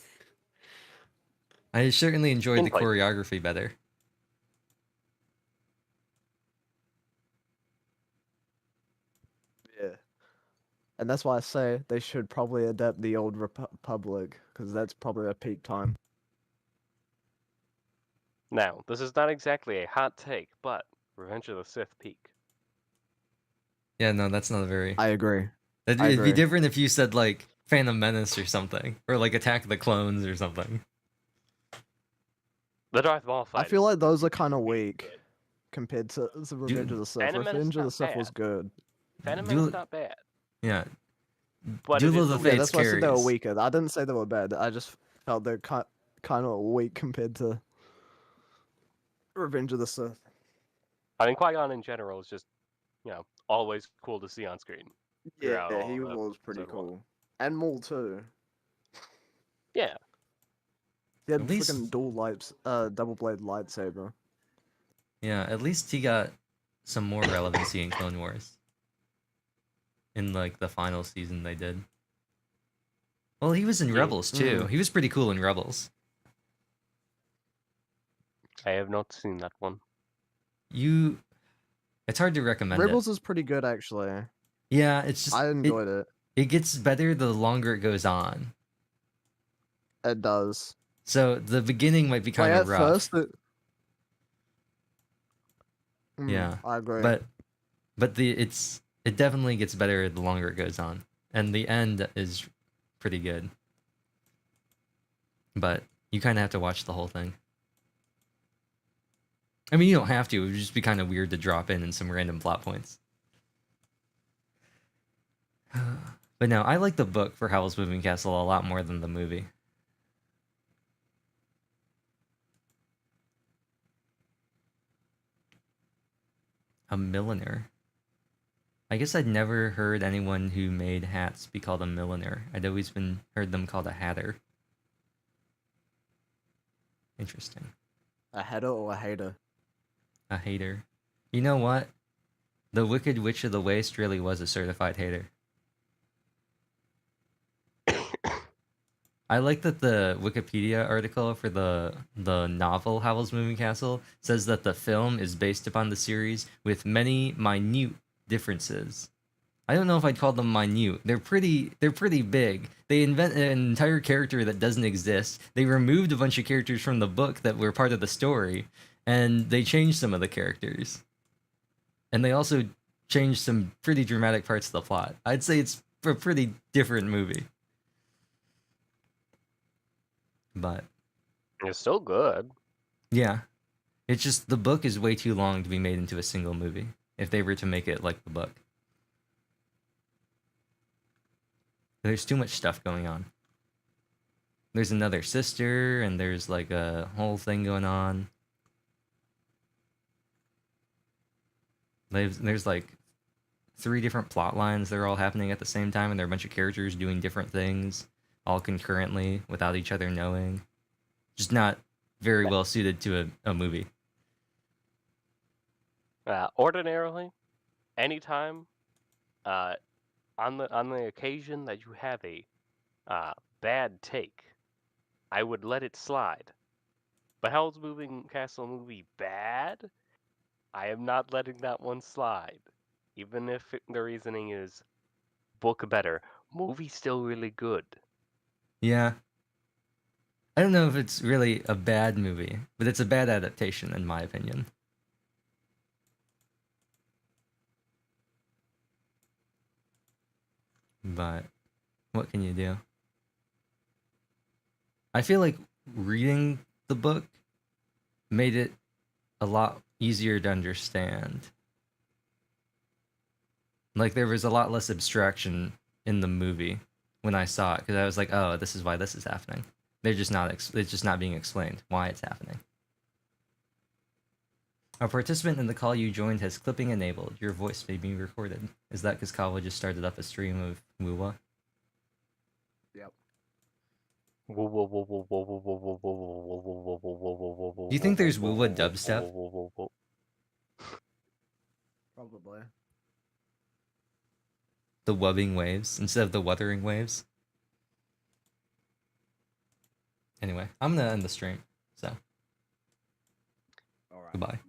I certainly enjoyed the Like- choreography better. And that's why I say they should probably adapt the Old Republic, because that's probably a peak time. Now, this is not exactly a hot take, but Revenge of the Sith peak. Yeah, no, that's not a very. I agree. It'd be different if you said like Phantom Menace or something, or like Attack of the Clones or something. The Darth Maul fight. I feel like those are kind of weak compared to the Revenge of the Sith. Phantom Menace Revenge of the not Sith was bad. good. Phantom Menace not bad. Yeah. But Duel of the Yeah, Fates that's why I said they were carries. weaker. I didn't say they were bad. I just felt they're kind of weak compared to Revenge of the Sith. I mean, Qui-Gon in general is just, always cool to see on screen. Yeah, throughout he all of was pretty episode one. cool. And Maul too. Yeah. He had At least- freaking double blade lightsaber. Yeah, at least he got some more relevancy in Clone Wars. In like the final season they did. Well, he was in Rebels too. He was pretty cool in Rebels. I have not seen that one. It's hard to recommend Rebels it. is pretty good actually. Yeah, it's just I enjoyed it. It gets better the longer it goes on. It does. So the beginning might be kind Like, of at rough. first Yeah, I agree. but it definitely gets better the longer it goes on, and the end is pretty good. But you kind of have to watch the whole thing. I mean, you don't have to. It would just be kind of weird to drop in some random plot points. But no, I like the book for Howl's Moving Castle a lot more than the movie. A milliner. I guess I'd never heard anyone who made hats be called a milliner. I'd always heard them called a hatter. Interesting. A hatter or a hater? A hater. You know what? The Wicked Witch of the Waste really was a certified hater. I like that the Wikipedia article for the novel Howl's Moving Castle says that the film is based upon the series with many minute differences. I don't know if I'd call them minute. They're pretty big. They invent an entire character that doesn't exist. They removed a bunch of characters from the book that were part of the story, and they changed some of the characters. And they also changed some pretty dramatic parts of the plot. I'd say it's a pretty different movie. But it's still good. Yeah. It's just the book is way too long to be made into a single movie if they were to make it like the book. There's too much stuff going on. There's another sister, and there's like a whole thing going on. There's like 3 different plot lines that are all happening at the same time, and there are a bunch of characters doing different things all concurrently without each other knowing. Just not very well suited to a movie. Ordinarily, anytime, on the occasion that you have a bad take, I would let it slide. But Howl's Moving Castle movie bad? I am not letting that one slide. Even if the reasoning is book better, movie still really good. Yeah. I don't know if it's really a bad movie, but it's a bad adaptation in my opinion. But what can you do? I feel like reading the book made it a lot easier to understand. Like there was a lot less abstraction in the movie when I saw it, because I was like, oh, this is why this is happening. It's just not being explained why it's happening. A participant in the call you joined has clipping enabled. Your voice may be recorded. Is that because Kawa just started up a stream of Wuwa? Yep. Do you think there's Wuwa dubstep? Probably. The wubbing waves instead of the wuthering waves? Anyway, I'm gonna end the stream, so. All right. Goodbye.